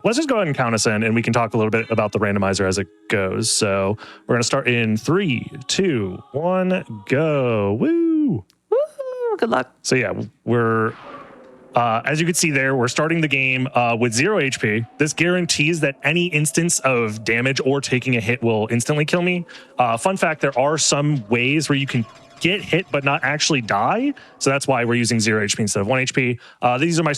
let's just go ahead and count us in, and we can talk a little bit about the randomizer as it goes. So we're going to start in 3, 2, 1, go. Woo! Woo! Good luck. So yeah, we're... as you can see there, we're starting the game with 0 HP. This guarantees that any instance of damage or taking a hit will instantly kill me. Fun fact, there are some ways where you can get hit but not actually die. So that's why we're using 0 HP instead of 1 HP. This is my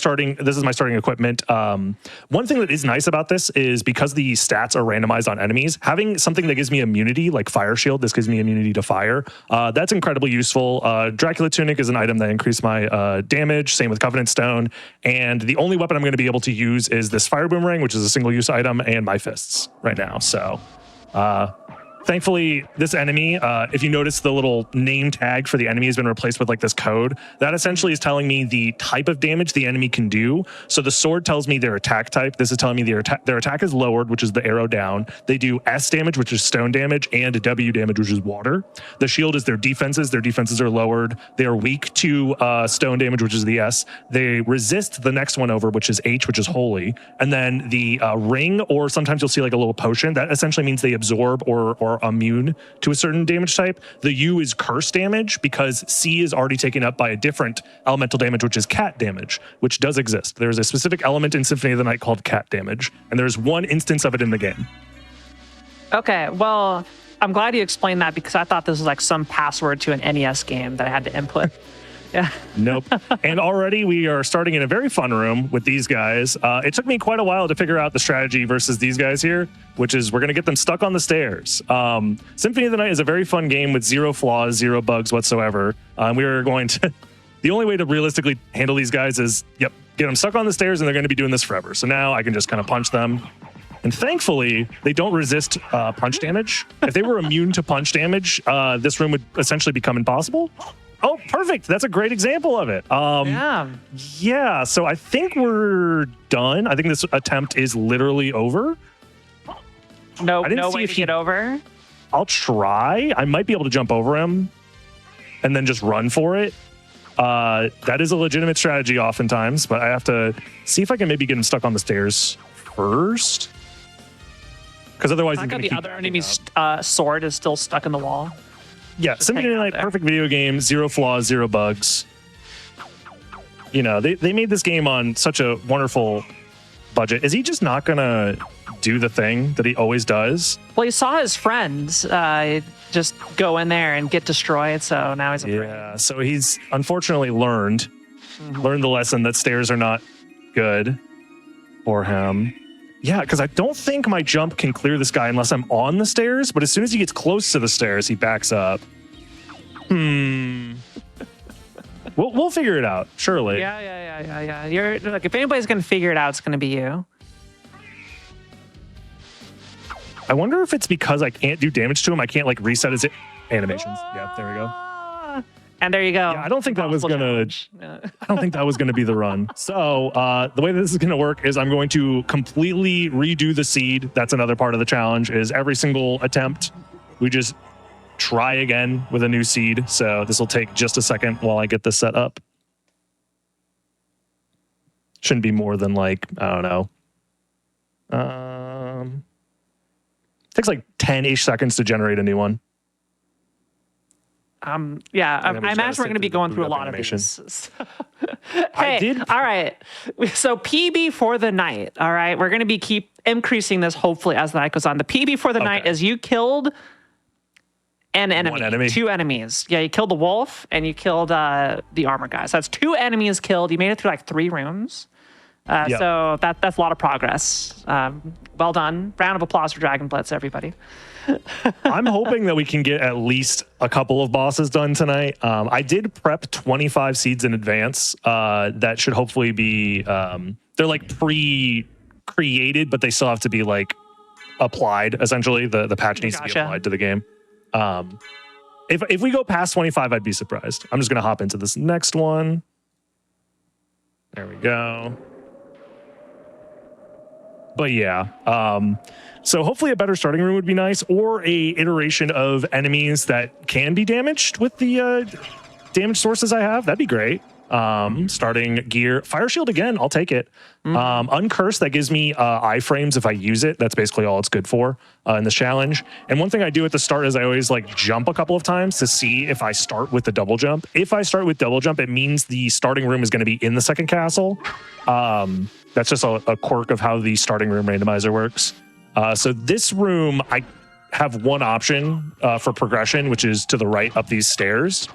starting equipment. One thing that is nice about this is because the stats are randomized on enemies, having something that gives me immunity, like Fire Shield, this gives me immunity to fire. That's incredibly useful. Dracula Tunic is an item that increases my damage, same with Covenant Stone. And the only weapon I'm going to be able to use is this Fire Boomerang, which is a single-use item, and my fists right now. So... thankfully, this enemy, if you notice the little name tag for the enemy has been replaced with like this code. That essentially is telling me the type of damage the enemy can do. So the sword tells me their attack type. This is telling me their attack is lowered, which is the arrow down. They do S damage, which is stone damage, and W damage, which is water. The shield is their defenses. Their defenses are lowered. They are weak to stone damage, which is the S. They resist the next one over, which is H, which is holy. And then the ring, or sometimes you'll see like a little potion, that essentially means they absorb or immune to a certain damage type. The U is curse damage because C is already taken up by a different elemental damage, which is cat damage, which does exist. There's a specific element in Symphony of the Night called cat damage, and there's one instance of it in the game. Okay, well, I'm glad you explained that because I thought this was like some password to an NES game that I had to input. Yeah. Nope. And already we are starting in a very fun room with these guys. It took me quite a while to figure out the strategy versus these guys here, which is we're going to get them stuck on the stairs. Symphony of the Night is a very fun game with 0 flaws, 0 bugs whatsoever. We are going to... the only way to realistically handle these guys is, get them stuck on the stairs, and they're going to be doing this forever. So now I can just kind of punch them. And thankfully, they don't resist punch damage. If they were immune to punch damage, this room would essentially become impossible. Oh, perfect. That's a great example of it. Yeah, so I think we're done. I think this attempt is literally over. No way to get over? I'll try. I might be able to jump over him and then just run for it. That is a legitimate strategy oftentimes, but I have to see if I can maybe get him stuck on the stairs first. Because otherwise, the other enemy's sword is still stuck in the wall. Yeah, Symphony of the Night, perfect video game, 0 flaws, 0 bugs. You know, they made this game on such a wonderful budget. Is he just not going to do the thing that he always does? Well, he saw his friends just go in there and get destroyed, so now he's afraid. Yeah, so he's unfortunately learned the lesson that stairs are not good for him. Yeah, because I don't think my jump can clear this guy unless I'm on the stairs, but as soon as he gets close to the stairs, he backs up. We'll figure it out, surely. Yeah. You're like, if anybody's going to figure it out, it's going to be you. I wonder if it's because I can't do damage to him. I can't like reset his animations. Yeah, there we go. And there you go. Yeah, I don't think that was gonna. I don't think that was gonna be the run. So the way this is gonna work is I'm going to completely redo the seed. That's another part of the challenge. Is every single attempt we just try again with a new seed. So this will take just a second while I get this set up. Shouldn't be more than like, I don't know. Takes like 10-ish seconds to generate a new one. I imagine we're going to be going through a lot of these. Hey, all right. So PB for the night, all right? We're going to keep increasing this, hopefully, as the night goes on. The PB for the night is you killed an enemy. 1 enemy. 2 enemies. Yeah, you killed the wolf, and you killed the armor guy. So that's 2 enemies killed. You made it through like 3 rooms. So that's a lot of progress. Well done. Round of applause for Dragon Blitz, everybody. I'm hoping that we can get at least a couple of bosses done tonight. I did prep 25 seeds in advance. That should hopefully be, they're like pre-created, but they still have to be like applied, essentially. The patch needs to be applied to the game. If we go past 25, I'd be surprised. I'm just going to hop into this next one. There we go. But yeah, so hopefully a better starting room would be nice, or a iteration of enemies that can be damaged with the damage sources I have. That'd be great. Starting gear, fire shield again, I'll take it. Uncursed, that gives me iframes if I use it. That's basically all it's good for in this challenge. And one thing I do at the start is I always like jump a couple of times to see if I start with the double jump. If I start with double jump, it means the starting room is going to be in the second castle. That's just a quirk of how the starting room randomizer works. So this room, I have one option for progression, which is to the right up these stairs.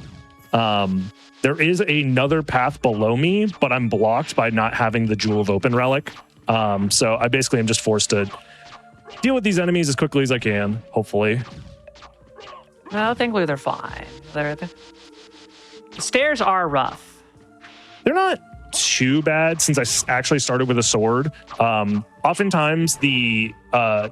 There is another path below me, but I'm blocked by not having the Jewel of Open relic. So I basically am just forced to deal with these enemies as quickly as I can, hopefully. Well, thankfully they're fine. The stairs are rough. They're not too bad since I actually started with a sword. Oftentimes the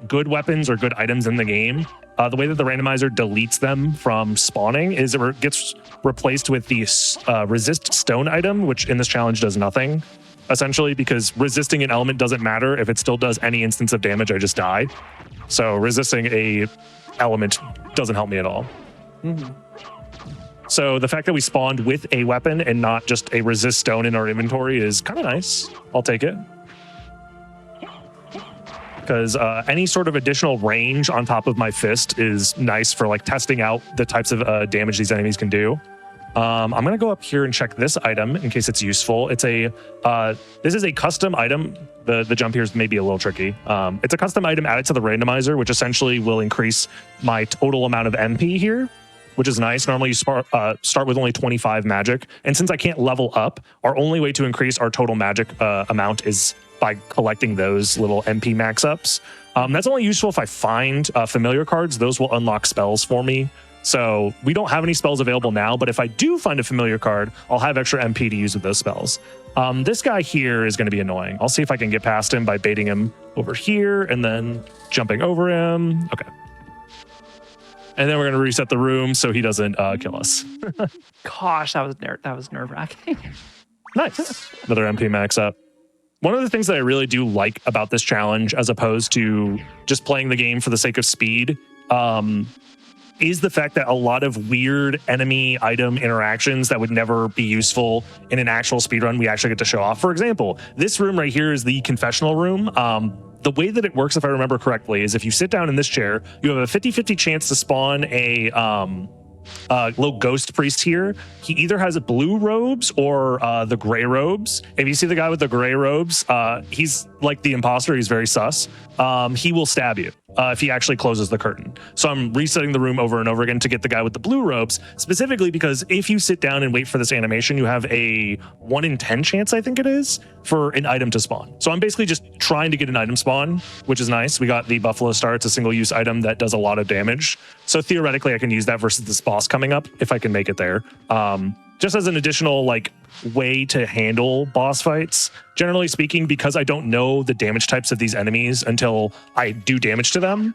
good weapons or good items in the game, the way that the randomizer deletes them from spawning is it gets replaced with the resist stone item, which in this challenge does nothing, essentially, because resisting an element doesn't matter. If it still does any instance of damage, I just die. So resisting a element doesn't help me at all. So the fact that we spawned with a weapon and not just a resist stone in our inventory is kind of nice. I'll take it. Because any sort of additional range on top of my fist is nice for like testing out the types of damage these enemies can do. I'm going to go up here and check this item in case it's useful. It's a this is a custom item. The jump here is maybe a little tricky. It's a custom item added to the randomizer, which essentially will increase my total amount of MP here, which is nice. Normally you start with only 25 magic. And since I can't level up, our only way to increase our total magic amount is by collecting those little MP max ups. That's only useful if I find familiar cards. Those will unlock spells for me. So we don't have any spells available now, but if I do find a familiar card, I'll have extra MP to use with those spells. This guy here is going to be annoying. I'll see if I can get past him by baiting him over here and then jumping over him. Okay. And then we're going to reset the room so he doesn't kill us. Gosh, that was nerve-wracking. Nice. Another MP max up. One of the things that I really do like about this challenge, as opposed to just playing the game for the sake of speed, is the fact that a lot of weird enemy item interactions that would never be useful in an actual speedrun, we actually get to show off. For example, this room right here is the confessional room. The way that it works, if I remember correctly, is if you sit down in this chair, you have a 50-50 chance to spawn a little ghost priest here. He either has blue robes or the gray robes. If you see the guy with the gray robes, he's like the imposter. He's very sus. He will stab you if he actually closes the curtain. So I'm resetting the room over and over again to get the guy with the blue robes, specifically because if you sit down and wait for this animation, you have a 1 in 10 chance, I think it is, for an item to spawn. So I'm basically just trying to get an item spawn, which is nice. We got the Buffalo Star. It's a single-use item that does a lot of damage. So theoretically, I can use that versus this boss coming up if I can make it there. Just as an additional like way to handle boss fights. Generally speaking, because I don't know the damage types of these enemies until I do damage to them,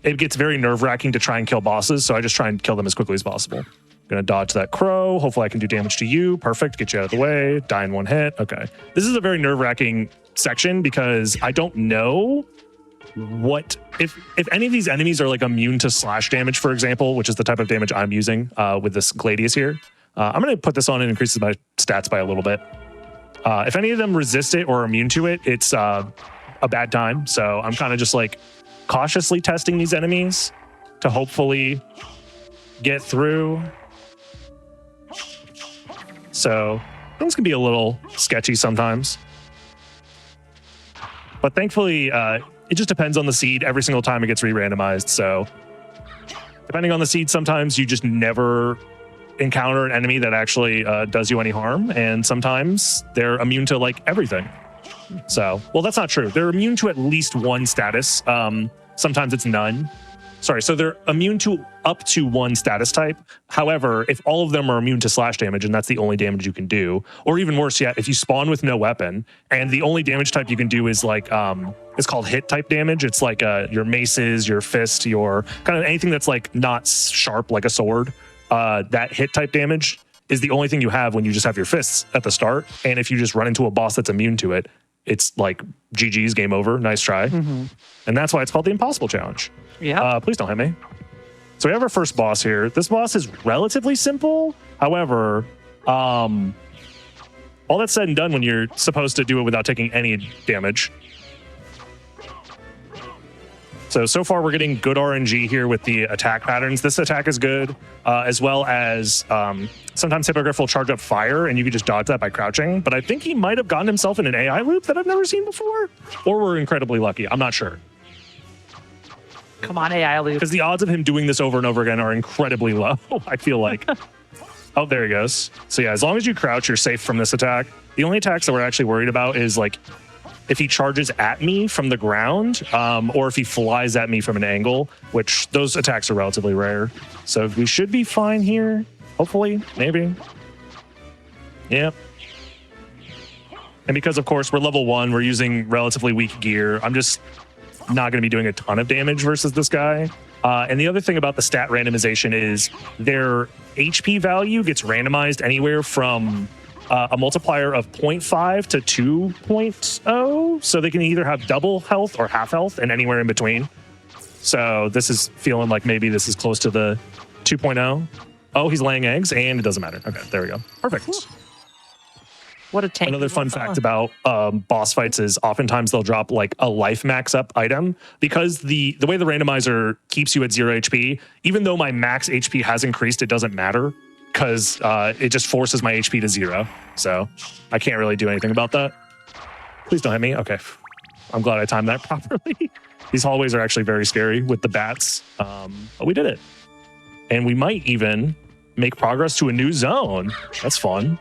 it gets very nerve-wracking to try and kill bosses. So I just try and kill them as quickly as possible. Gonna dodge that crow. Hopefully I can do damage to you. Perfect. Get you out of the way. Die in one hit. Okay. This is a very nerve-wracking section because I don't know what if any of these enemies are like immune to slash damage, for example, which is the type of damage I'm using with this Gladius here. I'm going to put this on and increases my stats by a little bit. If any of them resist it or are immune to it, it's a bad time. So I'm kind of just like cautiously testing these enemies to hopefully get through. So things can be a little sketchy sometimes. But thankfully, it just depends on the seed every single time it gets re-randomized. So depending on the seed, sometimes you just never encounter an enemy that actually does you any harm. And sometimes they're immune to like everything. So, well, that's not true. They're immune to at least one status. Sometimes it's none. Sorry, so they're immune to up to one status type. However, if all of them are immune to slash damage and that's the only damage you can do, or even worse yet, if you spawn with no weapon and the only damage type you can do is like, it's called hit type damage. It's like your maces, your fist, your kind of anything that's like not sharp like a sword. That hit type damage is the only thing you have when you just have your fists at the start. And if you just run into a boss that's immune to it, it's like GG's, game over. Nice try. Mm-hmm. And that's why it's called the Impossible Challenge. Yeah. Please don't hit me. So we have our first boss here. This boss is relatively simple. However, all that's said and done when you're supposed to do it without taking any damage. So far we're getting good RNG here with the attack patterns. This attack is good, as well as sometimes Hippogriff will charge up fire and you can just dodge that by crouching. But I think he might have gotten himself in an AI loop that I've never seen before. Or we're incredibly lucky. I'm not sure. Come on, AI loop. Because the odds of him doing this over and over again are incredibly low, I feel like. Oh, there he goes. So yeah, as long as you crouch, you're safe from this attack. The only attacks that we're actually worried about is like if he charges at me from the ground, or if he flies at me from an angle, which those attacks are relatively rare. So we should be fine here. Hopefully, maybe. Yep. And because, of course, we're level 1, we're using relatively weak gear, I'm just not going to be doing a ton of damage versus this guy. And the other thing about the stat randomization is their HP value gets randomized anywhere from a multiplier of 0.5 to 2.0. So they can either have double health or half health and anywhere in between. So this is feeling like maybe this is close to the 2.0. Oh, he's laying eggs and it doesn't matter. Okay, there we go. Perfect. What a tank. Another fun fact about boss fights is oftentimes they'll drop like a life max up item because the way the randomizer keeps you at 0 HP, even though my max HP has increased, it doesn't matter because it just forces my HP to 0. So I can't really do anything about that. Please don't hit me. Okay. I'm glad I timed that properly. These hallways are actually very scary with the bats. But we did it. And we might even make progress to a new zone. That's fun.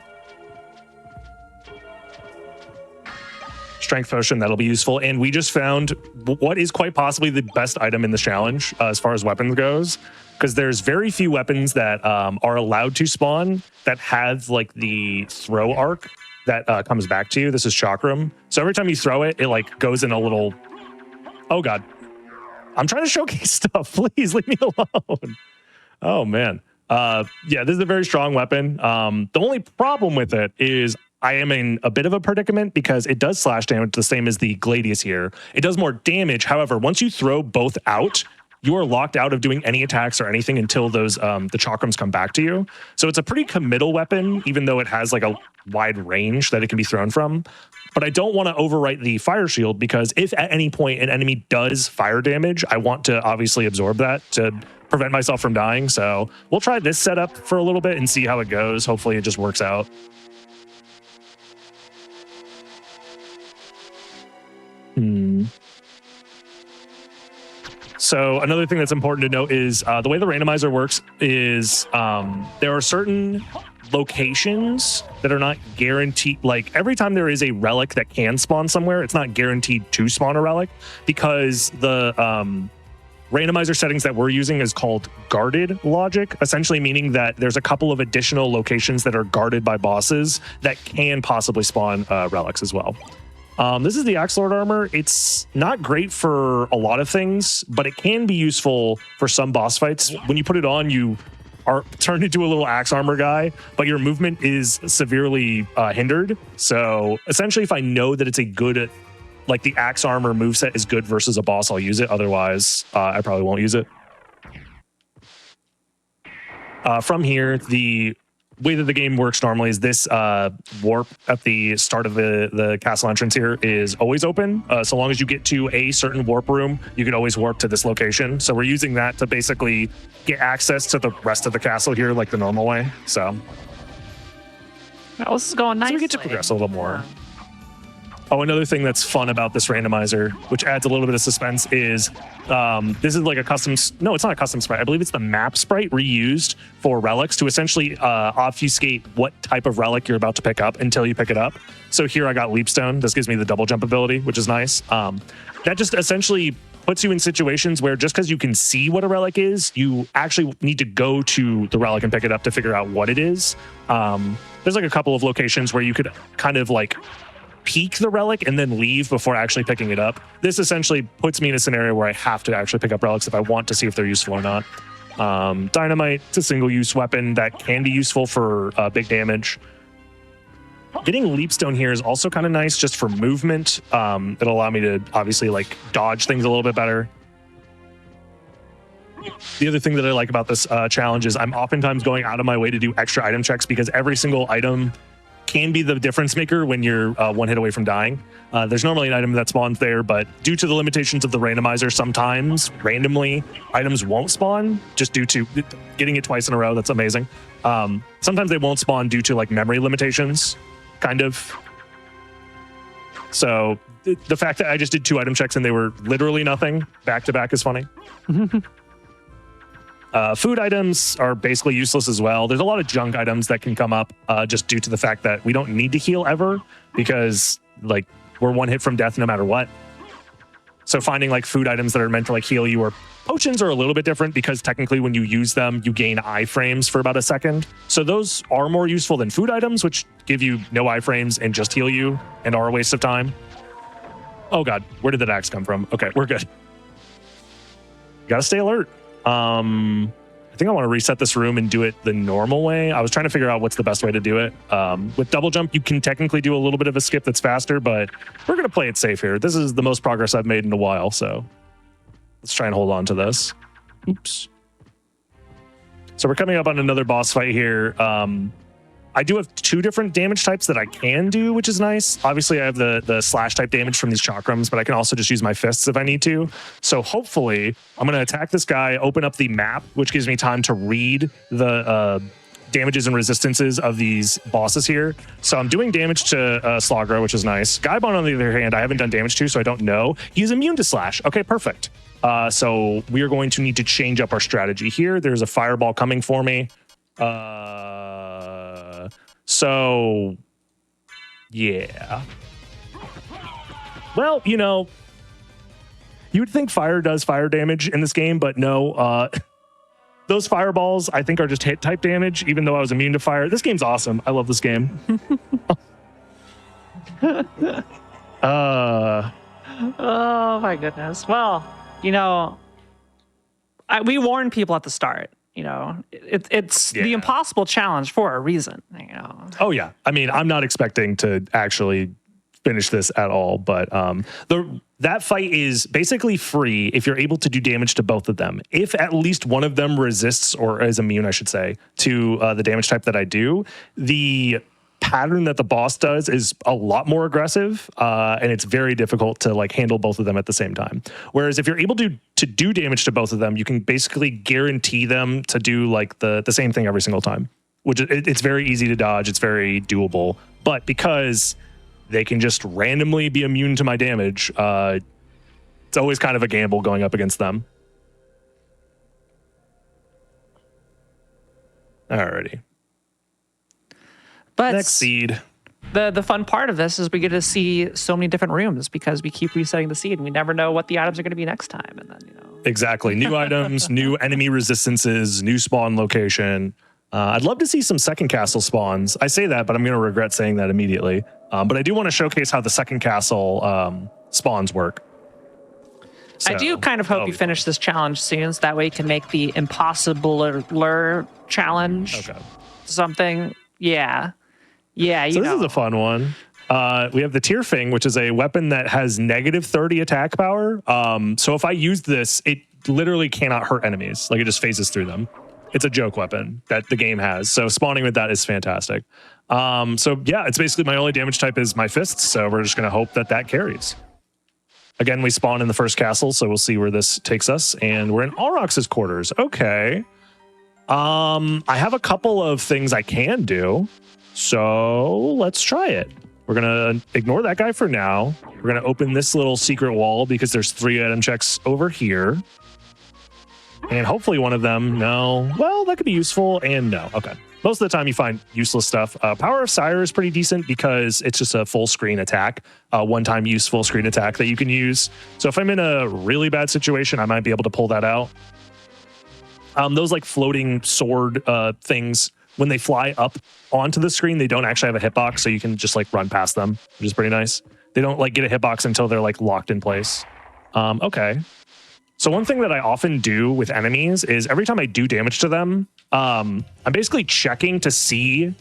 Strength potion, that'll be useful. And we just found what is quite possibly the best item in this challenge as far as weapons goes, because there's very few weapons that are allowed to spawn that have like the throw arc that comes back to you. This is Chakram. So every time you throw it, it like goes in a little... Oh God. I'm trying to showcase stuff. Please leave me alone. Oh man. Yeah, this is a very strong weapon. The only problem with it is I am in a bit of a predicament because it does slash damage the same as the Gladius here. It does more damage. However, once you throw both out, you are locked out of doing any attacks or anything until those the chakrams come back to you. So it's a pretty committal weapon, even though it has like a wide range that it can be thrown from. But I don't want to overwrite the fire shield because if at any point an enemy does fire damage, I want to obviously absorb that to prevent myself from dying. So we'll try this setup for a little bit and see how it goes. Hopefully it just works out. So another thing that's important to note is the way the randomizer works is there are certain locations that are not guaranteed. Like every time there is a relic that can spawn somewhere, it's not guaranteed to spawn a relic because the randomizer settings that we're using is called guarded logic, essentially meaning that there's a couple of additional locations that are guarded by bosses that can possibly spawn relics as well. This is the Axe Lord armor. It's not great for a lot of things, but it can be useful for some boss fights. When you put it on, you are turned into a little axe armor guy, but your movement is severely hindered. So essentially, if I know that it's a good, like the axe armor moveset is good versus a boss, I'll use it. Otherwise, I probably won't use it. From here, the way that the game works normally is this warp at the start of the castle entrance here is always open. So long as you get to a certain warp room, you can always warp to this location. So we're using that to basically get access to the rest of the castle here like the normal way. So this is going nicely. So we get to progress a little more. Oh, another thing that's fun about this randomizer, which adds a little bit of suspense, is this is like a custom... No, it's not a custom sprite. I believe it's the map sprite reused for relics to essentially obfuscate what type of relic you're about to pick up until you pick it up. So here I got Leapstone. This gives me the double jump ability, which is nice. That just essentially puts you in situations where just because you can see what a relic is, you actually need to go to the relic and pick it up to figure out what it is. There's like a couple of locations where you could kind of like peek the relic and then leave before actually picking it up. This essentially puts me in a scenario where I have to actually pick up relics if I want to see if they're useful or not. Dynamite, it's a single-use weapon that can be useful for big damage. Getting Leapstone here is also kind of nice just for movement. It'll allow me to obviously like dodge things a little bit better. The other thing that I like about this challenge is I'm oftentimes going out of my way to do extra item checks because every single item can be the difference maker when you're one hit away from dying. There's normally an item that spawns there, but due to the limitations of the randomizer, sometimes randomly items won't spawn just due to getting it twice in a row. That's amazing. Sometimes they won't spawn due to like memory limitations, kind of. So the fact that I just did 2 item checks and they were literally nothing back to back is funny. Food items are basically useless as well. There's a lot of junk items that can come up just due to the fact that we don't need to heal ever because like we're one hit from death no matter what. So finding like food items that are meant to like heal you, or potions are a little bit different because technically when you use them, you gain iframes for about a second. So those are more useful than food items, which give you no iframes and just heal you and are a waste of time. Oh God, where did that axe come from? Okay, we're good. Gotta stay alert. I think I want to reset this room and do it the normal way. I was trying to figure out what's the best way to do it. With double jump, you can technically do a little bit of a skip that's faster, but we're going to play it safe here. This is the most progress I've made in a while, so let's try and hold on to this. Oops. So we're coming up on another boss fight here. I do have 2 different damage types that I can do, which is nice. Obviously, I have the slash type damage from these chakrams, but I can also just use my fists if I need to. So hopefully, I'm going to attack this guy, open up the map, which gives me time to read the damages and resistances of these bosses here. So I'm doing damage to Slagra, which is nice. Gaibon, on the other hand, I haven't done damage to, so I don't know. He's immune to slash. Okay, perfect. So we are going to need to change up our strategy here. There's a fireball coming for me. So, yeah. Well, you know, you would think fire does fire damage in this game, but no. Those fireballs, I think, are just hit type damage, even though I was immune to fire. This game's awesome. I love this game. Oh, my goodness. Well, you know, we warned people at the start. You know, it's the impossible challenge for a reason, you know. Oh, yeah. I mean, I'm not expecting to actually finish this at all, but that fight is basically free if you're able to do damage to both of them. If at least one of them resists, or is immune, I should say, to the damage type that I do, the pattern that the boss does is a lot more aggressive, and it's very difficult to like handle both of them at the same time. Whereas if you're able to do damage to both of them, you can basically guarantee them to do like the same thing every single time, which it's very easy to dodge. It's very doable. But because they can just randomly be immune to my damage, it's always kind of a gamble going up against them. Alrighty. But next seed. The fun part of this is we get to see so many different rooms because we keep resetting the seed and we never know what the items are going to be next time. And then, you know. Exactly. New items, new enemy resistances, new spawn location. I'd love to see some second castle spawns. I say that, but I'm going to regret saying that immediately. But I do want to showcase how the second castle spawns work. So, I do kind of hope you finish this challenge soon, so that way you can make the impossible lure challenge something. Yeah. Yeah, you know. This is a fun one. We have the Tearfing, which is a weapon that has negative 30 attack power. So if I use this, it literally cannot hurt enemies. Like, it just phases through them. It's a joke weapon that the game has. So spawning with that is fantastic. So yeah, it's basically my only damage type is my fists. So we're just going to hope that that carries. Again, we spawn in the first castle, so we'll see where this takes us. And we're in Aurochs's quarters. Okay. I have a couple of things I can do. So let's try it. We're going to ignore that guy for now. We're going to open this little secret wall because there's 3 item checks over here. And hopefully one of them, no. Well, that could be useful and no. Okay. Most of the time you find useless stuff. Power of Sire is pretty decent because it's just a full screen attack. One-time use full screen attack that you can use. So if I'm in a really bad situation, I might be able to pull that out. Those like floating sword things, when they fly up onto the screen, they don't actually have a hitbox, so you can just like run past them, which is pretty nice. They don't like get a hitbox until they're like locked in place. Okay. So one thing that I often do with enemies is every time I do damage to them, I'm basically checking to see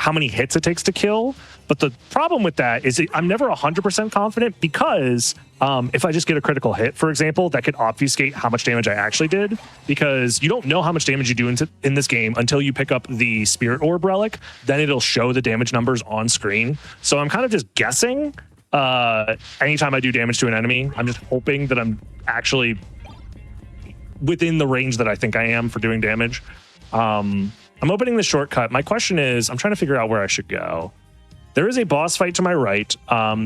how many hits it takes to kill. But the problem with that is I'm never 100% confident because if I just get a critical hit, for example, that could obfuscate how much damage I actually did, because you don't know how much damage you do in this game until you pick up the Spirit Orb relic. Then it'll show the damage numbers on screen. So I'm kind of just guessing anytime I do damage to an enemy. I'm just hoping that I'm actually within the range that I think I am for doing damage. I'm opening the shortcut. My question is, I'm trying to figure out where I should go. There is a boss fight to my right.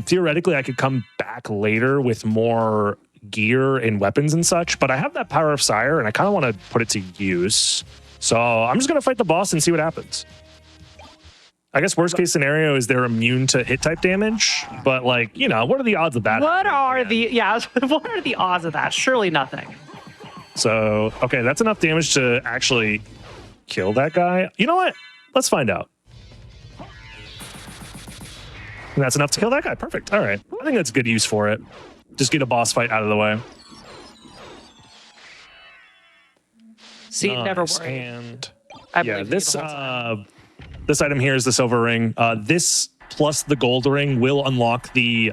Theoretically, I could come back later with more gear and weapons and such, but I have that Power of Sire, and I kind of want to put it to use. So I'm just going to fight the boss and see what happens. I guess worst case scenario is they're immune to hit type damage, but like, you know, what are the odds of that? What are the odds of that? Surely nothing. So, okay, that's enough damage to actually kill that guy. You know what? Let's find out. And that's enough to kill that guy. Perfect. All right. I think that's good use for it. Just get a boss fight out of the way. See, nice. Never worry. And yeah, this item here is the silver ring. This plus the gold ring will unlock the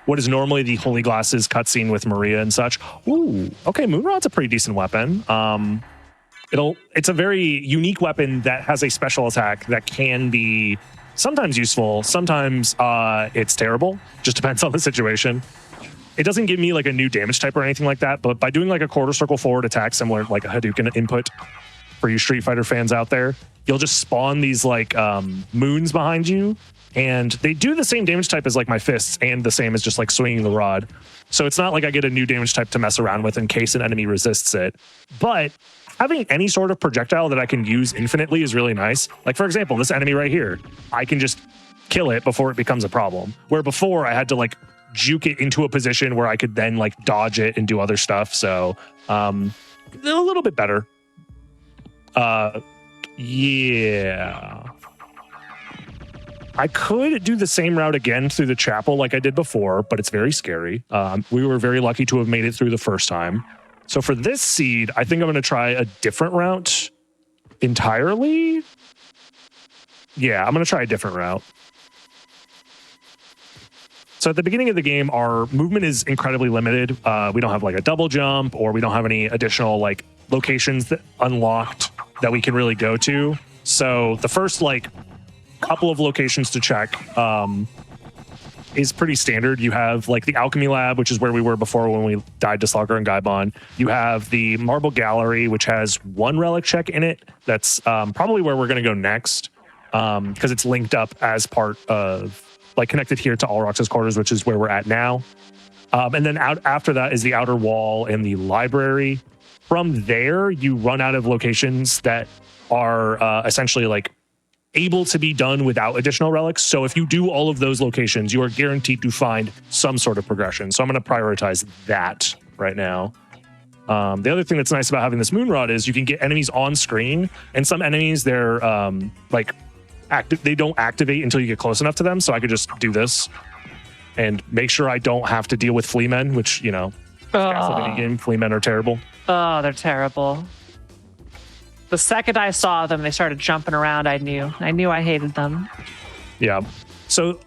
what is normally the Holy Glasses cutscene with Maria and such. Ooh, okay, Moonrod's a pretty decent weapon. It's a very unique weapon that has a special attack that can be sometimes useful, sometimes it's terrible. Just depends on the situation. It doesn't give me like a new damage type or anything like that, but by doing like a quarter circle forward attack, similar like a Hadouken input for you Street Fighter fans out there, you'll just spawn these like moons behind you, and they do the same damage type as like my fists and the same as just like swinging the rod. So it's not like I get a new damage type to mess around with in case an enemy resists it. But having any sort of projectile that I can use infinitely is really nice. Like, for example, this enemy right here, I can just kill it before it becomes a problem. Where before I had to like juke it into a position where I could then like dodge it and do other stuff. So a little bit better. Yeah. I could do the same route again through the chapel like I did before, but it's very scary. We were very lucky to have made it through the first time. So for this seed, I think I'm going to try a different route entirely. Yeah, I'm going to try a different route. So at the beginning of the game, our movement is incredibly limited. We don't have like a double jump, or we don't have any additional like locations that unlocked that we can really go to. So the first like couple of locations to check is pretty standard. You have like the Alchemy Lab, which is where we were before when we died to Slugger and Gaibon. You have the Marble Gallery, which has one relic check in it. That's probably where we're going to go next, because it's linked up as part of, like, connected here to Alrox's quarters, which is where we're at now. And then after that is the Outer Wall and the Library. From there, you run out of locations that are essentially like able to be done without additional relics. So if you do all of those locations, you are guaranteed to find some sort of progression. So I'm going to prioritize that right now. The other thing that's nice about having this Moonrod is you can get enemies on screen, and some enemies, they're like they don't activate until you get close enough to them. So I could just do this and make sure I don't have to deal with flea men, which, you know, game, flea men are terrible. Oh, they're terrible. The second I saw them, they started jumping around. I knew I hated them. Yeah. So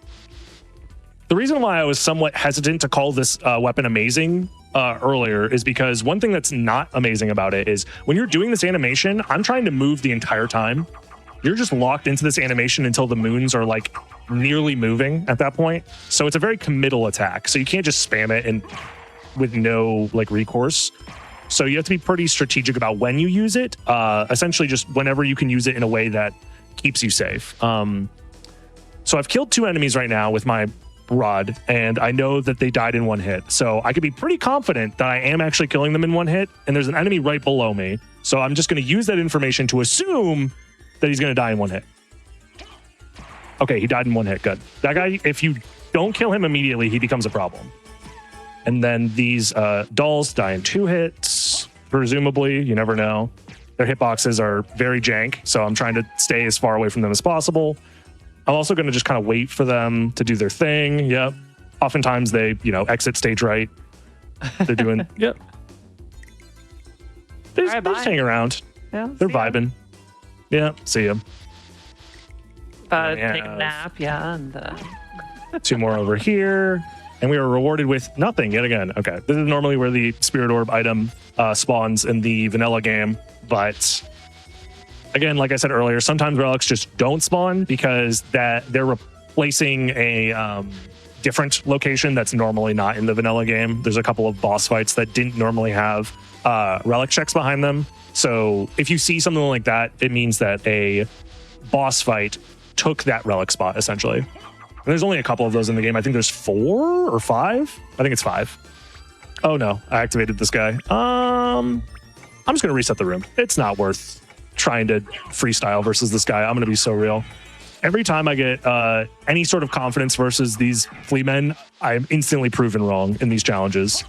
the reason why I was somewhat hesitant to call this weapon amazing earlier is because one thing that's not amazing about it is when you're doing this animation, I'm trying to move the entire time. You're just locked into this animation until the moons are like nearly moving at that point. So it's a very committal attack. So you can't just spam it and with no like recourse. So you have to be pretty strategic about when you use it. Essentially just whenever you can use it in a way that keeps you safe. So I've killed 2 enemies right now with my rod, and I know that they died in 1 hit. So I could be pretty confident that I am actually killing them in 1 hit, and there's an enemy right below me. So I'm just going to use that information to assume that he's going to die in 1 hit. Okay, he died in 1 hit. Good. That guy, if you don't kill him immediately, he becomes a problem. And then these dolls die in 2 hits, presumably. You never know. Their hitboxes are very jank, so I'm trying to stay as far away from them as possible. I'm also going to just kind of wait for them to do their thing. Yep. Oftentimes they, you know, exit stage right. They're doing, yep. They're just hanging around. Yeah, they're vibing. Yeah, see ya. take a nap, yeah. And 2 more over here. And we are rewarded with nothing yet again. Okay, this is normally where the Spirit Orb item spawns in the vanilla game. But again, like I said earlier, sometimes relics just don't spawn because they're replacing a different location that's normally not in the vanilla game. There's a couple of boss fights that didn't normally have relic checks behind them. So if you see something like that, it means that a boss fight took that relic spot, essentially. And there's only a couple of those in the game. I think there's 4 or 5. I think it's 5. Oh no, I activated this guy. I'm just gonna reset the room. It's not worth trying to freestyle versus this guy. I'm gonna be so real. Every time I get any sort of confidence versus these flea men, I'm instantly proven wrong in these challenges.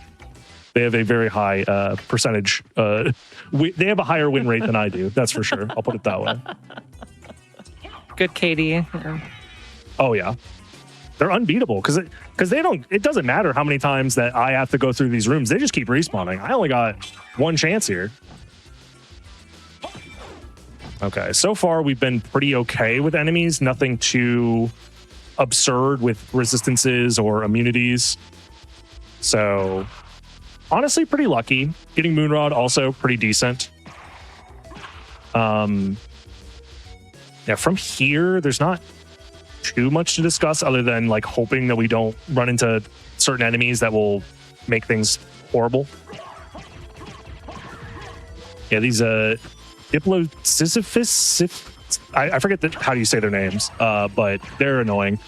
They have a very high percentage. They have a higher win rate than I do. That's for sure. I'll put it that way. Good Katie. Yeah. Oh yeah. They're unbeatable because they don't. It doesn't matter how many times that I have to go through these rooms. They just keep respawning. I only got 1 chance here. Okay, so far we've been pretty okay with enemies. Nothing too absurd with resistances or immunities. So honestly, pretty lucky. Getting Moonrod also pretty decent. Yeah, from here there's not too much to discuss other than like hoping that we don't run into certain enemies that will make things horrible. Yeah, these Diplosisyphus, I forget how do you say their names, but they're annoying.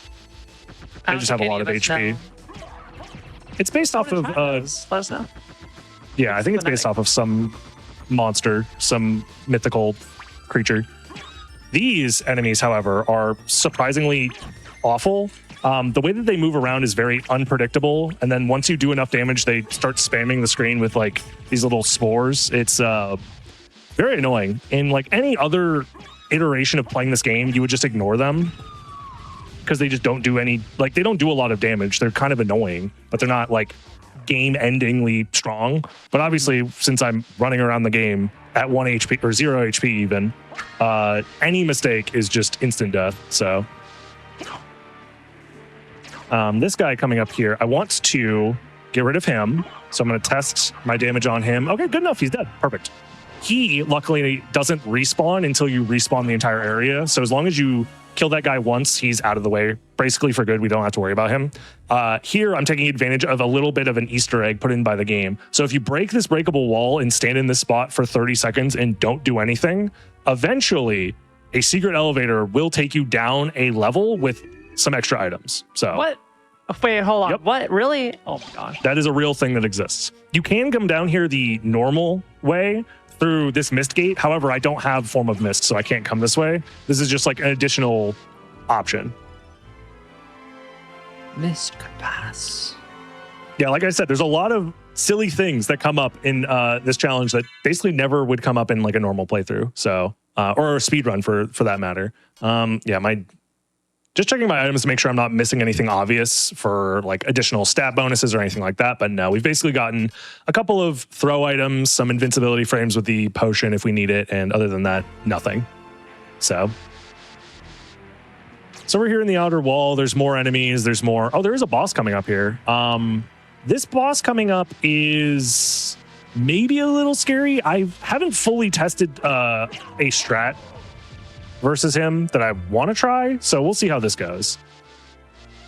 They just have a lot of HP. It's based off of let us know. Yeah, I think it's based off of some monster, some mythical creature. These enemies, however, are surprisingly awful. The way that they move around is very unpredictable. And then once you do enough damage, they start spamming the screen with like these little spores. It's very annoying. In like any other iteration of playing this game, you would just ignore them because they just don't do any, like they don't do a lot of damage. They're kind of annoying, but they're not like game-endingly strong. But obviously, since I'm running around the game at 1 HP or 0 HP even, any mistake is just instant death. So this guy coming up here, I want to get rid of him. So I'm going to test my damage on him. Okay, good enough. He's dead. Perfect. He luckily doesn't respawn until you respawn the entire area. So as long as you kill that guy once, he's out of the way, basically for good. We don't have to worry about him. Here, I'm taking advantage of a little bit of an Easter egg put in by the game. So if you break this breakable wall and stand in this spot for 30 seconds and don't do anything, eventually a secret elevator will take you down a level with some extra items. So what? Wait, hold on. Yep. What? Really? Oh my gosh. That is a real thing that exists. You can come down here the normal way through this mist gate. However, I don't have Form of Mist, so I can't come this way. This is just like an additional option. Mist could pass. Yeah, like I said, there's a lot of silly things that come up in this challenge that basically never would come up in like a normal playthrough. So, or a speed run for that matter. Yeah, just checking my items to make sure I'm not missing anything obvious for like additional stat bonuses or anything like that. But no, we've basically gotten a couple of throw items, some invincibility frames with the potion if we need it. And other than that, nothing. So we're here in the outer wall. There's more enemies. There's more. Oh, there is a boss coming up here. This boss coming up is maybe a little scary. I haven't fully tested a strat versus him that I want to try, so we'll see how this goes.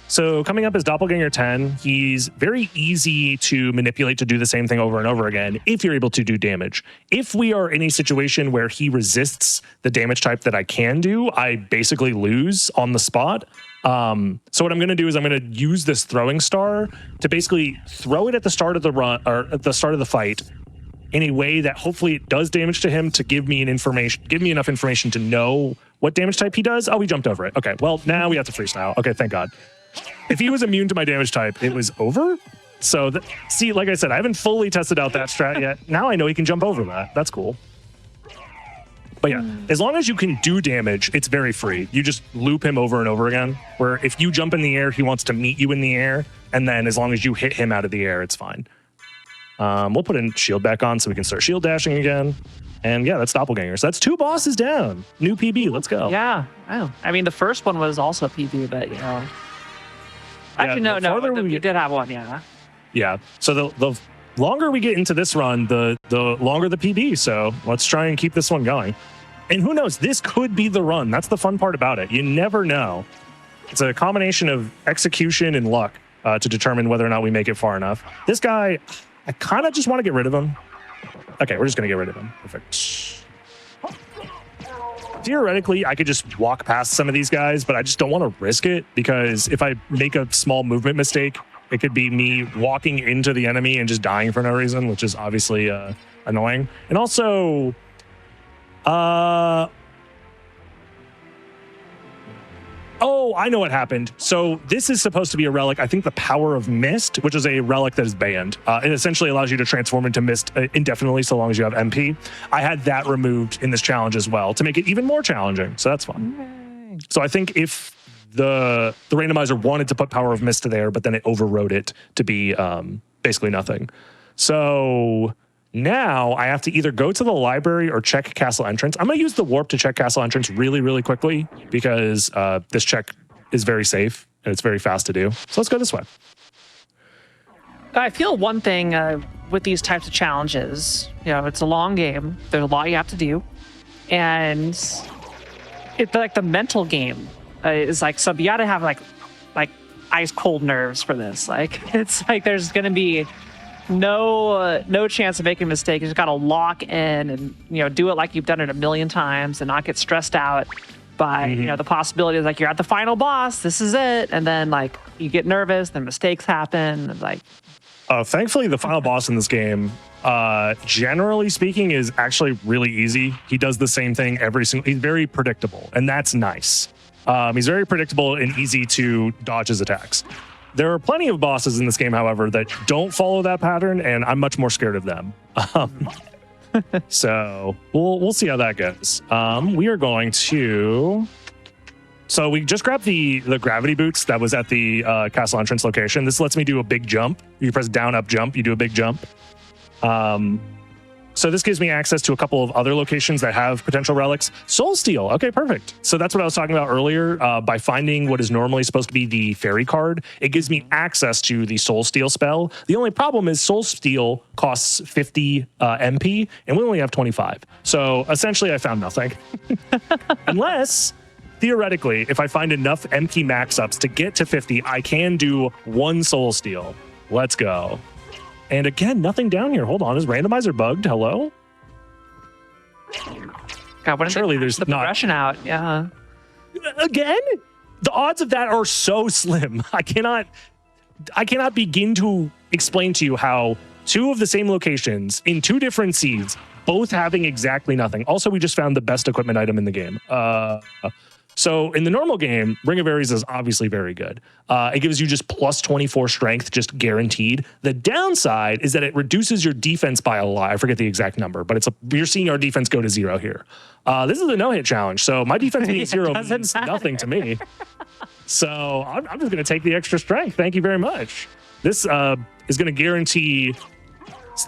So coming up is Doppelganger 10. He's very easy to manipulate to do the same thing over and over again if you're able to do damage. If we are in a situation where he resists the damage type that I can do, I basically lose on the spot. So what I'm going to do is I'm going to use this throwing star to basically throw it at the start of the run or at the start of the fight in a way that hopefully it does damage to him to give me enough information to know what damage type he does. Oh, we jumped over it. Okay, well, now we have to freestyle. Okay, thank God. If he was immune to my damage type, it was over. So, see, like I said, I haven't fully tested out that strat yet. Now I know he can jump over that. That's cool. But yeah, as long as you can do damage, it's very free. You just loop him over and over again, where if you jump in the air, he wants to meet you in the air. And then as long as you hit him out of the air, it's fine. We'll put in shield back on so we can start shield dashing again. And yeah, that's Doppelganger. So that's 2 bosses down. New PB. Let's go. Yeah. Oh. I mean, the first one was also PB, but you know. Actually, no. You did have one, yeah. Yeah. So the longer we get into this run, the longer the PB. So let's try and keep this one going. And who knows? This could be the run. That's the fun part about it. You never know. It's a combination of execution and luck to determine whether or not we make it far enough. This guy, I kind of just want to get rid of him. Okay, we're just going to get rid of him. Perfect. Theoretically, I could just walk past some of these guys, but I just don't want to risk it because if I make a small movement mistake, it could be me walking into the enemy and just dying for no reason, which is obviously annoying. And also, oh, I know what happened. So this is supposed to be a relic. I think the Power of Mist, which is a relic that is banned. It essentially allows you to transform into mist indefinitely so long as you have MP. I had that removed in this challenge as well to make it even more challenging. So that's fun. Okay. So I think if the randomizer wanted to put Power of Mist there, but then it overrode it to be basically nothing. So now I have to either go to the library or check castle entrance. I'm going to use the warp to check castle entrance really, really quickly because this check is very safe and it's very fast to do. So let's go this way. I feel one thing with these types of challenges, you know, it's a long game. There's a lot you have to do. And it's like the mental game is like, so you got to have like ice cold nerves for this. Like, it's like there's going to be no chance of making a mistake. You just got to lock in and, you know, do it like you've done it a million times and not get stressed out by, you know, the possibility is like you're at the final boss, this is it. And then like you get nervous, then mistakes happen. Like, thankfully, the final boss in this game, generally speaking, is actually really easy. He does the same thing every single, he's very predictable and that's nice. He's very predictable and easy to dodge his attacks. There are plenty of bosses in this game, however, that don't follow that pattern, and I'm much more scared of them. So we'll see how that goes. We are going to... So we just grabbed the gravity boots that was at the castle entrance location. This lets me do a big jump. You press down, up, jump. You do a big jump. So this gives me access to a couple of other locations that have potential relics. Soul Steel. Okay, perfect. So that's what I was talking about earlier. By finding what is normally supposed to be the fairy card, it gives me access to the Soul Steel spell. The only problem is Soul Steel costs 50 MP, and we only have 25. So essentially, I found nothing. Unless, theoretically, if I find enough MP max-ups to get to 50, I can do 1 Soul Steel. Let's go. And again, nothing down here. Hold on, is randomizer bugged? Hello? God, what surely there's the progression out? Yeah. Again? The odds of that are so slim. I cannot begin to explain to you how 2 of the same locations in 2 different seeds, both having exactly nothing. Also, we just found the best equipment item in the game. So in the normal game, Ring of Ares is obviously very good. It gives you just plus 24 strength, just guaranteed. The downside is that it reduces your defense by a lot. I forget the exact number, but you're seeing our defense go to 0 here. This is a no-hit challenge, so my defense being 0 means nothing to me. So I'm just going to take the extra strength. Thank you very much. This is going to guarantee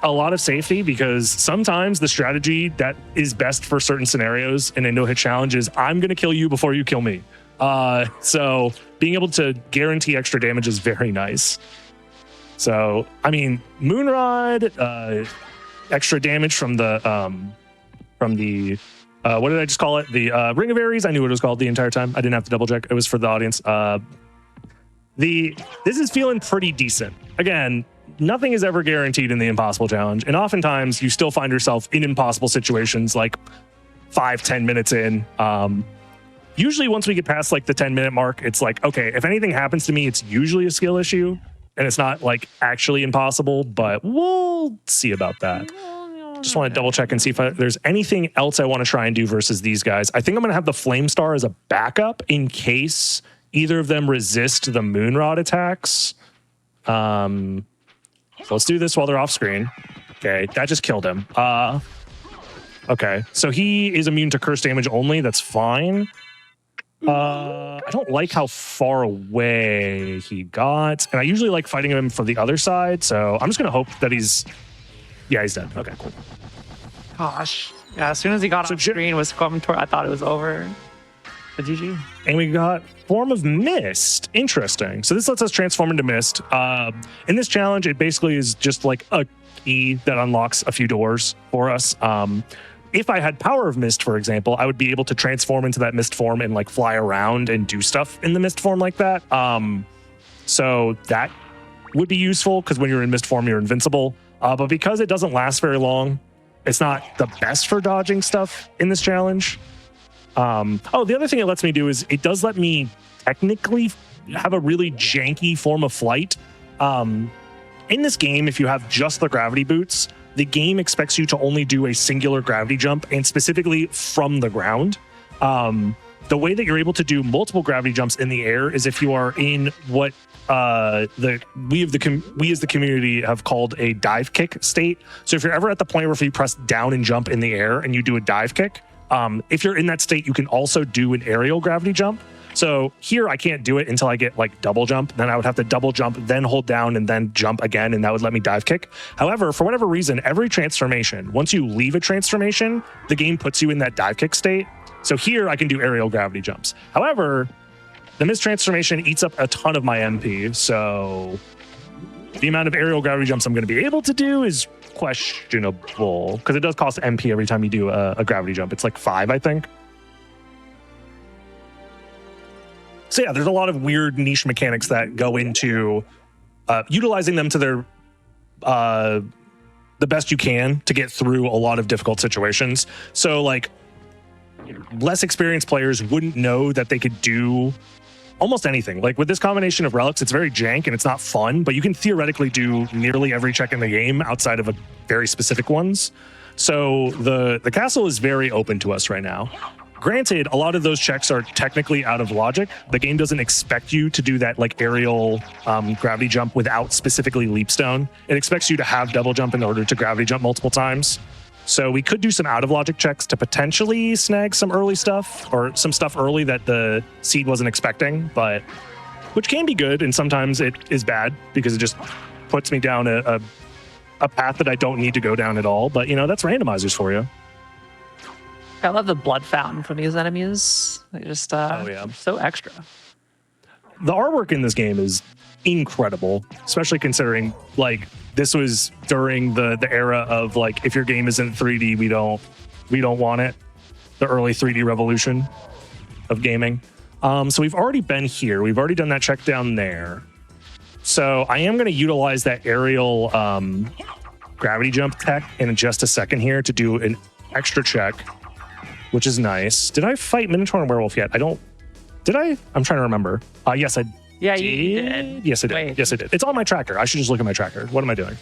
a lot of safety because sometimes the strategy that is best for certain scenarios in a no-hit challenge is I'm going to kill you before you kill me. So being able to guarantee extra damage is very nice. So, I mean, Moonrod, extra damage from the what did I just call it? The Ring of Ares. I knew what it was called the entire time. I didn't have to double check. It was for the audience. This is feeling pretty decent. Again, nothing is ever guaranteed in the impossible challenge. And oftentimes you still find yourself in impossible situations like 5-10 minutes in. Usually once we get past like the 10-minute mark, it's like, okay, if anything happens to me, it's usually a skill issue and it's not like actually impossible, but we'll see about that. Just want to double check and see if there's anything else I want to try and do versus these guys. I think I'm going to have the Flame Star as a backup in case either of them resist the Moonrod attacks. So let's do this while they're off screen. Okay, that just killed him. Okay, so he is immune to curse damage only. That's fine. I don't like how far away he got. And I usually like fighting him for the other side. So I'm just going to hope that he's... Yeah, he's dead. Okay, cool. Gosh. Yeah, as soon as he got on screen was coming toward, I thought it was over. The GG. And we got Form of Mist. Interesting. So this lets us transform into Mist. In this challenge, it basically is just like a key that unlocks a few doors for us. If I had Power of Mist, for example, I would be able to transform into that Mist form and like fly around and do stuff in the Mist form like that. So that would be useful because when you're in Mist form, you're invincible. But because it doesn't last very long, it's not the best for dodging stuff in this challenge. The other thing it lets me do is it does let me technically have a really janky form of flight. In this game, if you have just the gravity boots, the game expects you to only do a singular gravity jump, and specifically from the ground. The way that you're able to do multiple gravity jumps in the air is if you are in what we as the community have called a dive kick state. So if you're ever at the point where if you press down and jump in the air and you do a dive kick, if you're in that state, you can also do an aerial gravity jump. So here I can't do it until I get like double jump. Then I would have to double jump, then hold down and then jump again. And that would let me dive kick. However, for whatever reason, every transformation, once you leave a transformation, the game puts you in that dive kick state. So here I can do aerial gravity jumps. However, the Mist transformation eats up a ton of my MP. So the amount of aerial gravity jumps I'm going to be able to do is questionable because it does cost MP every time you do a gravity jump. It's like 5, I think. So yeah, there's a lot of weird niche mechanics that go into utilizing them to their the best you can to get through a lot of difficult situations. So like less experienced players wouldn't know that they could do almost anything. Like with this combination of relics, it's very jank and it's not fun, but you can theoretically do nearly every check in the game outside of a very specific ones. So the castle is very open to us right now. Granted, a lot of those checks are technically out of logic. The game doesn't expect you to do that like aerial gravity jump without specifically leapstone. It expects you to have double jump in order to gravity jump multiple times. So we could do some out of logic checks to potentially snag some early stuff or some stuff early that the seed wasn't expecting, but which can be good. And sometimes it is bad because it just puts me down a path that I don't need to go down at all. But you know, that's randomizers for you. I love the blood fountain for these enemies. They just so extra. The artwork in this game is incredible, especially considering like this was during the era of like if your game isn't 3D, we don't want it. The early 3D revolution of gaming. So we've already been here. We've already done that check down there. So I am going to utilize that aerial gravity jump tech in just a second here to do an extra check, which is nice. Did I fight Minotaur and Werewolf yet? Did I? I'm trying to remember. Yes, I Yeah, did. you did. Yes, I did. Wait. Yes, I did. It's on my tracker. I should just look at my tracker. What am I doing?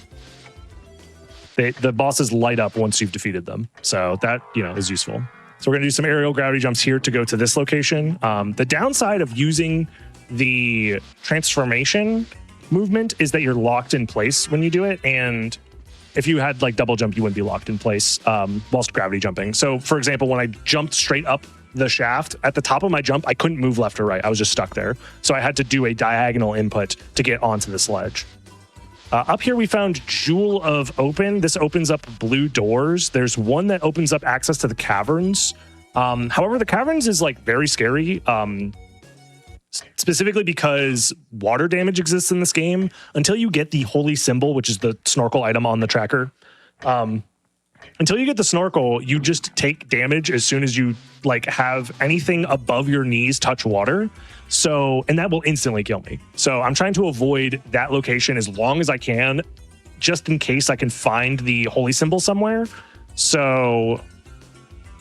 The bosses light up once you've defeated them. So that, is useful. So we're going to do some aerial gravity jumps here to go to this location. The downside of using the transformation movement is that you're locked in place when you do it. And if you had like double jump, you wouldn't be locked in place whilst gravity jumping. So for example, when I jumped straight up the shaft, at the top of my jump, I couldn't move left or right. I was just stuck there. So I had to do a diagonal input to get onto this ledge. Up here, we found Jewel of Open. This opens up blue doors. There's one that opens up access to the caverns. However, the caverns is like very scary. Specifically because water damage exists in this game. Until you get the holy symbol, which is the snorkel item on the tracker, until you get the snorkel, you just take damage as soon as you like have anything above your knees touch water. So, and that will instantly kill me. So I'm trying to avoid that location as long as I can, just in case I can find the holy symbol somewhere. So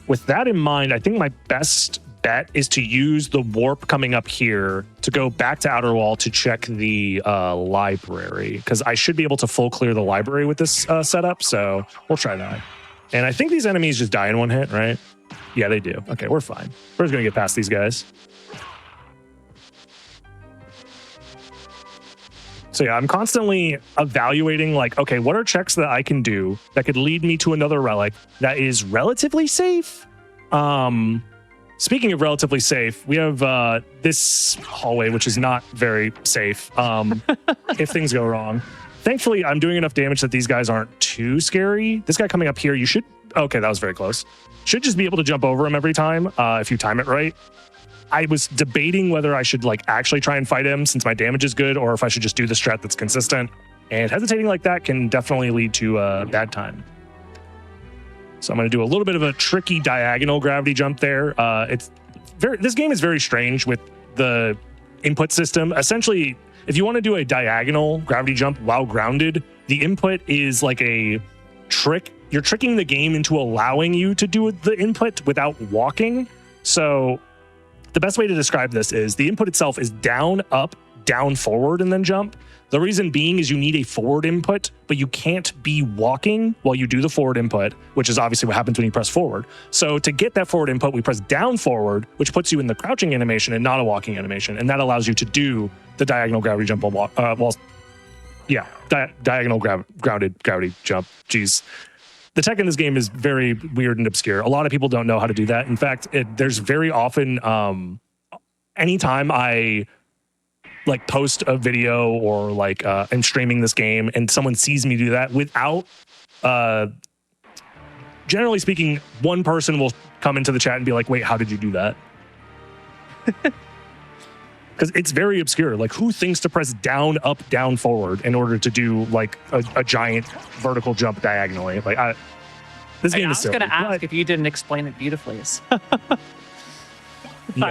with that in mind, I think my best bet is to use the warp coming up here to go back to Outer Wall to check the library, because I should be able to full clear the library with this setup. So we'll try that. And I think these enemies just die in one hit, right? Yeah, they do. Okay, we're fine. We're just gonna get past these guys. So yeah, I'm constantly evaluating like, okay, what are checks that I can do that could lead me to another relic that is relatively safe? Speaking of relatively safe, we have this hallway, which is not very safe if things go wrong. Thankfully, I'm doing enough damage that these guys aren't too scary. This guy coming up here, you should... Okay, that was very close. Should just be able to jump over him every time if you time it right. I was debating whether I should like actually try and fight him since my damage is good, or if I should just do the strat that's consistent. And hesitating like that can definitely lead to a bad time. So I'm going to do a little bit of a tricky diagonal gravity jump there. This game is very strange with the input system. Essentially, if you want to do a diagonal gravity jump while grounded, the input is like a trick. You're tricking the game into allowing you to do the input without walking. So the best way to describe this is the input itself is down, up, down, forward, and then jump. The reason being is you need a forward input, but you can't be walking while you do the forward input, which is obviously what happens when you press forward. So to get that forward input, we press down forward, which puts you in the crouching animation and not a walking animation. And that allows you to do the diagonal gravity jump diagonal grounded gravity jump. Jeez. The tech in this game is very weird and obscure. A lot of people don't know how to do that. In fact, there's very often, anytime I like post a video or like am streaming this game and someone sees me do that without, generally speaking, one person will come into the chat and be like, wait, how did you do that? Because it's very obscure. Like, who thinks to press down, up, down, forward in order to do like a giant vertical jump diagonally? Like, this game is silly. I was going to ask if you didn't explain it beautifully. So. I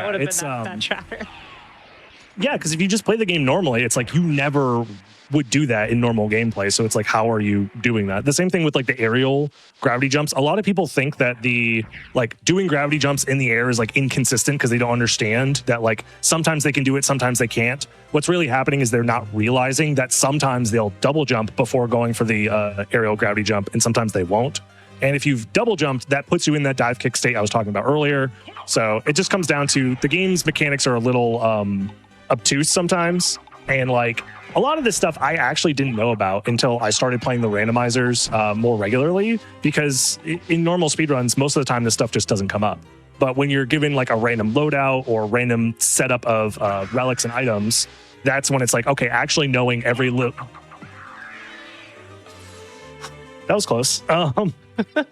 would have been that chatter. Yeah, because if you just play the game normally, it's like you never would do that in normal gameplay. So it's like, how are you doing that? The same thing with like the aerial gravity jumps. A lot of people think that the like doing gravity jumps in the air is like inconsistent because they don't understand that like sometimes they can do it, sometimes they can't. What's really happening is they're not realizing that sometimes they'll double jump before going for the aerial gravity jump, and sometimes they won't. And if you've double jumped, that puts you in that dive kick state I was talking about earlier. So it just comes down to the game's mechanics are a little obtuse sometimes. And like a lot of this stuff I actually didn't know about until I started playing the randomizers more regularly, because in normal speedruns, most of the time this stuff just doesn't come up. But when you're given like a random loadout or random setup of relics and items, that's when it's like, okay, actually knowing every little... That was close.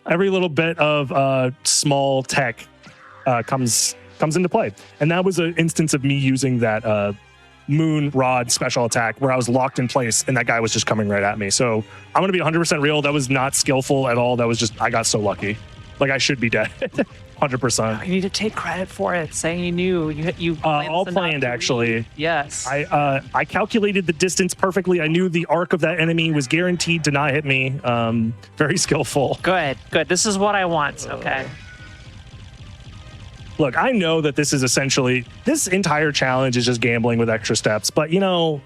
Every little bit of small tech comes into play. And that was an instance of me using that moon rod special attack where I was locked in place and that guy was just coming right at me. So I'm going to be 100% real. That was not skillful at all. That was just, I got so lucky. Like I should be dead. 100%. You need to take credit for it, saying you knew. You all planned, actually. Yes. I calculated the distance perfectly. I knew the arc of that enemy was guaranteed to not hit me. Very skillful. Good. This is what I want. Okay. Look, I know that this is essentially, this entire challenge is just gambling with extra steps, but you know,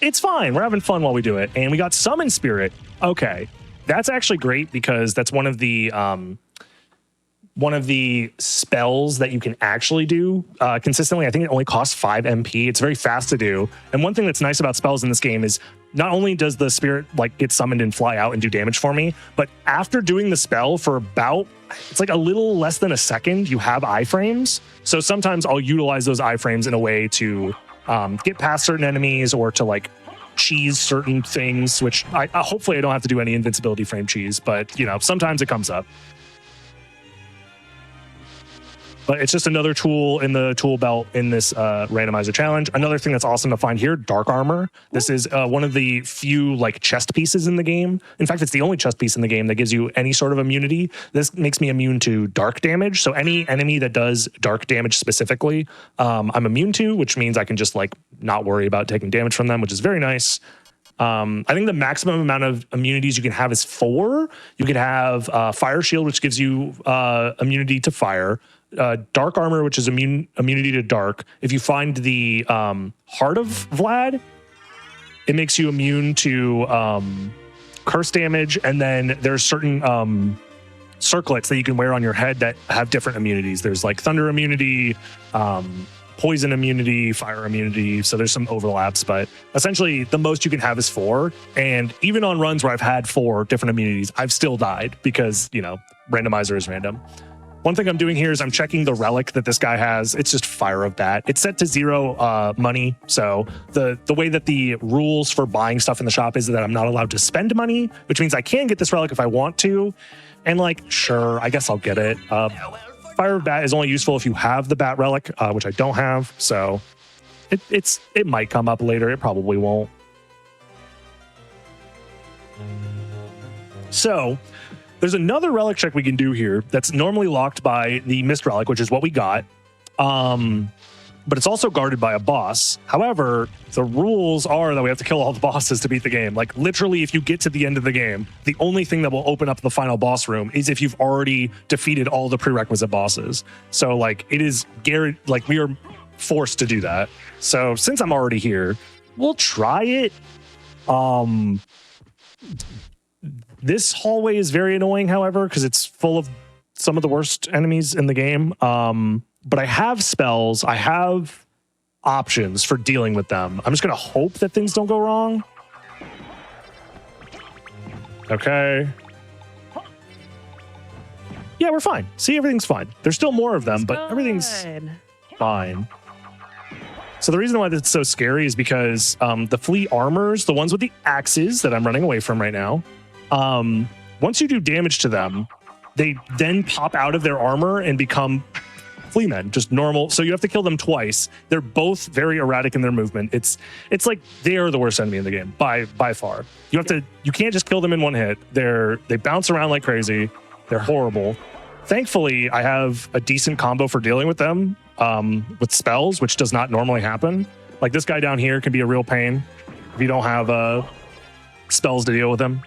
it's fine. We're having fun while we do it. And we got Summon Spirit. Okay. That's actually great because that's one of the spells that you can actually do consistently. I think it only costs 5 MP. It's very fast to do. And one thing that's nice about spells in this game is not only does the spirit like get summoned and fly out and do damage for me, but after doing the spell for about, it's like a little less than a second, you have iframes. So sometimes I'll utilize those iframes in a way to get past certain enemies or to like cheese certain things, which I hopefully I don't have to do any invincibility frame cheese, but you know, sometimes it comes up. But it's just another tool in the tool belt in this randomizer challenge. Another thing that's awesome to find here, dark armor. This is one of the few like chest pieces in the game. In fact, it's the only chest piece in the game that gives you any sort of immunity. This makes me immune to dark damage. So any enemy that does dark damage specifically, I'm immune to, which means I can just like not worry about taking damage from them, which is very nice. I think the maximum amount of immunities you can have is 4. You could have Fire Shield, which gives you immunity to fire. Dark Armor, which is immunity to dark. If you find the Heart of Vlad, it makes you immune to curse damage. And then there's certain circlets that you can wear on your head that have different immunities. There's like thunder immunity, poison immunity, fire immunity. So there's some overlaps, but essentially the most you can have is 4. And even on runs where I've had 4 different immunities, I've still died because, you know, randomizer is random. one thing I'm doing here is I'm checking the relic that this guy has. It's just Fire of Bat. It's set to 0 money. So the way that the rules for buying stuff in the shop is that I'm not allowed to spend money, which means I can get this relic if I want to. And like, sure, I guess I'll get it. Fire of Bat is only useful if you have the Bat relic, which I don't have. So it might come up later. It probably won't. So there's another relic check we can do here that's normally locked by the Mist relic, which is what we got. But it's also guarded by a boss. However, the rules are that we have to kill all the bosses to beat the game. Like literally, if you get to the end of the game, the only thing that will open up the final boss room is if you've already defeated all the prerequisite bosses. So like it is like we are forced to do that. So since I'm already here, we'll try it. This hallway is very annoying, however, because it's full of some of the worst enemies in the game. But I have spells. I have options for dealing with them. I'm just going to hope that things don't go wrong. Okay. Yeah, we're fine. See, everything's fine. There's still more of them, but everything's fine. So the reason why that's so scary is because the flea armors, the ones with the axes that I'm running away from right now, once you do damage to them, they then pop out of their armor and become flea men, just normal. So you have to kill them twice. They're both very erratic in their movement. It's like they are the worst enemy in the game by far. You can't just kill them in one hit. They bounce around like crazy. They're horrible. Thankfully, I have a decent combo for dealing with them with spells, which does not normally happen. Like this guy down here can be a real pain if you don't have spells to deal with him,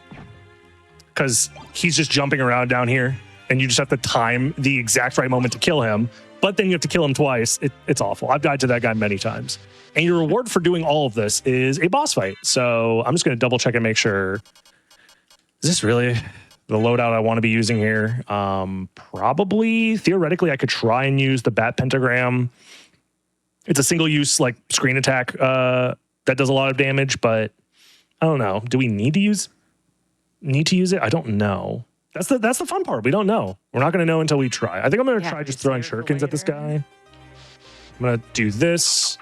because he's just jumping around down here and you just have to time the exact right moment to kill him. But then you have to kill him twice. It's awful. I've died to that guy many times. And your reward for doing all of this is a boss fight. So I'm just going to double check and make sure. Is this really the loadout I want to be using here? Probably. Theoretically, I could try and use the Bat Pentagram. It's a single use like screen attack that does a lot of damage, but I don't know. Do we need to use it? I don't know. That's the fun part. We don't know. We're not going to know until we try. I think I'm going to try just throwing shurikens at this guy. I'm going to do this.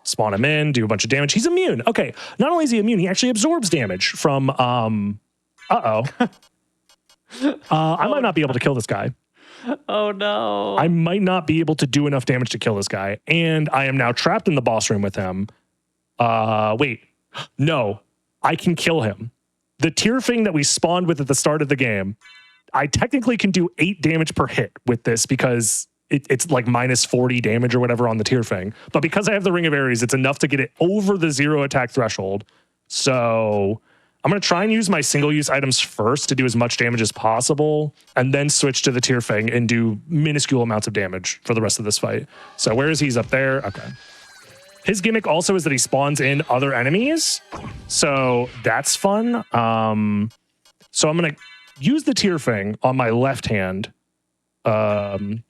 Spawn him in, do a bunch of damage. He's immune. Okay. Not only is he immune, he actually absorbs damage from, I might not be able to kill this guy. Oh, no. I might not be able to do enough damage to kill this guy. And I am now trapped in the boss room with him. Wait. No. I can kill him. The tier thing that we spawned with at the start of the game, I technically can do 8 damage per hit with this because it's like minus 40 damage or whatever on the tier thing. But because I have the Ring of Ares, it's enough to get it over the 0 attack threshold. So I'm going to try and use my single-use items first to do as much damage as possible, and then switch to the tier thing and do minuscule amounts of damage for the rest of this fight. So where is he? He's up there. Okay. His gimmick also is that he spawns in other enemies, so that's fun. So I'm going to use the tier thing on my left hand, or I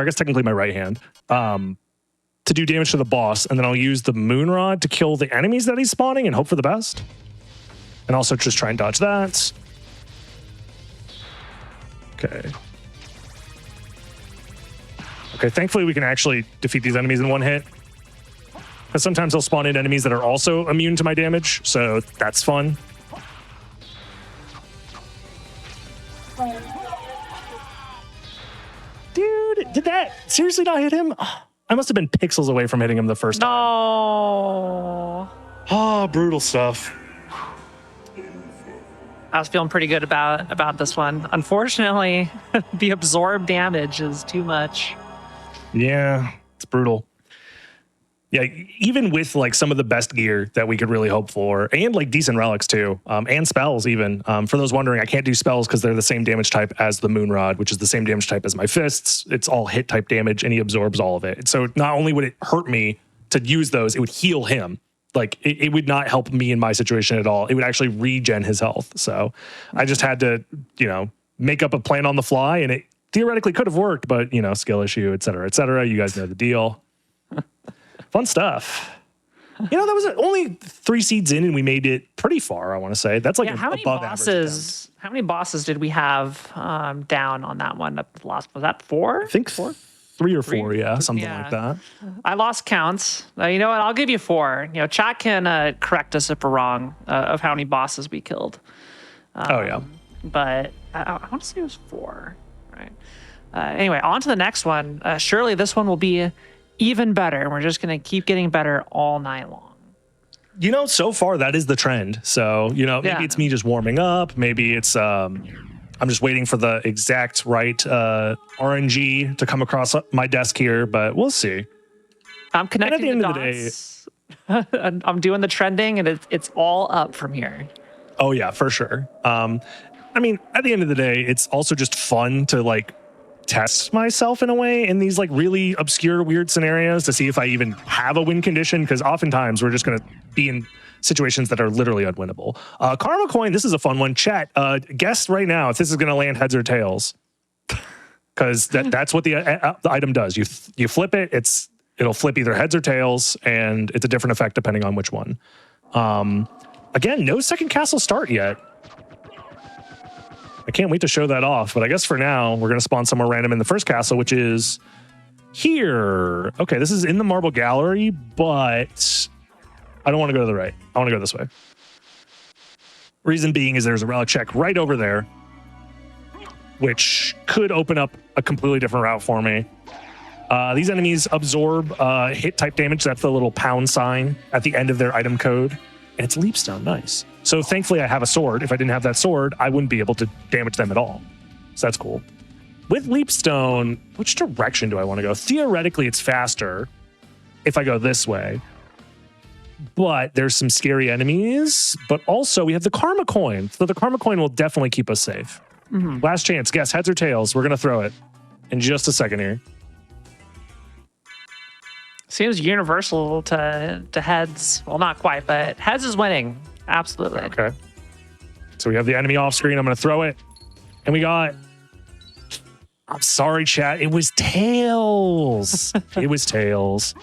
guess technically my right hand, to do damage to the boss, and then I'll use the moon rod to kill the enemies that he's spawning and hope for the best. And also just try and dodge that. Okay. Okay, thankfully we can actually defeat these enemies in one hit. Because sometimes they'll spawn in enemies that are also immune to my damage, so that's fun. Dude, did that seriously not hit him? Oh, I must have been pixels away from hitting him the first time. No. Oh, brutal stuff. I was feeling pretty good about this one. Unfortunately, the absorbed damage is too much. Yeah, it's brutal. Yeah, even with like some of the best gear that we could really hope for, and like decent relics too, and spells even. For those wondering, I can't do spells because they're the same damage type as the moon rod, which is the same damage type as my fists. It's all hit type damage, and he absorbs all of it. So not only would it hurt me to use those, it would heal him. Like it would not help me in my situation at all. It would actually regen his health. So I just had to, make up a plan on the fly, and it theoretically could have worked, but skill issue, et cetera, et cetera. You guys know the deal. Fun stuff. You know, that was only 3 seeds in, and we made it pretty far. I want to say that's like how many above bosses? How many bosses did we have down on that one? The last was that 4? I think 4, 3 or 4. Yeah, something like that. I lost counts. You know what? I'll give you 4. You know, chat can correct us if we're wrong of how many bosses we killed. Oh yeah, but I want to say it was 4. Right. Anyway, on to the next one. Surely this one will be even better. We're just going to keep getting better all night long. You know, so far that is the trend. So, you know, maybe it's me just warming up. Maybe it's I'm just waiting for the exact right RNG to come across my desk here, but we'll see. I'm connecting the dots. I'm doing the trending, and it's all up from here. Oh yeah, for sure. I mean, at the end of the day, it's also just fun to like test myself in a way in these like really obscure, weird scenarios to see if I even have a win condition, because oftentimes we're just going to be in situations that are literally unwinnable. Karma coin, this is a fun one. Chat, guess right now if this is going to land heads or tails, because that's what the item does. You flip it, it'll flip either heads or tails, and it's a different effect depending on which one. Again, no second castle start yet. I can't wait to show that off, but I guess for now, we're going to spawn somewhere random in the first castle, which is here. Okay, this is in the marble gallery, but I don't want to go to the right. I want to go this way. Reason being is there's a relic check right over there, which could open up a completely different route for me. These enemies absorb hit type damage. That's the little pound sign at the end of their item code. And it's leapstone, nice. So thankfully I have a sword. If I didn't have that sword, I wouldn't be able to damage them at all. So that's cool. With leapstone, which direction do I want to go? Theoretically, it's faster if I go this way. But there's some scary enemies. But also we have the karma coin. So the karma coin will definitely keep us safe. Mm-hmm. Last chance, guess heads or tails. We're going to throw it in just a second here. Seems universal to heads. Well, not quite, but heads is winning. Absolutely. Okay. So we have the enemy off screen. I'm going to throw it. And we got... I'm sorry, chat. It was tails. It was tails.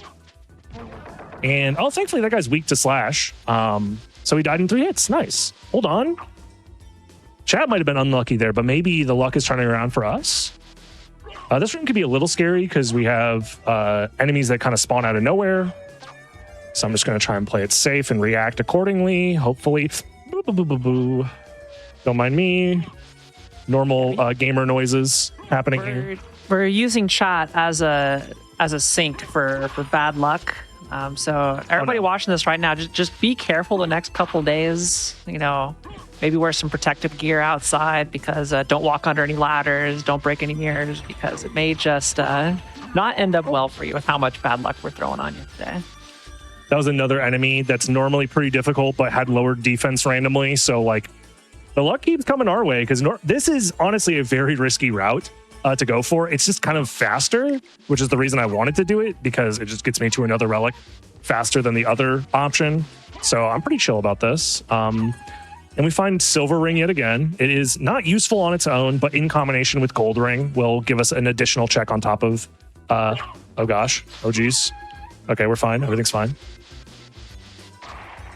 And, oh, thankfully that guy's weak to slash. So he died in 3 hits. Nice. Hold on. Chat might have been unlucky there, but maybe the luck is turning around for us. This room could be a little scary because we have enemies that kind of spawn out of nowhere. So I'm just going to try and play it safe and react accordingly. Hopefully. Boo, boo, boo, boo, boo. Don't mind me. Normal gamer noises happening here. We're using chat as a sink for bad luck. So everybody watching this right now, just be careful the next couple of days. You know, maybe wear some protective gear outside, because don't walk under any ladders, don't break any mirrors, because it may just not end up well for you with how much bad luck we're throwing on you today. That was another enemy that's normally pretty difficult, but had lowered defense randomly. So like the luck keeps coming our way, because this is honestly a very risky route to go for. It's just kind of faster, which is the reason I wanted to do it, because it just gets me to another relic faster than the other option. So I'm pretty chill about this. And we find silver ring yet again. It is not useful on its own, but in combination with gold ring will give us an additional check on top of, oh gosh, oh geez. Okay, we're fine, everything's fine.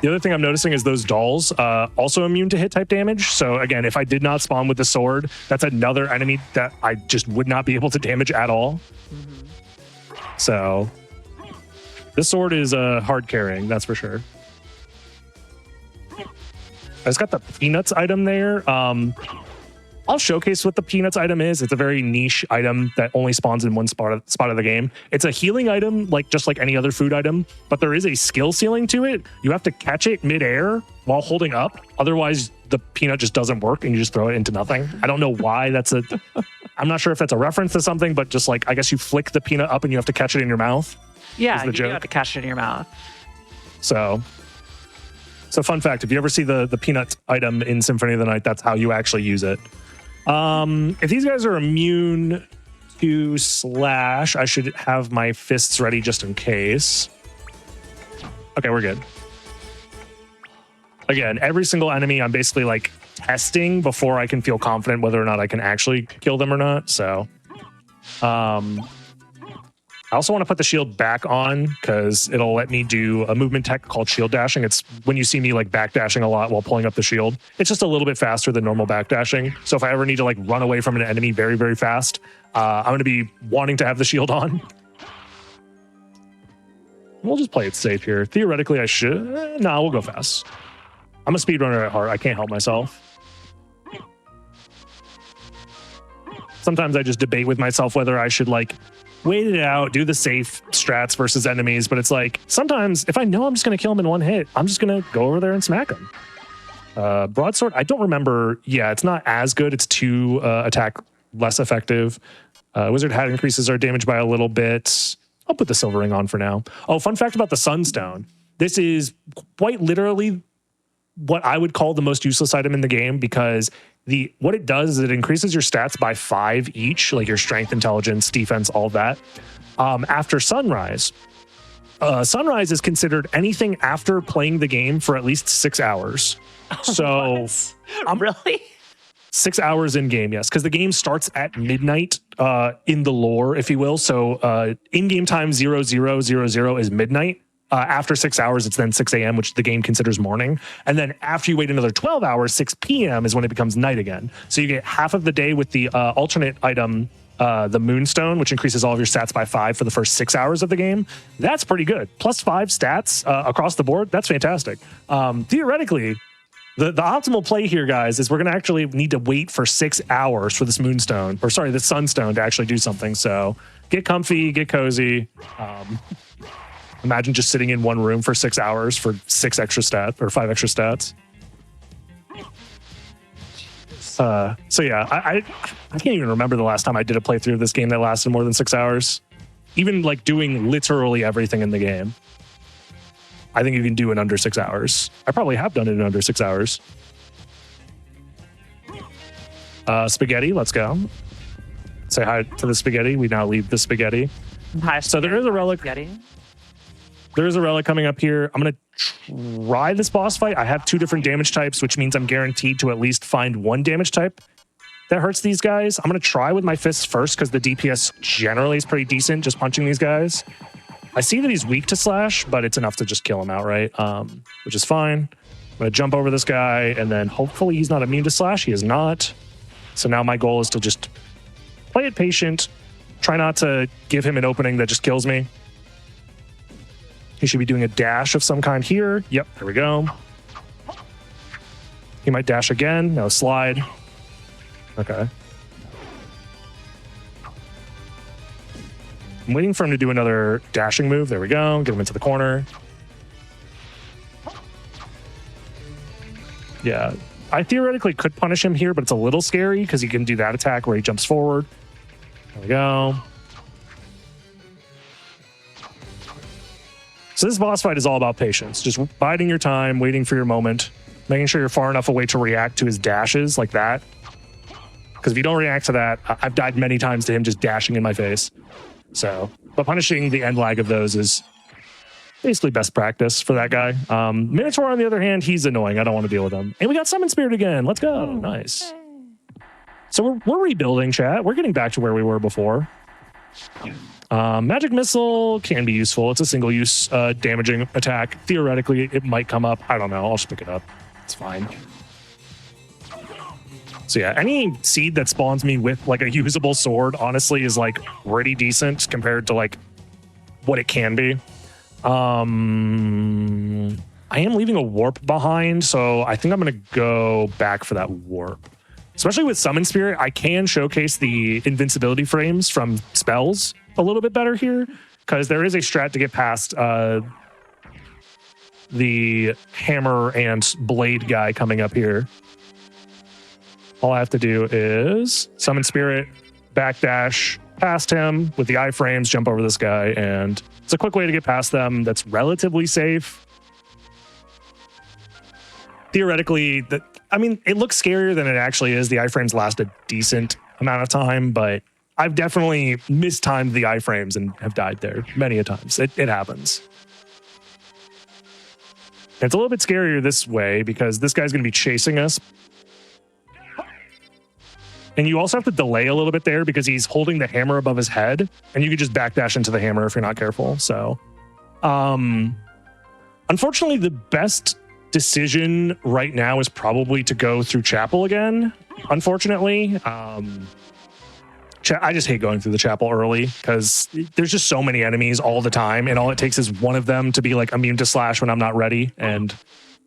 The other thing I'm noticing is those dolls also immune to hit type damage. So again, if I did not spawn with the sword, that's another enemy that I just would not be able to damage at all. Mm-hmm. So this sword is hard carrying, that's for sure. I just got the peanuts item there. I'll showcase what the peanuts item is. It's a very niche item that only spawns in one spot of the game. It's a healing item, just like any other food item, but there is a skill ceiling to it. You have to catch it midair while holding up. Otherwise, the peanut just doesn't work and you just throw it into nothing. I don't know why I'm not sure if that's a reference to something, but just like, I guess you flick the peanut up and you have to catch it in your mouth. Yeah, you do have to catch it in your mouth. So fun fact, if you ever see the peanut item in Symphony of the Night, that's how you actually use it. If these guys are immune to slash, I should have my fists ready just in case. Okay, we're good. Again, every single enemy I'm basically like testing before I can feel confident whether or not I can actually kill them or not. So I'm I also want to put the shield back on because it'll let me do a movement tech called shield dashing. It's when you see me like backdashing a lot while pulling up the shield. It's just a little bit faster than normal backdashing. So if I ever need to like run away from an enemy very, very fast, I'm going to be wanting to have the shield on. We'll just play it safe here. Theoretically, I should. Nah, we'll go fast. I'm a speedrunner at heart. I can't help myself. Sometimes I just debate with myself whether I should like wait it out, do the safe strats versus enemies. But it's like sometimes if I know I'm just going to kill him in one hit, I'm just going to go over there and smack him. Broadsword, I don't remember. Yeah, it's not as good. It's 2 attack less effective. Wizard Hat increases our damage by a little bit. I'll put the silver ring on for now. Oh, fun fact about the Sunstone. This is quite literally what I would call the most useless item in the game because what it does is it increases your stats by 5 each, like your strength, intelligence, defense, all that. After Sunrise. Sunrise is considered anything after playing the game for at least 6 hours. So really? 6 hours in game, yes, because the game starts at midnight in the lore, if you will. So in-game time 0000 is midnight. After 6 hours, it's then 6 a.m., which the game considers morning. And then after you wait another 12 hours, 6 p.m. is when it becomes night again. So you get half of the day with the alternate item, the Moonstone, which increases all of your stats by 5 for the first 6 hours of the game. That's pretty good. Plus 5 stats across the board. That's fantastic. Theoretically, the optimal play here, guys, is we're going to actually need to wait for 6 hours for this Moonstone, or sorry, the Sunstone to actually do something. So get comfy, get cozy. Imagine just sitting in one room for 6 hours for 6 extra stats or 5 extra stats. So yeah, I can't even remember the last time I did a playthrough of this game that lasted more than 6 hours. Even like doing literally everything in the game. I think you can do it under 6 hours. I probably have done it in under 6 hours. Spaghetti, let's go. Say hi to the spaghetti. We now leave the spaghetti. Hi, so there is a relic. Spaghetti. There is a relic coming up here. I'm going to try this boss fight. I have 2 different damage types, which means I'm guaranteed to at least find 1 damage type that hurts these guys. I'm going to try with my fists first because the DPS generally is pretty decent just punching these guys. I see that he's weak to slash, but it's enough to just kill him outright, which is fine. I'm going to jump over this guy, and then hopefully he's not immune to slash. He is not. So now my goal is to just play it patient, try not to give him an opening that just kills me. He should be doing a dash of some kind here. Yep, there we go. He might dash again. No, slide. Okay. I'm waiting for him to do another dashing move. There we go. Get him into the corner. Yeah. I theoretically could punish him here, but it's a little scary because he can do that attack where he jumps forward. There we go. So this boss fight is all about patience. Just biding your time, waiting for your moment, making sure you're far enough away to react to his dashes like that. Because if you don't react to that, I've died many times to him just dashing in my face. So, but punishing the end lag of those is basically best practice for that guy. Minotaur, on the other hand, he's annoying. I don't want to deal with him. And we got Summon Spirit again. Let's go. Nice. So we're rebuilding, chat. We're getting back to where we were before. Magic Missile can be useful. It's a single-use damaging attack. Theoretically, it might come up. I don't know. I'll just pick it up. It's fine. So yeah, any seed that spawns me with like a usable sword, honestly, is like pretty decent compared to like what it can be. I am leaving a warp behind, so I think I'm going to go back for that warp. Especially with Summon Spirit, I can showcase the invincibility frames from spells a little bit better here, because there is a strat to get past the hammer and blade guy coming up here. All I have to do is Summon Spirit, backdash past him with the iframes, jump over this guy, and it's a quick way to get past them that's relatively safe. Theoretically, I mean, it looks scarier than it actually is. The iframes last a decent amount of time, but I've definitely mistimed the iframes and have died there many a times. It happens. It's a little bit scarier this way because this guy's going to be chasing us. And you also have to delay a little bit there because he's holding the hammer above his head, and you could just backdash into the hammer if you're not careful. So, unfortunately, the best decision right now is probably to go through chapel again. Unfortunately, I just hate going through the chapel early because there's just so many enemies all the time, and all it takes is one of them to be like immune to slash when I'm not ready, and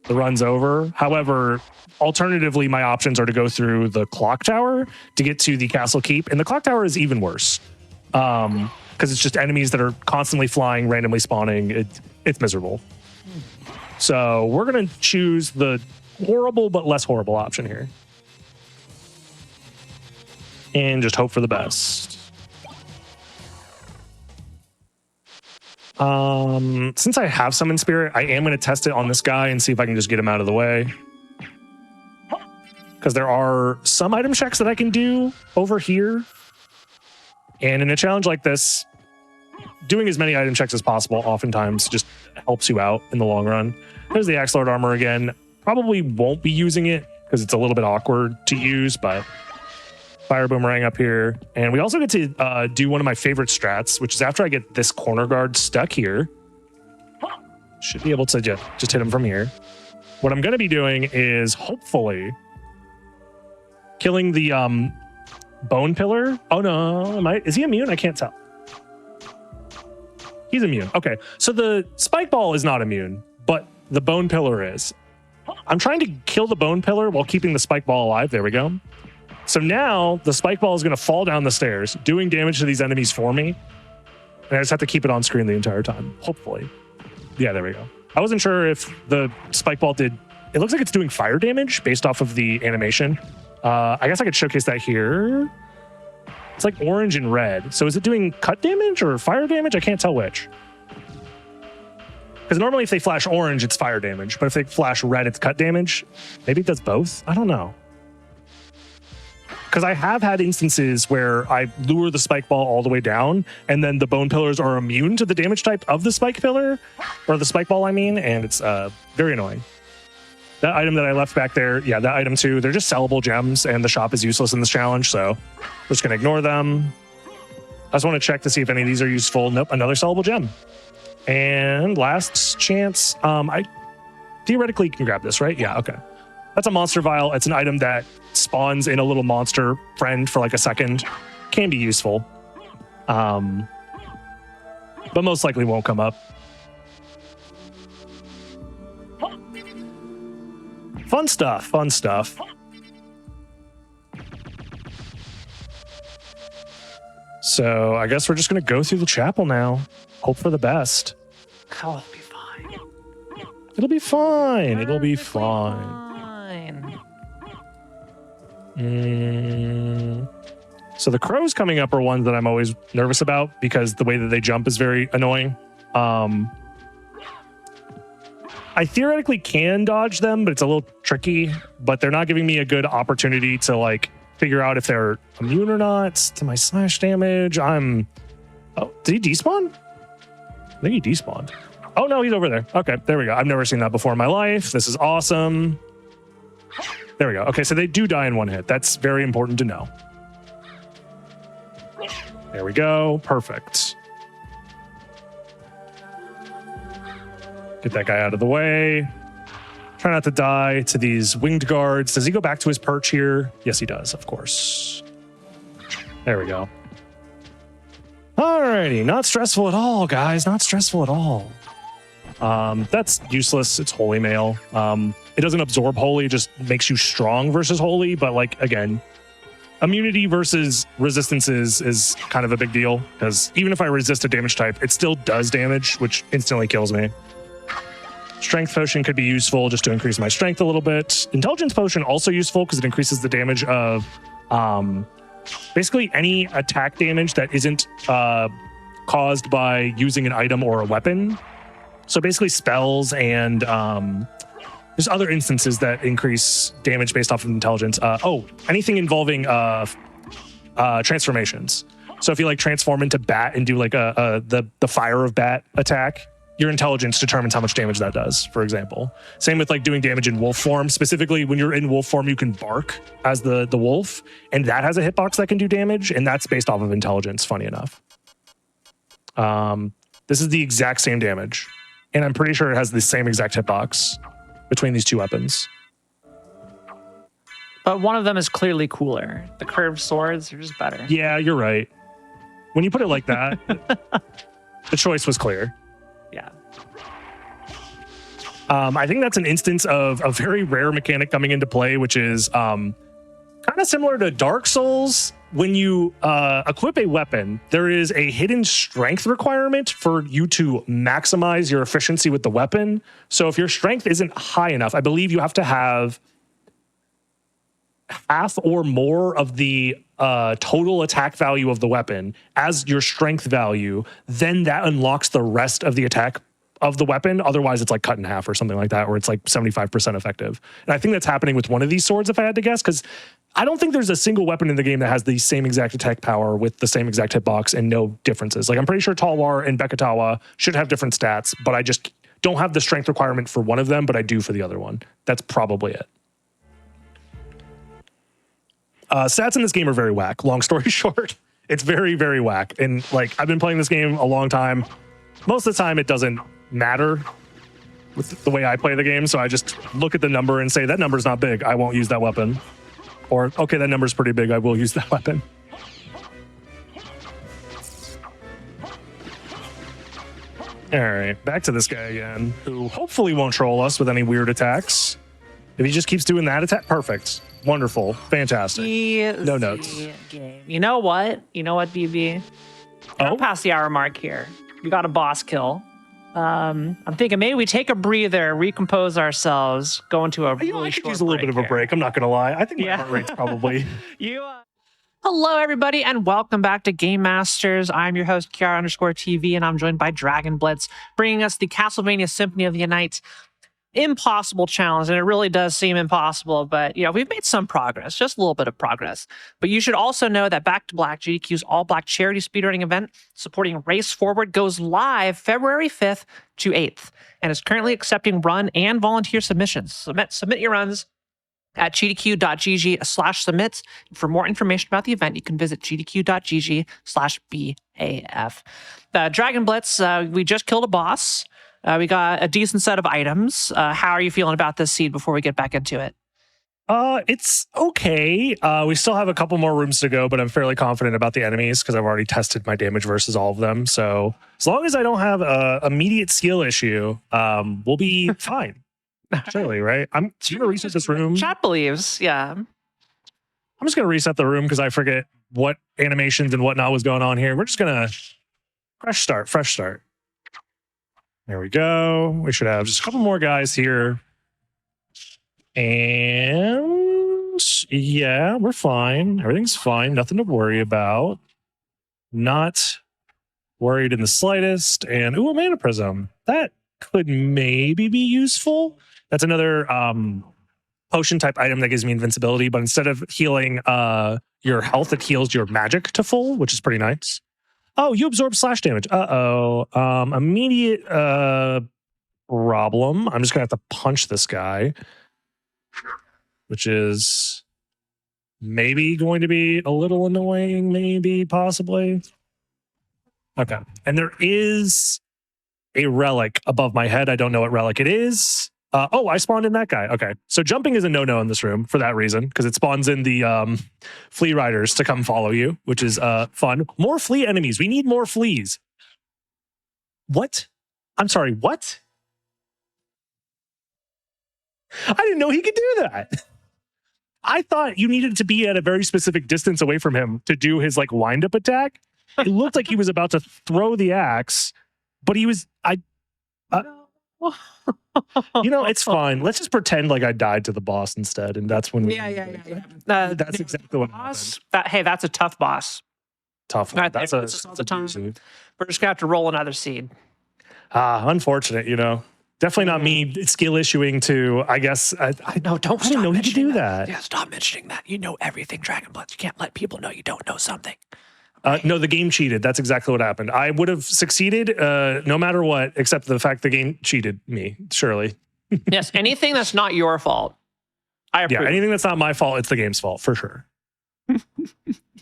the run's over. However, alternatively, my options are to go through the clock tower to get to the castle keep, and the clock tower is even worse because it's just enemies that are constantly flying, randomly spawning. It's miserable. So we're going to choose the horrible but less horrible option here. And just hope for the best. Since I have Summon Spirit, I am going to test it on this guy and see if I can just get him out of the way. Because there are some item checks that I can do over here. And in a challenge like this, doing as many item checks as possible oftentimes just helps you out in the long run. There's the Axe Lord armor again. Probably won't be using it because it's a little bit awkward to use, but Fire Boomerang up here. And we also get to do one of my favorite strats, which is after I get this corner guard stuck here. Should be able to just hit him from here. What I'm going to be doing is hopefully killing the bone pillar. Oh no, is he immune? I can't tell. He's immune. Okay, so the spike ball is not immune, but the bone pillar is. I'm trying to kill the bone pillar while keeping the spike ball alive. There we go. So now the spike ball is going to fall down the stairs, doing damage to these enemies for me. And I just have to keep it on screen the entire time, hopefully. Yeah, there we go. I wasn't sure if the spike ball did... It looks like it's doing fire damage based off of the animation. I guess I could showcase that here. It's like orange and red. So is it doing cut damage or fire damage? I can't tell which. Because normally if they flash orange, it's fire damage. But if they flash red, it's cut damage. Maybe it does both? I don't know. Because I have had instances where I lure the spike ball all the way down, and then the bone pillars are immune to the damage type of the spike pillar, or the spike ball, I mean, and it's very annoying. That item that I left back there, yeah, that item too, they're just sellable gems, and the shop is useless in this challenge, so we're just going to ignore them. I just want to check to see if any of these are useful. Nope, another sellable gem. And last chance, I theoretically can grab this, right? Yeah, okay. That's a monster vial. It's an item that spawns in a little monster friend for like a second. Can be useful. But most likely won't come up. Fun stuff, fun stuff. So I guess we're just going to go through the chapel now. Hope for the best. Oh, it'll be fine. It'll be fine. It'll be fine. So the crows coming up are ones that I'm always nervous about because the way that they jump is very annoying. I theoretically can dodge them, but it's a little tricky. But they're not giving me a good opportunity to like figure out if they're immune or not to my slash damage. Oh, did he despawn? I think he despawned. Oh no, he's over there. Okay, there we go. I've never seen that before in my life. This is awesome. There we go. Okay, so they do die in one hit. That's very important to know. There we go. Perfect. Get that guy out of the way. Try not to die to these winged guards. Does he go back to his perch here? Yes, he does, of course. There we go. Alrighty. Not stressful at all, guys. Not stressful at all. That's useless. It's holy mail. It doesn't absorb holy, it just makes you strong versus holy. But like, again, immunity versus resistances is kind of a big deal because even if I resist a damage type, it still does damage, which instantly kills me. Strength potion could be useful just to increase my strength a little bit. Intelligence potion also useful because it increases the damage of basically any attack damage that isn't caused by using an item or a weapon. So basically spells and there's other instances that increase damage based off of intelligence. Anything involving transformations. So if you like transform into bat and do like the fire of bat attack, your intelligence determines how much damage that does, for example. Same with like doing damage in wolf form. Specifically, when you're in wolf form, you can bark as the wolf, and that has a hitbox that can do damage, and that's based off of intelligence, funny enough. This is the exact same damage, and I'm pretty sure it has the same exact hitbox between these two weapons. But one of them is clearly cooler. The curved swords are just better. Yeah, you're right. When you put it like that, the choice was clear. Yeah. I think that's an instance of a very rare mechanic coming into play, which is kind of similar to Dark Souls. When you equip a weapon, there is a hidden strength requirement for you to maximize your efficiency with the weapon. So if your strength isn't high enough, I believe you have to have half or more of the total attack value of the weapon as your strength value, then that unlocks the rest of the attack of the weapon. Otherwise, it's like cut in half or something like that, or it's like 75% effective. And I think that's happening with one of these swords, if I had to guess, because I don't think there's a single weapon in the game that has the same exact attack power with the same exact hitbox and no differences. Like, I'm pretty sure Talwar and Bekatawa should have different stats, but I just don't have the strength requirement for one of them, but I do for the other one. That's probably it. Stats in this game are very whack. Long story short, it's very, very whack. And like, I've been playing this game a long time. Most of the time, it doesn't matter with the way I play the game. So I just look at the number and say, that number's not big, I won't use that weapon. Or, okay, that number's pretty big, I will use that weapon. All right, back to this guy again, who hopefully won't troll us with any weird attacks. If he just keeps doing that attack, perfect. Wonderful. Fantastic. No notes. Game. You know what, BB? We're past the hour mark here. We got a boss kill. I'm thinking maybe we take a breather, recompose ourselves, go into a really I could short use a little bit of a break. I'm not going to lie. I think my heart rate's probably... Hello, everybody, and welcome back to Game Masters. I'm your host, Kiara_TV, and I'm joined by Dragon Blitz, bringing us the Castlevania Symphony of the Night impossible challenge. And it really does seem impossible, but we've made some progress, just a little bit of progress. But you should also know that Back to Black, GDQ's all-black charity speedrunning event supporting Race Forward, goes live February 5th to 8th and is currently accepting run and volunteer submissions. Submit your runs at gdq.gg/submits. For more information about the event, you can visit gdq.gg/BAF. Dragon Blitz, we just killed a boss. We got a decent set of items. How are you feeling about this seed before we get back into it? It's okay. We still have a couple more rooms to go, but I'm fairly confident about the enemies because I've already tested my damage versus all of them. So as long as I don't have an immediate skill issue, we'll be fine. Surely, right? I'm going to reset this room. Chat believes, yeah. I'm just going to reset the room because I forget what animations and whatnot was going on here. We're just going to fresh start. There we go. We should have just a couple more guys here. And yeah, we're fine. Everything's fine. Nothing to worry about. Not worried in the slightest. And ooh, a mana prism. That could maybe be useful. That's another potion type item that gives me invincibility, but instead of healing your health, it heals your magic to full, which is pretty nice. Oh, you absorb slash damage. Immediate problem. I'm just gonna have to punch this guy, which is maybe going to be a little annoying, maybe, possibly. Okay. And there is a relic above my head. I don't know what relic it is. I spawned in that guy. Okay. So jumping is a no-no in this room for that reason, because it spawns in the flea riders to come follow you, which is fun. More flea enemies. We need more fleas. What? I'm sorry, what? I didn't know he could do that. I thought you needed to be at a very specific distance away from him to do his like wind-up attack. It looked like he was about to throw the axe, but he was... it's fine. Let's just pretend like I died to the boss instead, and that's when we... That's exactly what happened. Hey, that's a tough boss. Tough one. That's a time. We're just gonna have to roll another seed. Unfortunate, Definitely not me skill issuing to, I guess. I didn't know he could do that. Yeah, stop mentioning that. You know everything, Dragon Blitz. You can't let people know you don't know something. No, the game cheated. That's exactly what happened. I would have succeeded no matter what, except the fact the game cheated me, surely. Yes, anything that's not your fault. I approve. Yeah, anything that's not my fault, it's the game's fault, for sure.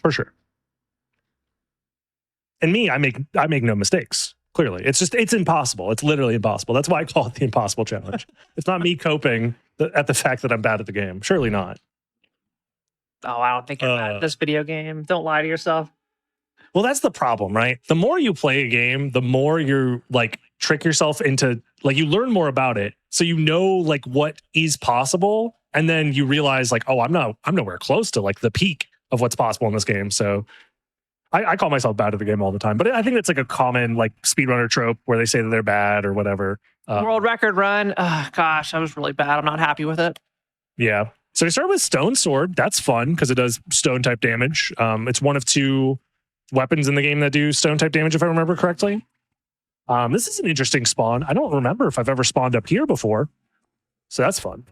For sure. And me, I make no mistakes, clearly. It's impossible. It's literally impossible. That's why I call it the impossible challenge. It's not me coping at the fact that I'm bad at the game. Surely not. Oh, I don't think you're bad at this video game. Don't lie to yourself. Well, that's the problem, right? The more you play a game, the more you're like trick yourself into like you learn more about it. So you know like what is possible. And then you realize like, oh, I'm nowhere close to like the peak of what's possible in this game. So I call myself bad at the game all the time. But I think it's like a common like speedrunner trope where they say that they're bad or whatever. World record run. Gosh, I was really bad. I'm not happy with it. Yeah. So we start with Stone Sword. That's fun because it does stone type damage. It's one of 2 weapons in the game that do stone type damage, if I remember correctly. This is an interesting spawn. I don't remember if I've ever spawned up here before. So that's fun.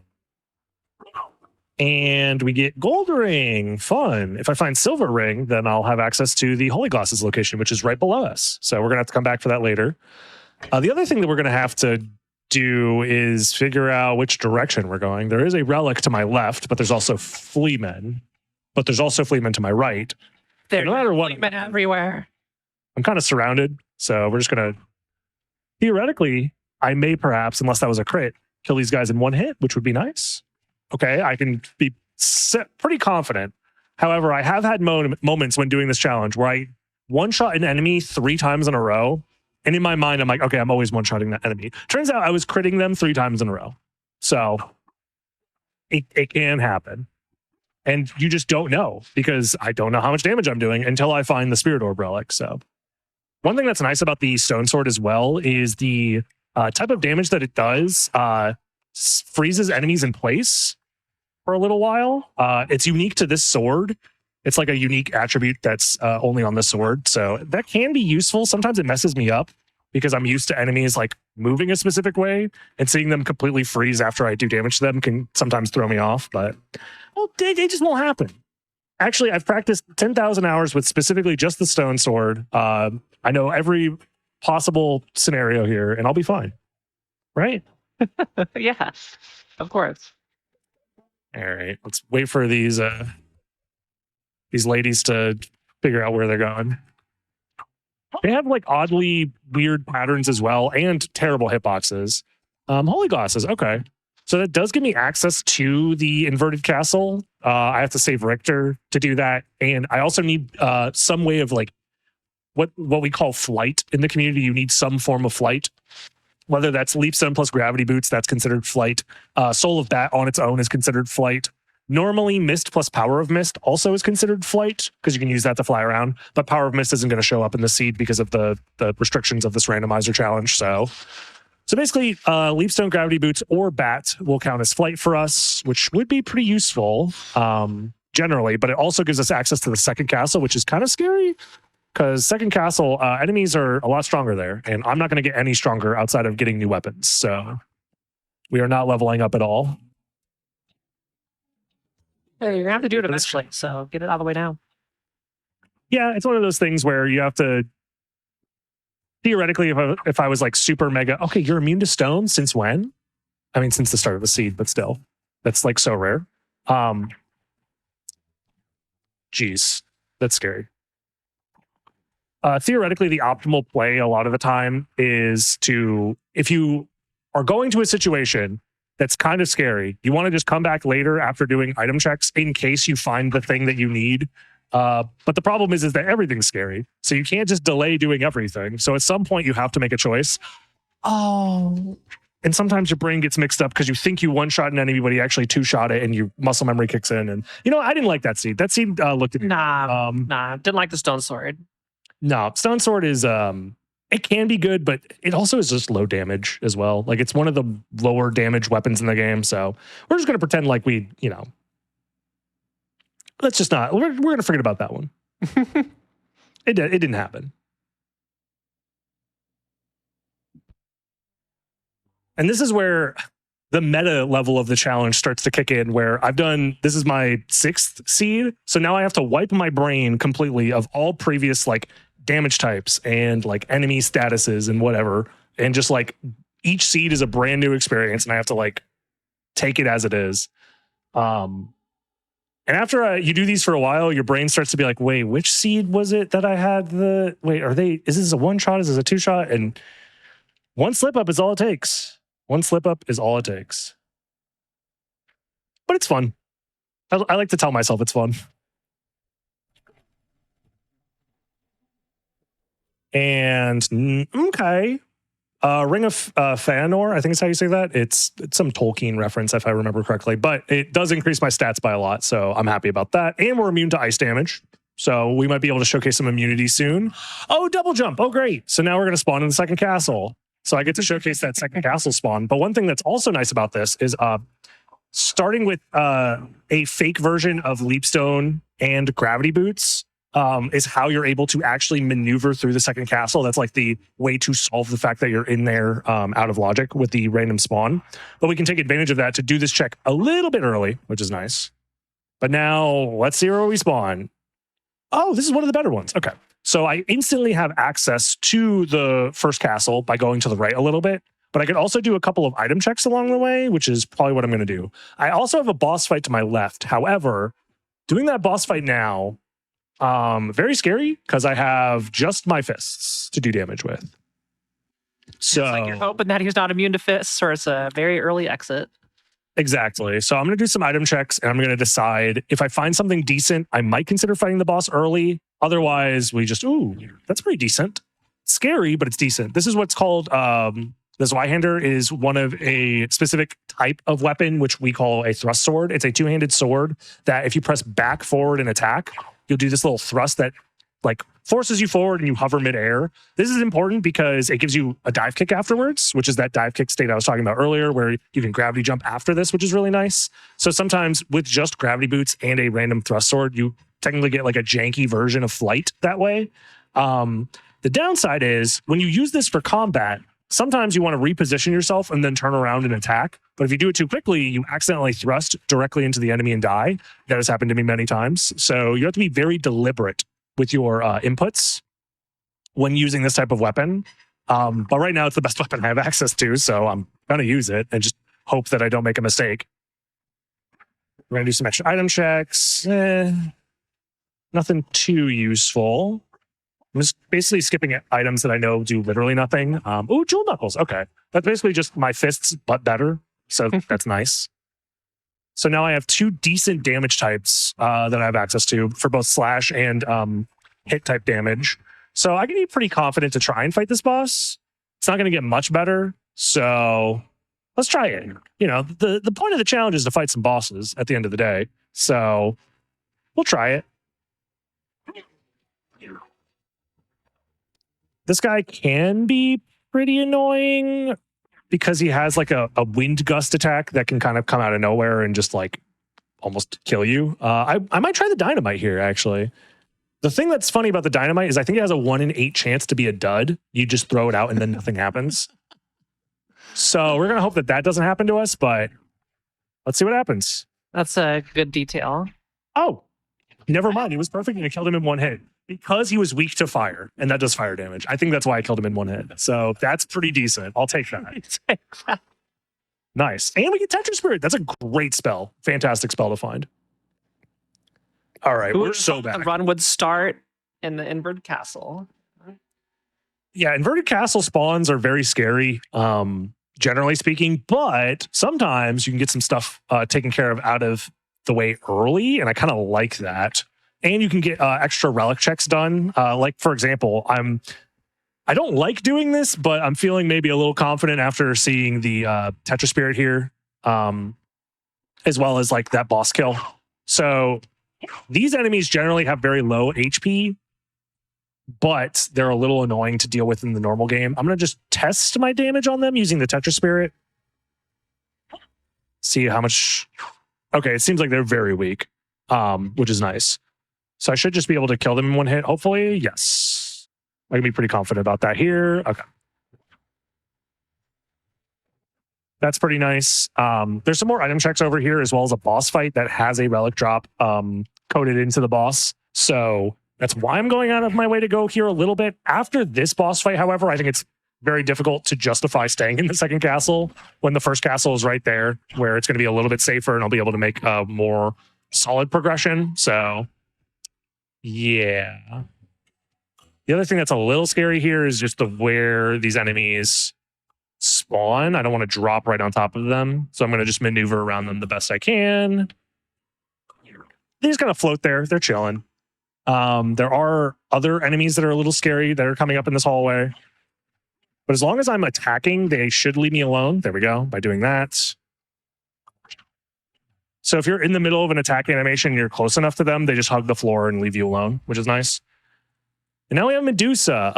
And we get gold ring. Fun. If I find silver ring, then I'll have access to the Holy Glasses location, which is right below us. So we're going to have to come back for that later. The other thing that we're going to have to do is figure out which direction we're going. There is a relic to my left, but there's also fleamen. But there's also fleamen to my right. There's no matter what, fleamen everywhere. I'm kind of surrounded. So we're just going to... Theoretically, I may perhaps, unless that was a crit, kill these guys in one hit, which would be nice. Okay, I can be pretty confident. However, I have had moments when doing this challenge where I one-shot an enemy 3 times in a row. And in my mind, I'm like, okay, I'm always one-shotting that enemy. Turns out I was critting them 3 times in a row. So it can happen. And you just don't know because I don't know how much damage I'm doing until I find the Spirit Orb relic. So one thing that's nice about the Stone Sword as well is the type of damage that it does freezes enemies in place for a little while. It's unique to this sword. It's like a unique attribute that's only on the sword. So that can be useful. Sometimes it messes me up because I'm used to enemies like moving a specific way, and seeing them completely freeze after I do damage to them can sometimes throw me off. But well, it just won't happen. Actually, I've practiced 10,000 hours with specifically just the Stone Sword. I know every possible scenario here, and I'll be fine. Right? Yeah, of course. All right, let's wait for these ladies to figure out where they're going. They have like oddly weird patterns as well, and terrible hitboxes. Holy Glasses, okay. So that does give me access to the inverted castle. I have to save Richter to do that, and I also need some way of like what we call flight in the community. You need some form of flight. Whether that's Leap Stone plus Gravity Boots, that's considered flight. Soul of Bat on its own is considered flight. Normally, Mist plus Power of Mist also is considered flight because you can use that to fly around. But Power of Mist isn't going to show up in the seed because of the restrictions of this randomizer challenge. So basically, Leap Stone, Gravity Boots, or Bat will count as flight for us, which would be pretty useful generally. But it also gives us access to the second castle, which is kind of scary. Because second castle, enemies are a lot stronger there, and I'm not going to get any stronger outside of getting new weapons. So we are not leveling up at all. Hey, you're going to have to do it eventually, so get it all the way down. Yeah, it's one of those things where you have to... Theoretically, if I was like super mega... Okay, you're immune to stone? Since when? I mean, since the start of the seed, but still. That's like so rare. Jeez, that's scary. Theoretically, the optimal play a lot of the time is to, if you are going to a situation that's kind of scary, you want to just come back later after doing item checks in case you find the thing that you need. But the problem is that everything's scary. So you can't just delay doing everything. So at some point you have to make a choice. Oh. And sometimes your brain gets mixed up because you think you one-shot an enemy, but you actually two-shot it and your muscle memory kicks in. And, you know, I didn't like that seed. That seed looked at me. Nah, didn't like the Stone Sword. No, Stone Sword is, it can be good, but it also is just low damage as well. Like, it's one of the lower damage weapons in the game. So we're just going to pretend like we, you know, let's just not, we're going to forget about that one. It didn't happen. And this is where the meta level of the challenge starts to kick in, where this is my 6th seed. So now I have to wipe my brain completely of all previous like damage types and like enemy statuses and whatever. And just like each seed is a brand new experience and I have to like take it as it is. And after you do these for a while, your brain starts to be like, wait, which seed was it that I had is this a 1-shot? Is this a 2-shot? And one slip up is all it takes. One slip up is all it takes. But it's fun. I like to tell myself it's fun. And okay. Ring of Fëanor, I think is how you say that. It's some Tolkien reference, if I remember correctly. But it does increase my stats by a lot, so I'm happy about that. And we're immune to ice damage. So we might be able to showcase some immunity soon. Oh, double jump. Oh, great. So now we're going to spawn in the second castle. So I get to showcase that second castle spawn. But one thing that's also nice about this is starting with a fake version of Leapstone and Gravity Boots is how you're able to actually maneuver through the second castle. That's like the way to solve the fact that you're in there out of logic with the random spawn. But we can take advantage of that to do this check a little bit early, which is nice. But now let's see where we spawn. Oh, this is one of the better ones. Okay. So I instantly have access to the first castle by going to the right a little bit, but I could also do a couple of item checks along the way, which is probably what I'm going to do. I also have a boss fight to my left. However, doing that boss fight now, very scary because I have just my fists to do damage with. So it's like you're hoping that he's not immune to fists, or it's a very early exit. Exactly. So I'm going to do some item checks and I'm going to decide if I find something decent, I might consider fighting the boss early. Otherwise, we just, ooh, that's pretty decent. Scary, but it's decent. This is what's called, the Zweihander is one of a specific type of weapon, which we call a thrust sword. It's a 2-handed sword that if you press back, forward, and attack, you'll do this little thrust that like forces you forward and you hover midair. This is important because it gives you a dive kick afterwards, which is that dive kick state I was talking about earlier, where you can gravity jump after this, which is really nice. So sometimes with just gravity boots and a random thrust sword, you technically get like a janky version of flight that way. The downside is when you use this for combat, sometimes you want to reposition yourself and then turn around and attack. But if you do it too quickly, you accidentally thrust directly into the enemy and die. That has happened to me many times. So you have to be very deliberate with your inputs when using this type of weapon. But right now it's the best weapon I have access to, so I'm going to use it and just hope that I don't make a mistake. We're going to do some extra item checks. Nothing too useful. I'm just basically skipping items that I know do literally nothing. Oh, jewel knuckles. Okay. That's basically just my fists, but better. So that's nice. So now I have 2 decent damage types that I have access to for both slash and hit type damage. So I can be pretty confident to try and fight this boss. It's not going to get much better. So let's try it. You know, the point of the challenge is to fight some bosses at the end of the day. So we'll try it. This guy can be pretty annoying because he has like a wind gust attack that can kind of come out of nowhere and just like almost kill you. I might try the dynamite here, actually. The thing that's funny about the dynamite is I think it has a 1 in 8 chance to be a dud. You just throw it out and then nothing happens. So we're going to hope that that doesn't happen to us, but let's see what happens. That's a good detail. Oh, never mind. It was perfect and I killed him in 1 hit. Because he was weak to fire, and that does fire damage. I think that's why I killed him in 1 hit. So that's pretty decent. I'll take that. Nice. And we get Tetra Spirit. That's a great spell. Fantastic spell to find. All right, we're so back. The run would start in the inverted castle. Yeah, inverted castle spawns are very scary, generally speaking, but sometimes you can get some stuff taken care of out of the way early, and I kind of like that. And you can get extra relic checks done. Like, for example, I don't like doing this, but I'm feeling maybe a little confident after seeing the Tetra Spirit here, as well as like that boss kill. So these enemies generally have very low HP, but they're a little annoying to deal with in the normal game. I'm going to just test my damage on them using the Tetra Spirit. See how much... Okay, it seems like they're very weak, which is nice. So I should just be able to kill them in 1 hit, hopefully. Yes. I can be pretty confident about that here. Okay. That's pretty nice. There's some more item checks over here, as well as a boss fight that has a relic drop coded into the boss. So that's why I'm going out of my way to go here a little bit. After this boss fight, however, I think it's very difficult to justify staying in the second castle when the first castle is right there, where it's going to be a little bit safer and I'll be able to make a more solid progression. So, yeah. The other thing that's a little scary here is just where these enemies spawn. I don't want to drop right on top of them, so I'm going to just maneuver around them the best I can. They just kind of float there. They're chilling. There are other enemies that are a little scary that are coming up in this hallway. But as long as I'm attacking, they should leave me alone. There we go, by doing that. So if you're in the middle of an attack animation and you're close enough to them, they just hug the floor and leave you alone, which is nice. And now we have Medusa.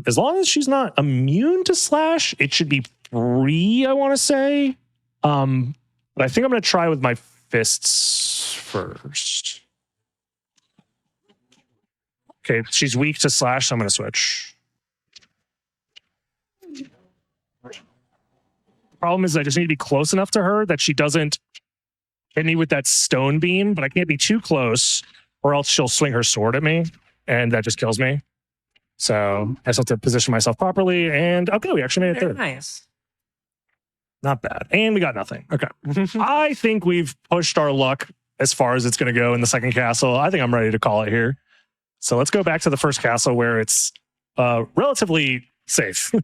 As long as she's not immune to slash, it should be free, I want to say. But I think I'm going to try with my fists first. Okay, she's weak to slash, so I'm going to switch. Problem is I just need to be close enough to her that she doesn't hit me with that stone beam, but I can't be too close or else she'll swing her sword at me and that just kills me. So I just have to position myself properly, and okay, we actually made it through. Nice. Not bad. And we got nothing. Okay. I think we've pushed our luck as far as it's going to go in the second castle. I think I'm ready to call it here. So let's go back to the first castle where it's relatively safe.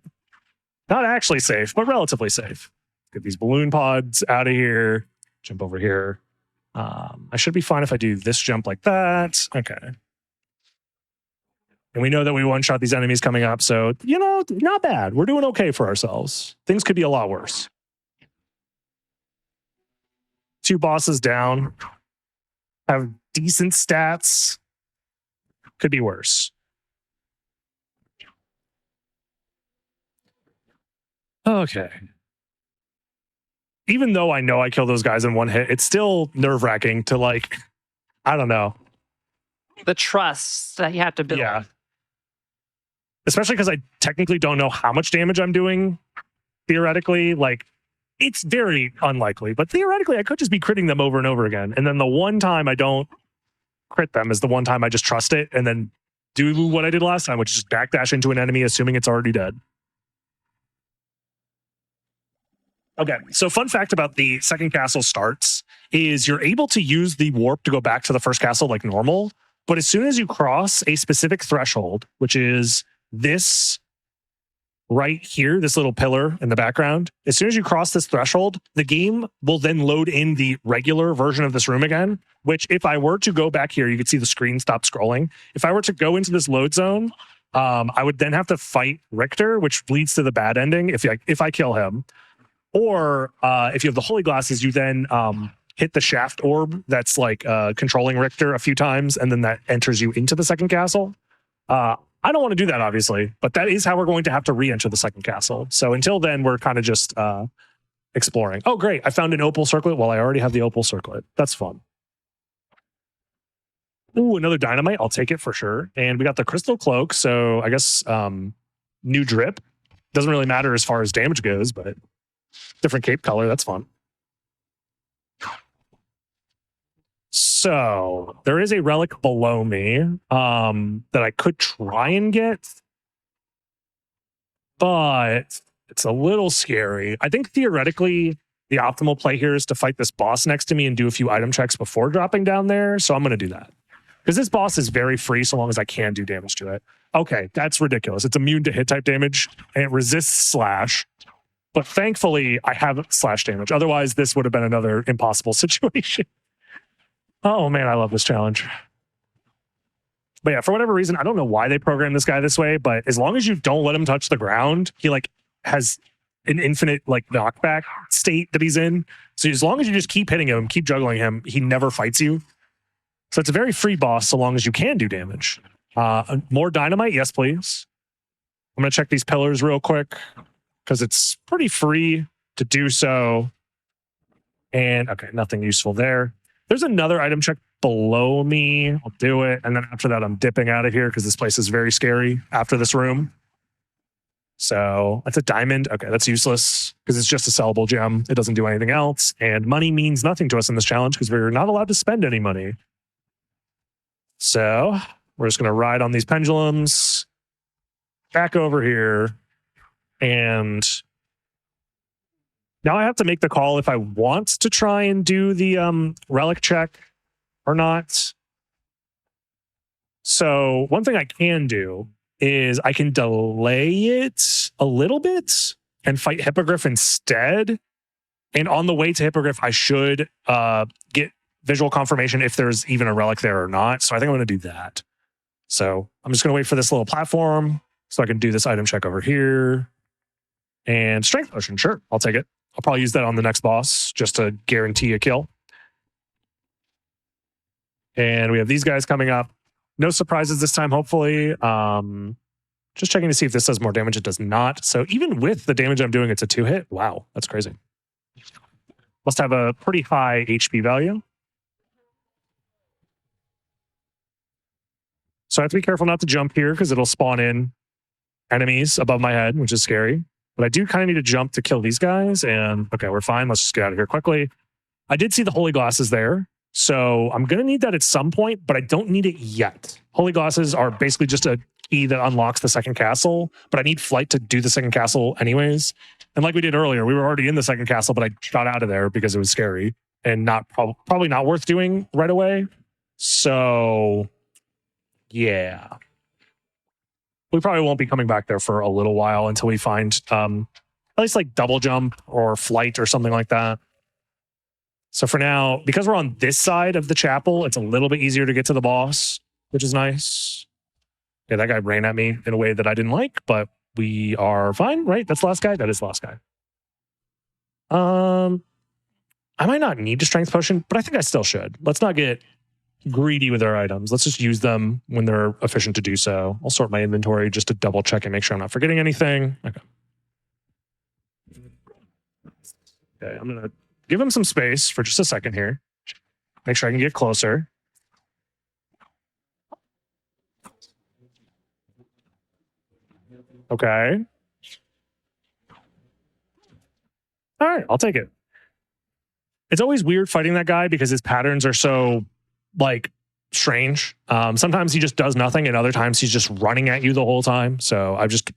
Not actually safe, but relatively safe. Get these balloon pods out of here. Jump over here. I should be fine if I do this jump like that. Okay. And we know that we one-shot these enemies coming up, so, you know, not bad. We're doing okay for ourselves. Things could be a lot worse. 2 bosses down. Have decent stats. Could be worse. Okay. Even though I know I kill those guys in one hit, it's still nerve-wracking to, like, I don't know. The trust that you have to build. Yeah. Especially because I technically don't know how much damage I'm doing, theoretically. Like, it's very unlikely, but theoretically I could just be critting them over and over again. And then the one time I don't crit them is the one time I just trust it and then do what I did last time, which is just backdash into an enemy assuming it's already dead. Okay, so fun fact about the second castle starts is you're able to use the warp to go back to the first castle like normal, but as soon as you cross a specific threshold, which is this right here, this little pillar in the background, as soon as you cross this threshold, the game will then load in the regular version of this room again, which if I were to go back here, you could see the screen stop scrolling. If I were to go into this load zone, I would then have to fight Richter, which leads to the bad ending if I kill him. Or if you have the holy glasses, you then hit the shaft orb that's like controlling Richter a few times, and then that enters you into the second castle. I don't want to do that, obviously, but that is how we're going to have to re-enter the second castle. So until then, we're kind of just exploring. Oh, great. I found an opal circlet. Well, I already have the opal circlet. That's fun. Ooh, another dynamite. I'll take it for sure. And we got the crystal cloak. So I guess new drip. Doesn't really matter as far as damage goes, but different cape color. That's fun. So there is a relic below me that I could try and get, but it's a little scary. I think theoretically the optimal play here is to fight this boss next to me and do a few item checks before dropping down there. So I'm going to do that because this boss is very free so long as I can do damage to it. Okay, that's ridiculous. It's immune to hit type damage and it resists slash. But thankfully I have slash damage. Otherwise this would have been another impossible situation. Oh man, I love this challenge. But yeah, for whatever reason, I don't know why they programmed this guy this way, but as long as you don't let him touch the ground, he like has an infinite like knockback state that he's in. So as long as you just keep hitting him, keep juggling him, he never fights you. So it's a very free boss so long as you can do damage. More dynamite? Yes, please. I'm going to check these pillars real quick because it's pretty free to do so. And okay, nothing useful there. There's another item check below me. I'll do it. And then after that, I'm dipping out of here because this place is very scary after this room. So that's a diamond. Okay, that's useless because it's just a sellable gem. It doesn't do anything else. And money means nothing to us in this challenge because we're not allowed to spend any money. So we're just going to ride on these pendulums back over here. And now I have to make the call if I want to try and do the relic check or not. So one thing I can do is I can delay it a little bit and fight Hippogriff instead. And on the way to Hippogriff, I should get visual confirmation if there's even a relic there or not. So I think I'm going to do that. So I'm just going to wait for this little platform so I can do this item check over here. And strength potion, sure, I'll take it. I'll probably use that on the next boss just to guarantee a kill. And we have these guys coming up. No surprises this time, hopefully. Just checking to see if this does more damage. It does not. So even with the damage I'm doing, it's a 2-hit. Wow, that's crazy. Must have a pretty high HP value. So I have to be careful not to jump here because it'll spawn in enemies above my head, which is scary. But I do kind of need to jump to kill these guys. And okay, we're fine. Let's just get out of here quickly. I did see the holy glasses there. So I'm going to need that at some point, but I don't need it yet. Holy glasses are basically just a key that unlocks the second castle, but I need flight to do the second castle anyways. And like we did earlier, we were already in the second castle, but I got out of there because it was scary and not probably not worth doing right away. So yeah, we probably won't be coming back there for a little while until we find at least like double jump or flight or something like that. So for now, because we're on this side of the chapel, it's a little bit easier to get to the boss, which is nice. Yeah, that guy ran at me in a way that I didn't like, but we are fine, right? That's the last guy? That is the last guy. I might not need a strength potion, but I think I still should. Let's not get greedy with our items. Let's just use them when they're efficient to do so. I'll sort my inventory just to double check and make sure I'm not forgetting anything. Okay, I'm going to give him some space for just a second here. Make sure I can get closer. Okay. All right, I'll take it. It's always weird fighting that guy because his patterns are so, like, strange. Sometimes he just does nothing, and other times he's just running at you the whole time. So I just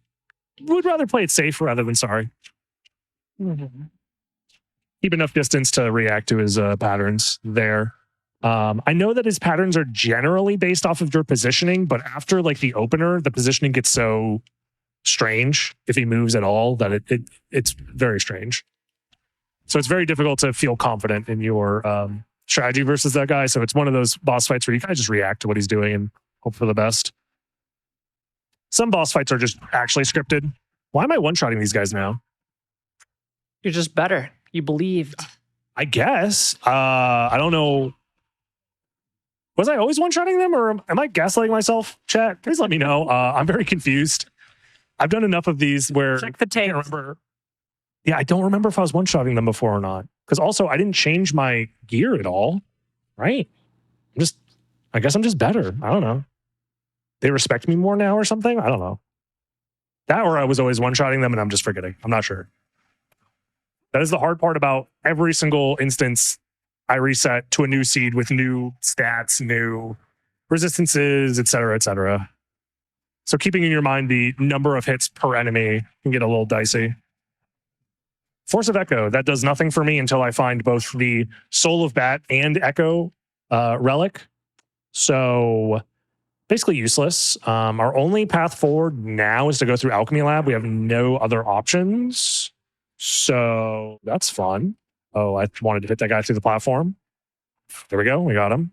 would rather play it safe rather than sorry. Keep enough distance to react to his patterns there. I know that his patterns are generally based off of your positioning, but after like the opener, the positioning gets so strange if he moves at all that it's very strange. So it's very difficult to feel confident in your strategy versus that guy. So it's one of those boss fights where you kind of just react to what he's doing and hope for the best. Some boss fights are just actually scripted. Why am I one-shotting these guys now? You're just better. You believed. I guess. I don't know. Was I always one-shotting them, or am I gaslighting myself? Chat, please let me know. I'm very confused. I've done enough of these where check the tapes. I can't remember. Yeah, I don't remember if I was one-shotting them before or not. Because also, I didn't change my gear at all. Right? I guess I'm just better. I don't know. They respect me more now or something? I don't know. That or I was always one-shotting them and I'm just forgetting. I'm not sure. That is the hard part about every single instance I reset to a new seed with new stats, new resistances, etc., etc. So keeping in your mind the number of hits per enemy can get a little dicey. Force of Echo, that does nothing for me until I find both the Soul of Bat and Echo relic. So basically useless. Our only path forward now is to go through Alchemy Lab. We have no other options. So that's fun. Oh, I wanted to hit that guy through the platform. There we go. We got him.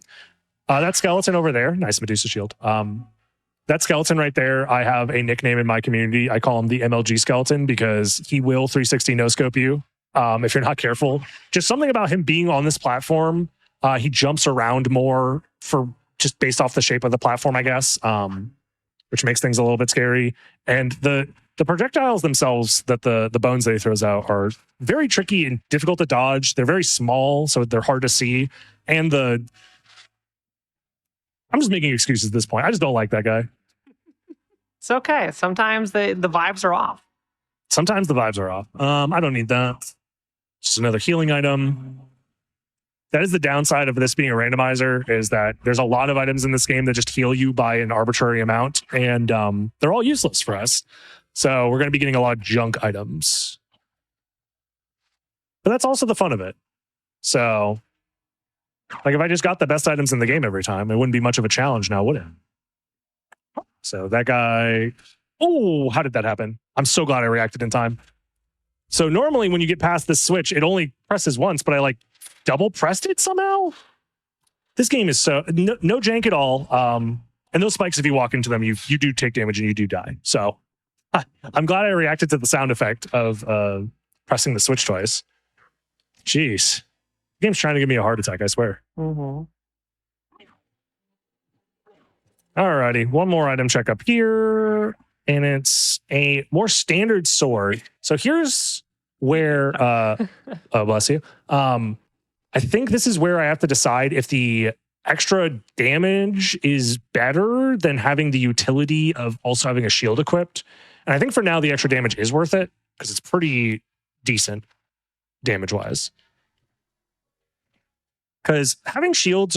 That skeleton over there. Nice Medusa shield. That skeleton right there, I have a nickname in my community. I call him the MLG skeleton because he will 360 no-scope you if you're not careful. Just something about him being on this platform. He jumps around more for just based off the shape of the platform, I guess, which makes things a little bit scary. And the projectiles themselves that the bones that he throws out are very tricky and difficult to dodge. They're very small, so they're hard to see. And I'm just making excuses at this point. I just don't like that guy. It's okay. Sometimes the vibes are off. Sometimes the vibes are off. I don't need that. Just another healing item. That is the downside of this being a randomizer, is that there's a lot of items in this game that just heal you by an arbitrary amount, and they're all useless for us. So we're going to be getting a lot of junk items. But that's also the fun of it. So, like, if I just got the best items in the game every time, it wouldn't be much of a challenge now, would it? So that guy... Oh, how did that happen? I'm so glad I reacted in time. So normally when you get past this switch, it only presses once, but I like double pressed it somehow. This game is so no jank at all. And those spikes, if you walk into them, you do take damage and you do die. So I'm glad I reacted to the sound effect of pressing the switch twice. Jeez. The game's trying to give me a heart attack, I swear. Mm-hmm. Alrighty, one more item check up here. And it's a more standard sword. So here's where, oh, bless you. I think this is where I have to decide if the extra damage is better than having the utility of also having a shield equipped. And I think for now, the extra damage is worth it because it's pretty decent damage-wise. Because having shields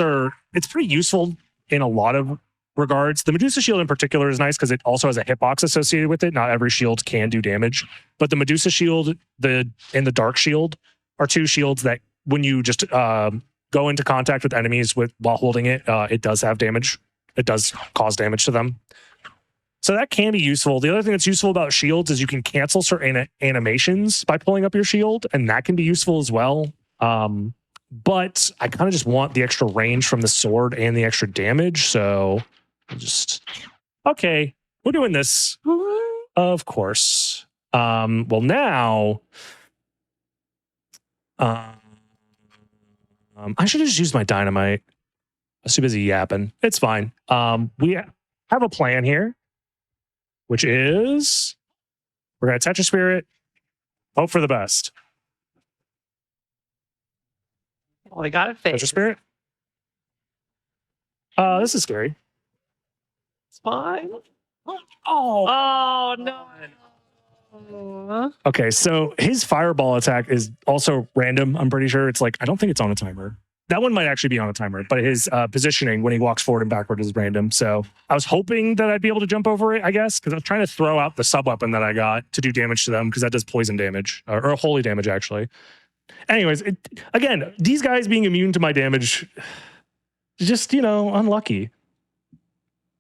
it's pretty useful in a lot of regards. The Medusa shield in particular is nice because it also has a hitbox associated with it. Not every shield can do damage, but the Medusa shield and the Dark shield are two shields that when you just go into contact with enemies while holding it, it does have damage. It does cause damage to them. So that can be useful. The other thing that's useful about shields is you can cancel certain animations by pulling up your shield, and that can be useful as well. But I kind of just want the extra range from the sword and the extra damage, so okay, we're doing this. Of course. Well, now I should have just used my dynamite. I was too busy yapping. It's fine. We have a plan here, which is we're going to touch a spirit, hope for the best. Well, they got it fixed. Touch a spirit. This is scary. It's fine. Oh no. Okay, so his fireball attack is also random. I'm pretty sure it's like, I don't think it's on a timer. That one might actually be on a timer, but his positioning when he walks forward and backward is random. So I was hoping that I'd be able to jump over it, I guess, because I was trying to throw out the sub weapon that I got to do damage to them, because that does poison damage or holy damage, actually. Anyways, again, these guys being immune to my damage, just, unlucky.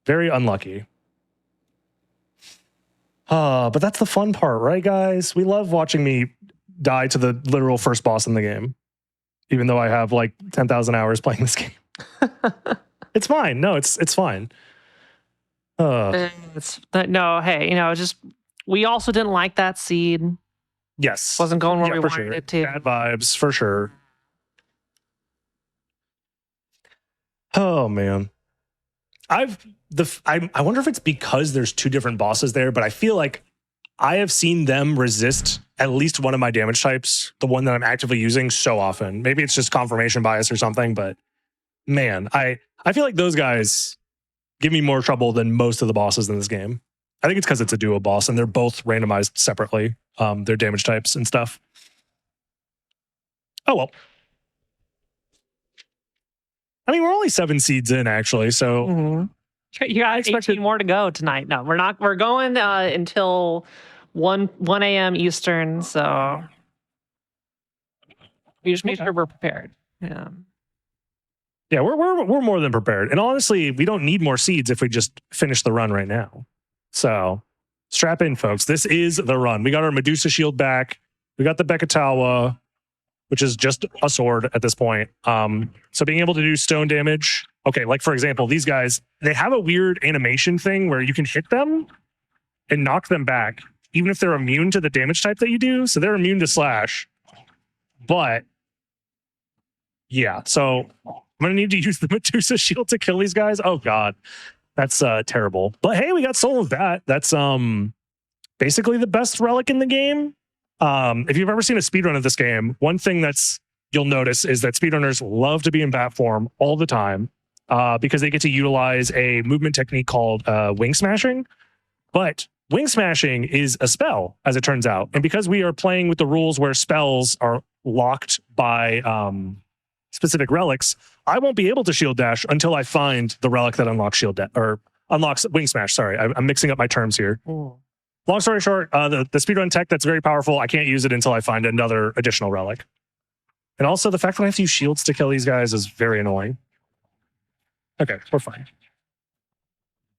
Very unlucky. But that's the fun part, right, guys? We love watching me die to the literal first boss in the game, even though I have like 10,000 hours playing this game. It's fine. No, it's fine. No, hey, we also didn't like that seed. Yes. Wasn't going where we wanted it to. Bad vibes, for sure. Oh, man. I wonder if it's because there's two different bosses there, but I feel like I have seen them resist at least one of my damage types, the one that I'm actively using, so often. Maybe it's just confirmation bias or something, but man, I feel like those guys give me more trouble than most of the bosses in this game. I think it's because it's a duo boss and they're both randomized separately, their damage types and stuff. Oh, well. I mean, we're only 7 seeds in, actually, so... Mm-hmm. You got 18 more to go tonight. No, we're not. We're going until 1 a.m. Eastern, so we just make sure we're prepared. Yeah. Yeah, we're more than prepared. And honestly, we don't need more seeds if we just finish the run right now. So strap in, folks. This is the run. We got our Medusa shield back. We got the Bekatawa, which is just a sword at this point. So being able to do stone damage. Okay, like for example, these guys, they have a weird animation thing where you can hit them and knock them back, even if they're immune to the damage type that you do. So they're immune to slash. But yeah, so I'm gonna need to use the Medusa shield to kill these guys. Oh god, that's terrible. But hey, we got Soul of Bat. That's basically the best relic in the game. If you've ever seen a speedrun of this game, one thing you'll notice is that speedrunners love to be in bat form all the time because they get to utilize a movement technique called wing smashing. But Wing Smashing is a spell, as it turns out. And because we are playing with the rules where spells are locked by specific relics, I won't be able to shield dash until I find the relic that unlocks shield dash, or unlocks Wing Smash. Sorry, I'm mixing up my terms here. Ooh. Long story short, the speedrun tech that's very powerful, I can't use it until I find another additional relic. And also the fact that I have to use shields to kill these guys is very annoying. Okay, we're fine.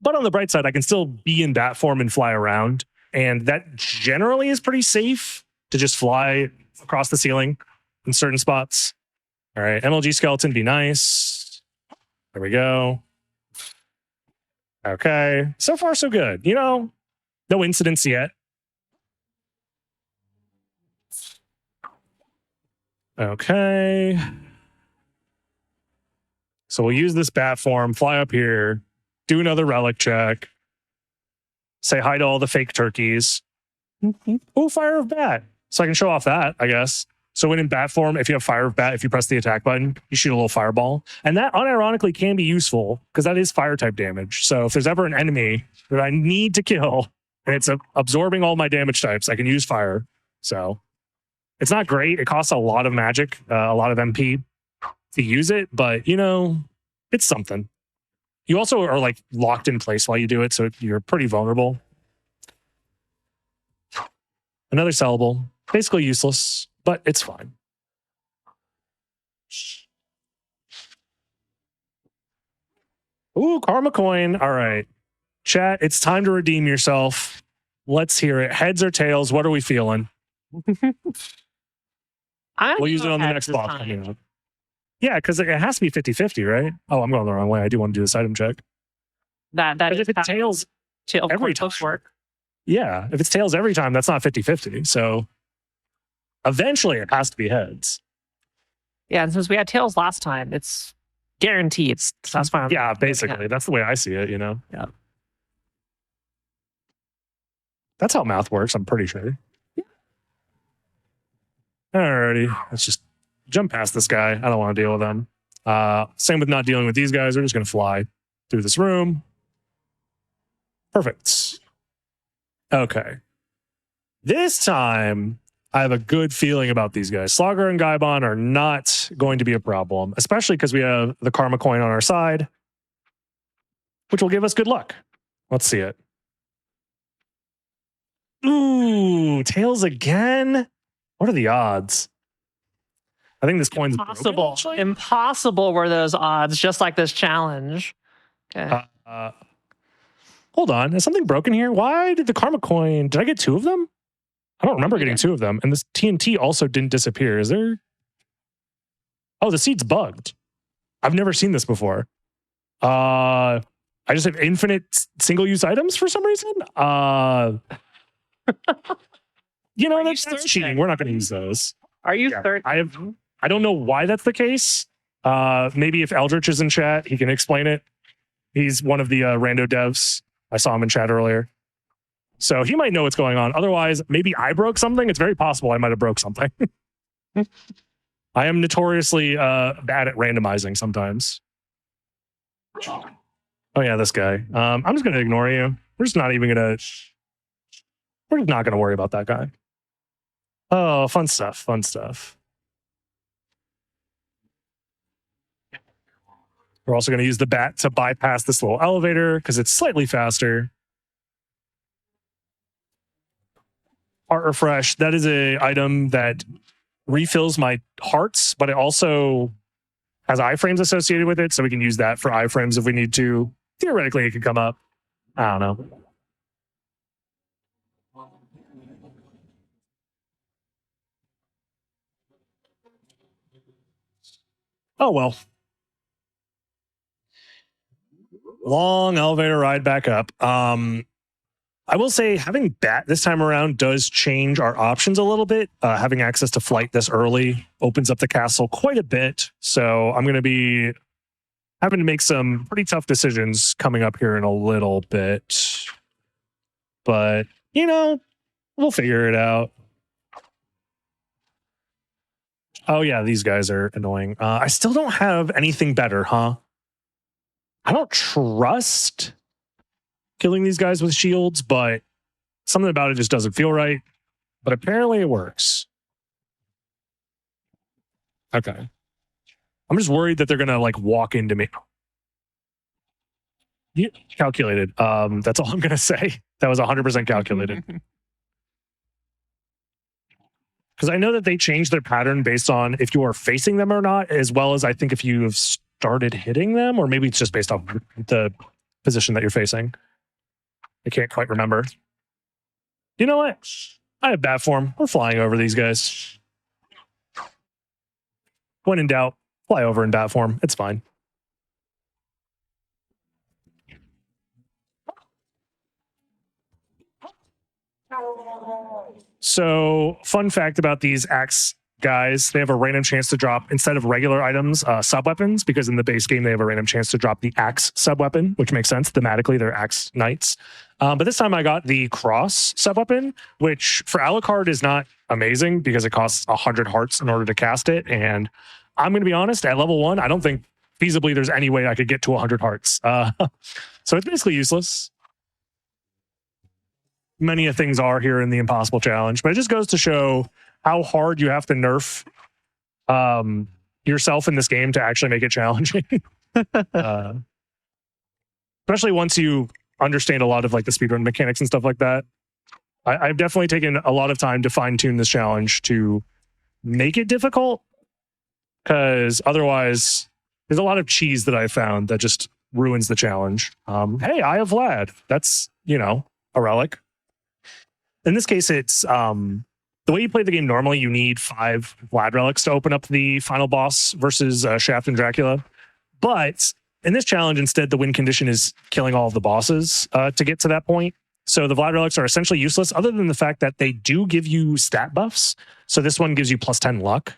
But on the bright side, I can still be in bat form and fly around. And that generally is pretty safe to just fly across the ceiling in certain spots. All right, MLG skeleton, be nice. There we go. Okay, so far so good. You know, no incidents yet. Okay. So we'll use this bat form, fly up here, do another relic check, say hi to all the fake turkeys. Oh, Fire of Bat. So I can show off that, I guess. So when in bat form, if you have Fire of Bat, if you press the attack button, you shoot a little fireball. And that unironically can be useful because that is fire type damage. So if there's ever an enemy that I need to kill and it's absorbing all my damage types, I can use fire. So it's not great. It costs a lot of magic, a lot of MP to use it, but you know, it's something. You also are like locked in place while you do it, so you're pretty vulnerable. Another sellable, basically useless, but it's fine. Ooh, karma coin. All right. Chat, it's time to redeem yourself. Let's hear it. Heads or tails, what are we feeling? We'll use it on the next boss coming up. Yeah, because it has to be 50-50, right? Oh, I'm going the wrong way. I do want to do this item check. That is if it tails every time. Work. Yeah, if it's tails every time, that's not 50-50. So eventually it has to be heads. Yeah, and since we had tails last time, it's guaranteed. So that's fine. Yeah, basically. That's the way I see it, you know? Yeah. That's how math works, I'm pretty sure. Yeah. Alrighty, let's just jump past this guy. I don't want to deal with them. Same with not dealing with these guys. We're just going to fly through this room. Perfect. Okay. This time, I have a good feeling about these guys. Slogger and Gaibon are not going to be a problem, especially because we have the karma coin on our side, which will give us good luck. Let's see it. Ooh, tails again? What are the odds? I think this coin's impossible. Broken, impossible were those odds, just like this challenge. Okay. Hold on. Is something broken here? Why did the karma coin... Did I get two of them? I don't remember getting two of them. And this TNT also didn't disappear. Is there... Oh, the seed's bugged. I've never seen this before. I just have infinite single-use items for some reason. You know, that's cheating. We're not going to use those. Are you third? I don't know why that's the case. Maybe if Eldritch is in chat, he can explain it. He's one of the rando devs. I saw him in chat earlier. So he might know what's going on. Otherwise, maybe I broke something. It's very possible I might have broke something. I am notoriously bad at randomizing sometimes. Oh yeah, this guy. I'm just going to ignore you. We're just not even going to... We're just not going to worry about that guy. Oh, fun stuff. Fun stuff. We're also going to use the bat to bypass this little elevator because it's slightly faster. Heart Refresh. That is an item that refills my hearts, but it also has iframes associated with it, so we can use that for iframes if we need to. Theoretically, it could come up. I don't know. Oh, well. Long elevator ride back up. I will say having bat this time around does change our options a little bit. Having access to flight this early opens up the castle quite a bit. So I'm going to be having to make some pretty tough decisions coming up here in a little bit. But, you know, we'll figure it out. Oh, yeah, these guys are annoying. I still don't have anything better, huh? I don't trust killing these guys with shields, but Something about it just doesn't feel right, but apparently it works. Okay. I'm just worried that they're going to like walk into me. Yeah, calculated. That's all I'm going to say. That was 100% calculated. Because I know that they changed their pattern based on if you are facing them or not, as well as I think if you have started hitting them, or maybe it's just based off the position that you're facing. I can't quite remember. You know what? I have bat form. We're flying over these guys. When in doubt, fly over in bat form. It's fine. So, fun fact about these axe guys, they have a random chance to drop, instead of regular items, sub-weapons, because in the base game, they have a random chance to drop the axe sub-weapon, which makes sense. Thematically, they're axe knights. But this time I got the cross sub-weapon, which for Alucard is not amazing because it costs 100 hearts in order to cast it. And I'm going to be honest, at level 1, I don't think feasibly there's any way I could get to 100 hearts. So it's basically useless. Many of things are here in the impossible challenge, but it just goes to show how hard you have to nerf yourself in this game to actually make it challenging. Especially once you understand a lot of like the speedrun mechanics and stuff like that. I've definitely taken a lot of time to fine tune this challenge to make it difficult, because otherwise there's a lot of cheese that I found that just ruins the challenge. Hey, Eye of Vlad. That's, you know, a relic. In this case, it's the way you play the game normally, you need 5 Vlad relics to open up the final boss versus Shaft and Dracula. But in this challenge, instead, the win condition is killing all of the bosses to get to that point. So the Vlad relics are essentially useless, other than the fact that they do give you stat buffs. So this one gives you plus 10 luck,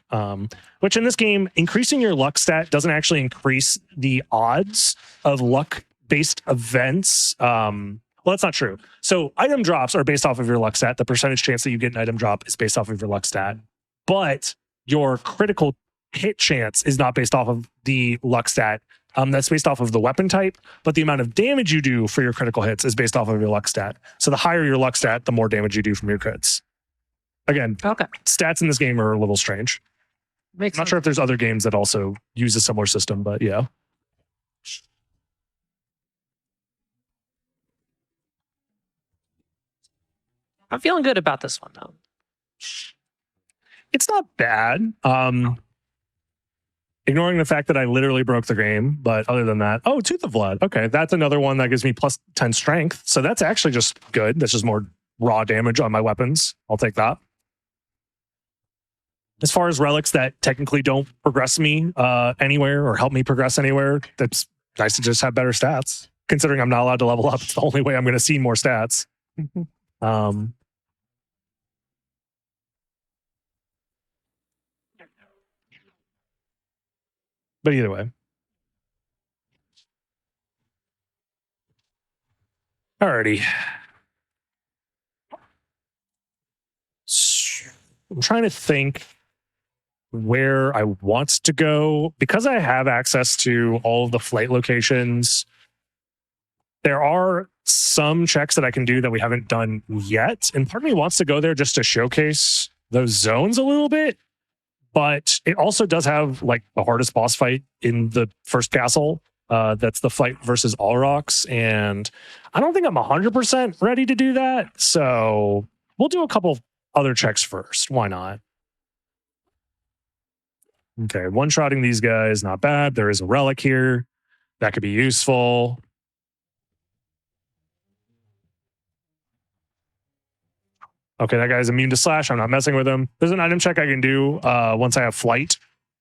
which in this game, increasing your luck stat doesn't actually increase the odds of luck-based events. Well, that's not true. So item drops are based off of your luck stat. The percentage chance that you get an item drop is based off of your luck stat. But your critical hit chance is not based off of the luck stat. That's based off of the weapon type. But the amount of damage you do for your critical hits is based off of your luck stat. So the higher your luck stat, the more damage you do from your crits. Again, okay. Stats in this game are a little strange. I'm not sure if there's other games that also use a similar system, but yeah. I'm feeling good about this one, though. It's not bad. Ignoring the fact that I literally broke the game, but other than that, oh, Tooth of Vlad. Okay, that's another one that gives me plus 10 strength. So that's actually just good. That's just more raw damage on my weapons. I'll take that. As far as relics that technically don't progress me anywhere or help me progress anywhere, that's nice to just have better stats. Considering I'm not allowed to level up, it's the only way I'm going to see more stats. But either way. Alrighty. I'm trying to think where I want to go. Because I have access to all of the flight locations, there are some checks that I can do that we haven't done yet. And part of me wants to go there just to showcase those zones a little bit. But it also does have like the hardest boss fight in the first castle. That's the fight versus Allrocks. And I don't think I'm 100% ready to do that. So we'll do a couple other checks first. Why not? Okay, one-shotting these guys, not bad. There is a relic here. That could be useful. Okay, that guy's immune to slash. I'm not messing with him. There's an item check I can do once I have flight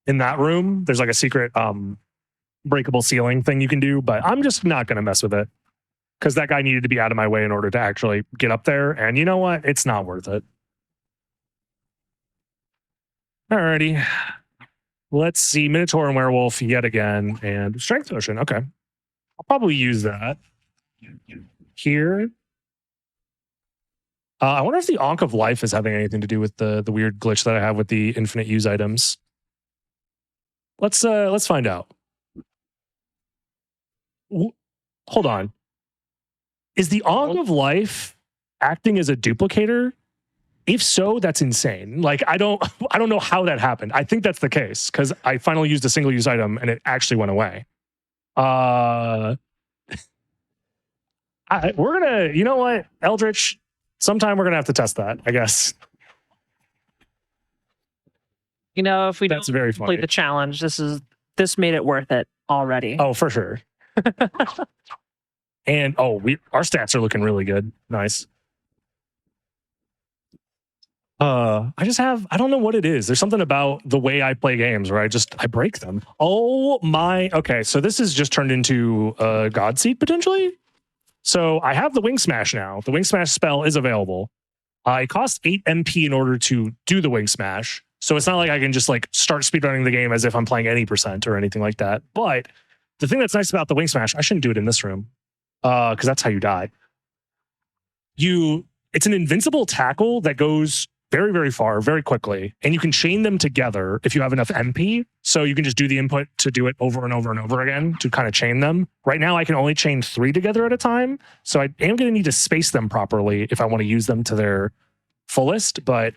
in that room. There's like a secret breakable ceiling thing you can do, but I'm just not going to mess with it because that guy needed to be out of my way in order to actually get up there. And you know what? It's not worth it. Alrighty. Let's see. Minotaur and Werewolf yet again. And Strength Potion. Okay. I'll probably use that here. I wonder if the Ankh of Life is having anything to do with the weird glitch that I have with the infinite use items. Let's find out. Hold on. Is the Ankh of Life acting as a duplicator? If so, that's insane. Like, I don't know how that happened. I think that's the case because I finally used a single use item and it actually went away. We're gonna, you know what, Eldritch, sometime we're gonna have to test that, I guess. You know, if we That's don't very complete funny. the challenge, this made it worth it already. Oh, for sure. And our stats are looking really good. Nice. I don't know what it is. There's something about the way I play games where I break them. Oh my, okay. So this has just turned into a God Seed potentially. So I have the Wing Smash now. The Wing Smash spell is available. It costs 8 MP in order to do the Wing Smash. So it's not like I can just like start speedrunning the game as if I'm playing any percent or anything like that. But the thing that's nice about the Wing Smash, I shouldn't do it in this room because that's how you die. It's an invincible tackle that goes very, very far, very quickly. And you can chain them together if you have enough MP. So you can just do the input to do it over and over and over again to kind of chain them. Right now, I can only chain 3 together at a time. So I am going to need to space them properly if I want to use them to their fullest. But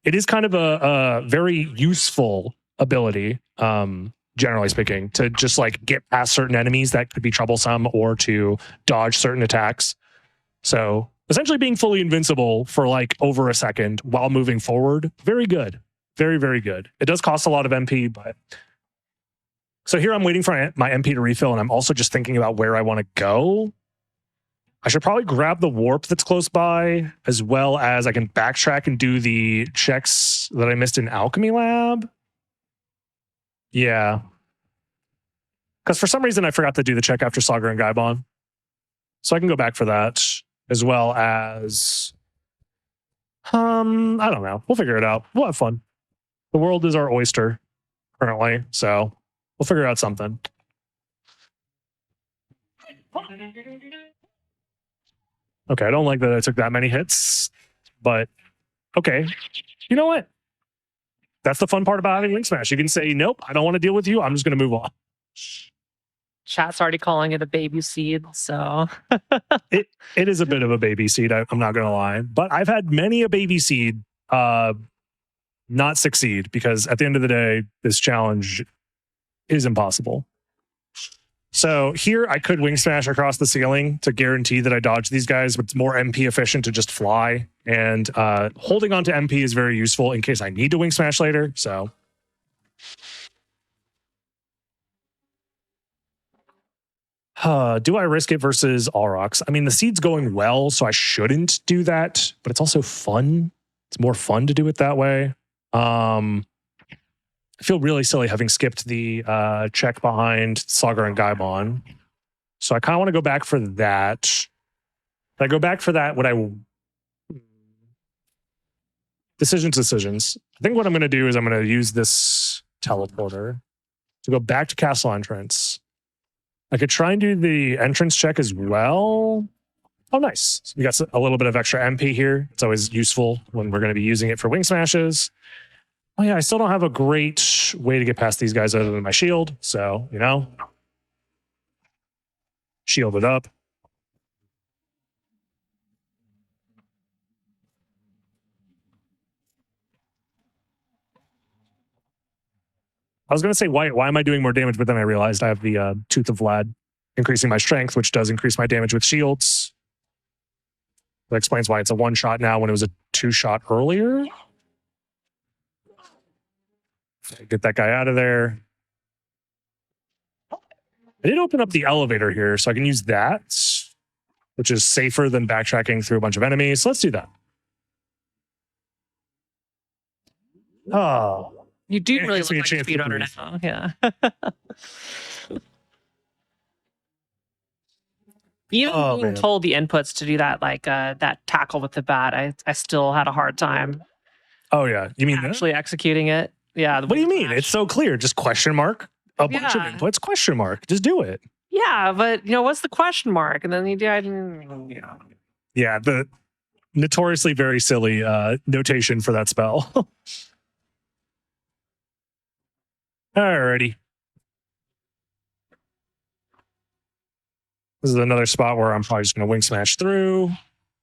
it is kind of a very useful ability, generally speaking, to just like get past certain enemies that could be troublesome or to dodge certain attacks. So essentially being fully invincible for like over a second while moving forward, very good. Very, very good. It does cost a lot of MP, but... So here I'm waiting for my MP to refill, and I'm also just thinking about where I want to go. I should probably grab the warp that's close by, as well as I can backtrack and do the checks that I missed in Alchemy Lab. Yeah. Because for some reason I forgot to do the check after Saga and Gaibon. So I can go back for that, as well as... I don't know. We'll figure it out. We'll have fun. The world is our oyster currently, so we'll figure out something. Okay, I don't like that I took that many hits, but okay. You know what? That's the fun part about having Wing Smash. You can say, nope, I don't want to deal with you. I'm just going to move on. Chat's already calling it a baby seed, so... it is a bit of a baby seed, I'm not going to lie. But I've had many a baby seed not succeed because at the end of the day, this challenge is impossible. So here I could Wing Smash across the ceiling to guarantee that I dodge these guys, but it's more MP efficient to just fly. And holding on to MP is very useful in case I need to Wing Smash later. So do I risk it versus Aurochs? I mean, the seed's going well, so I shouldn't do that, but it's also fun. It's more fun to do it that way. I feel really silly having skipped the check behind Saga and Gaibon. So I kind of want to go back for that. If I go back for that, Decisions. I think what I'm going to do is I'm going to use this teleporter to go back to castle entrance. I could try and do the entrance check as well. Oh, nice. So we got a little bit of extra MP here. It's always useful when we're going to be using it for Wing Smashes. Oh yeah, I still don't have a great way to get past these guys other than my shield. So, you know, shield it up. I was going to say, why am I doing more damage? But then I realized I have the Tooth of Vlad increasing my strength, which does increase my damage with shields. That explains why it's a 1-shot now when it was a 2-shot earlier. Get that guy out of there. I did open up the elevator here, so I can use that, which is safer than backtracking through a bunch of enemies. So let's do that. Oh. You do really look like a speedrunner now. Yeah. Even being told the inputs to do that, like that tackle with the bat, I still had a hard time. Oh, yeah. You mean actually executing it? Yeah. What do you mean? It's so clear. Just question mark. A bunch of inputs. Question mark. Just do it. Yeah, but you know what's the question mark? And then you did. Yeah, the notoriously very silly notation for that spell. Alrighty. This is another spot where I'm probably just going to Wing Smash through.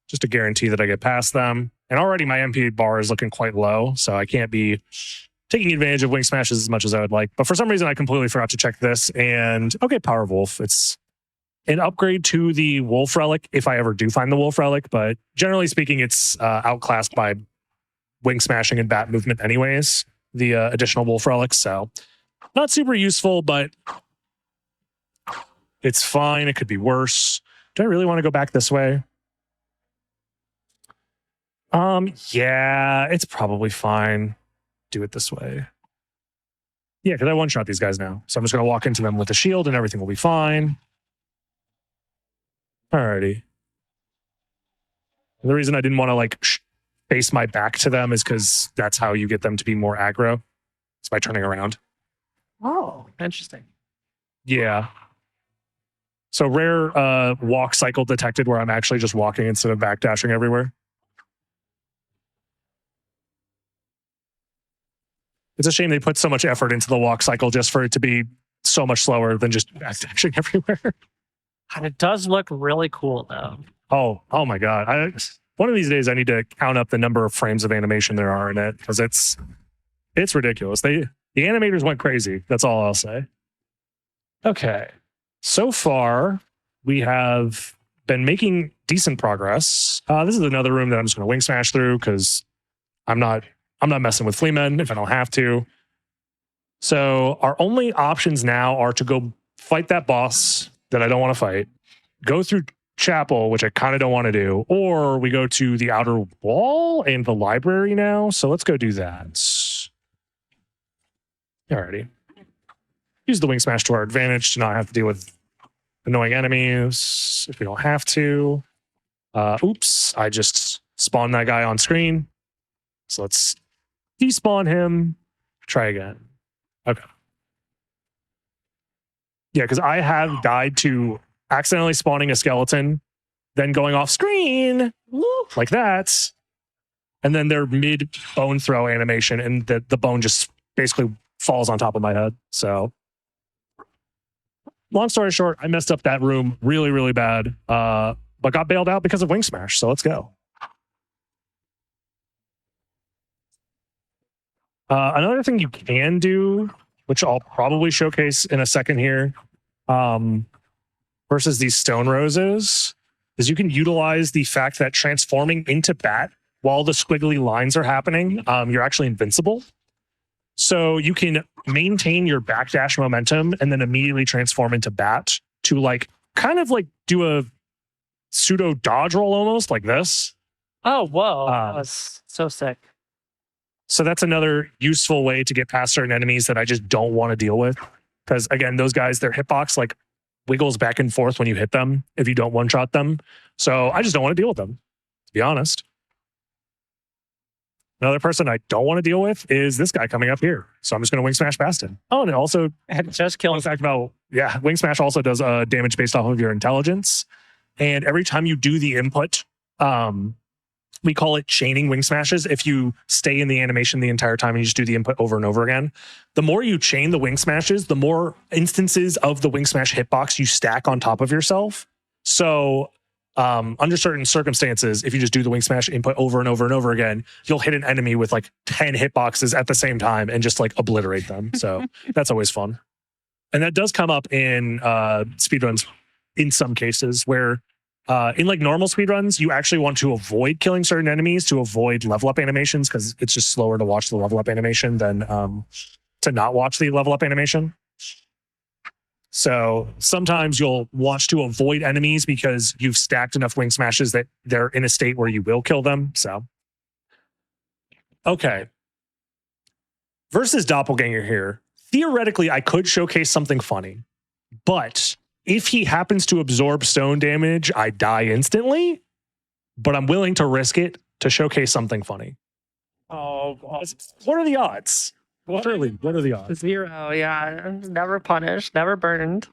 just to guarantee that I get past them. And already my MP bar is looking quite low, so I can't be taking advantage of wing smashes as much as I would like. But for some reason, I completely forgot to check this. And okay, Power Wolf. It's an upgrade to the Wolf Relic if I ever do find the Wolf Relic. But generally speaking, it's outclassed by wing smashing and bat movement anyways, the additional Wolf Relics. So not super useful, but it's fine. It could be worse. Do I really want to go back this way? Yeah, it's probably fine. Do it this way. Yeah, because I one-shot these guys now. So I'm just going to walk into them with a shield and everything will be fine. Alrighty. The reason I didn't want to like face my back to them is because that's how you get them to be more aggro. It's by turning around. Oh, interesting. Yeah. So rare walk cycle detected where I'm actually just walking instead of backdashing everywhere. It's a shame they put so much effort into the walk cycle just for it to be so much slower than just backdashing everywhere. And it does look really cool, though. Oh my God. One of these days, I need to count up the number of frames of animation there are in it because it's ridiculous. The animators went crazy. That's all I'll say. Okay. So far, we have been making decent progress. This is another room that I'm just going to wing smash through because I'm not messing with Fleamen if I don't have to. So our only options now are to go fight that boss that I don't want to fight, go through Chapel, which I kind of don't want to do, or we go to the outer wall and the library now. So let's go do that. Alrighty. Use the wing smash to our advantage to not have to deal with annoying enemies if we don't have to. Oops, I just spawned that guy on screen. So let's despawn him. Try again. Okay. Yeah, because I have died to accidentally spawning a skeleton, then going off screen like that, and then their mid bone throw animation, and the bone just basically falls on top of my head. So long story short, I messed up that room really, really bad, but got bailed out because of wing smash. So let's go. Another thing you can do, which I'll probably showcase in a second here, versus these stone roses, is you can utilize the fact that transforming into bat while the squiggly lines are happening, you're actually invincible. So you can maintain your backdash momentum and then immediately transform into bat to like kind of like do a pseudo dodge roll almost like this. Oh, whoa. That was so sick. So that's another useful way to get past certain enemies that I just don't want to deal with. Because again, those guys, their hitbox like wiggles back and forth when you hit them if you don't one-shot them. So I just don't want to deal with them, to be honest. Another person I don't want to deal with is this guy coming up here. So I'm just going to wing smash past him. Oh, and it also just killed. Fun fact about, yeah, wing smash also does damage based off of your intelligence. And every time you do the input, we call it chaining wing smashes. If you stay in the animation the entire time and you just do the input over and over again, the more you chain the wing smashes, the more instances of the wing smash hitbox you stack on top of yourself. So under certain circumstances, if you just do the wing smash input over and over and over again, you'll hit an enemy with like 10 hitboxes at the same time and just like obliterate them. So that's always fun. And that does come up in speedruns in some cases where in like normal speedruns, you actually want to avoid killing certain enemies to avoid level up animations because it's just slower to watch the level up animation than to not watch the level up animation. So sometimes you'll want to avoid enemies because you've stacked enough wing smashes that they're in a state where you will kill them. So, okay. Versus Doppelganger here. Theoretically, I could showcase something funny, but if he happens to absorb stone damage, I die instantly, but I'm willing to risk it to showcase something funny. Oh, what are the odds? What are the odds? 0, yeah. Never punished, never burned.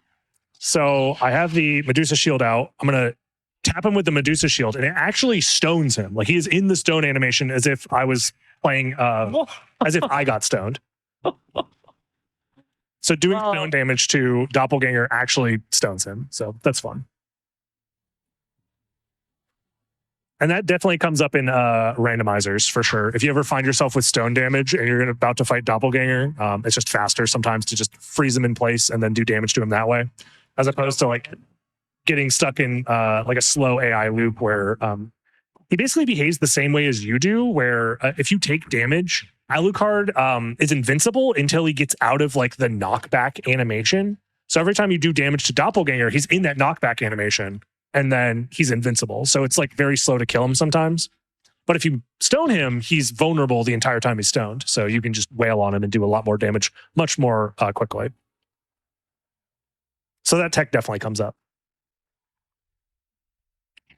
So I have the Medusa shield out. I'm going to tap him with the Medusa shield, and it actually stones him. Like he is in the stone animation as if I was playing, as if I got stoned. So doing stone damage to Doppelganger actually stones him. So that's fun. And that definitely comes up in randomizers for sure. If you ever find yourself with stone damage and you're about to fight Doppelganger, it's just faster sometimes to just freeze him in place and then do damage to him that way, as opposed to like getting stuck in like a slow AI loop where he basically behaves the same way as you do, where if you take damage, Alucard is invincible until he gets out of like the knockback animation. So every time you do damage to Doppelganger, he's in that knockback animation and then he's invincible. So it's like very slow to kill him sometimes. But if you stone him, he's vulnerable the entire time he's stoned. So you can just wail on him and do a lot more damage much more quickly. So that tech definitely comes up.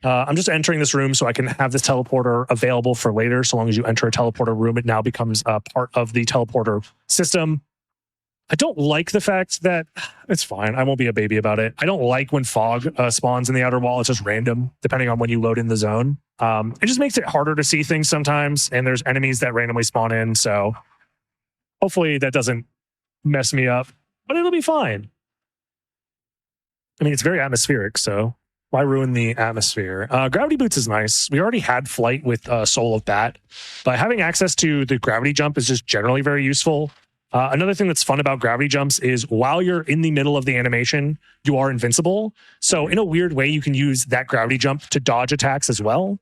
I'm just entering this room so I can have this teleporter available for later. So long as you enter a teleporter room, it now becomes a part of the teleporter system. I don't like the fact that it's fine. I won't be a baby about it. I don't like when fog spawns in the outer wall. It's just random, depending on when you load in the zone. It just makes it harder to see things sometimes. And there's enemies that randomly spawn in. So hopefully that doesn't mess me up, but it'll be fine. I mean, it's very atmospheric, so why ruin the atmosphere? Gravity Boots is nice. We already had Flight with Soul of Bat, but having access to the gravity jump is just generally very useful. Another thing that's fun about gravity jumps is while you're in the middle of the animation, you are invincible. So in a weird way, you can use that gravity jump to dodge attacks as well.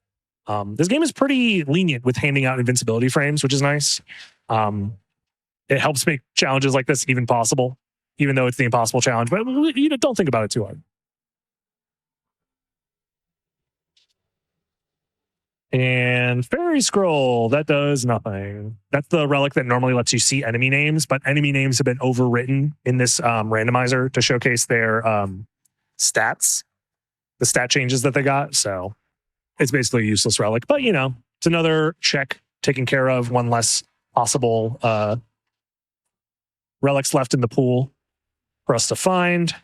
This game is pretty lenient with handing out invincibility frames, which is nice. It helps make challenges like this even possible, even though it's the impossible challenge, but you know, don't think about it too hard. And Fairy Scroll, that does nothing. That's the relic that normally lets you see enemy names, but enemy names have been overwritten in this randomizer to showcase their stats, the stat changes that they got. So it's basically a useless relic, but you know, it's another check taken care of, one less possible relics left in the pool for us to find.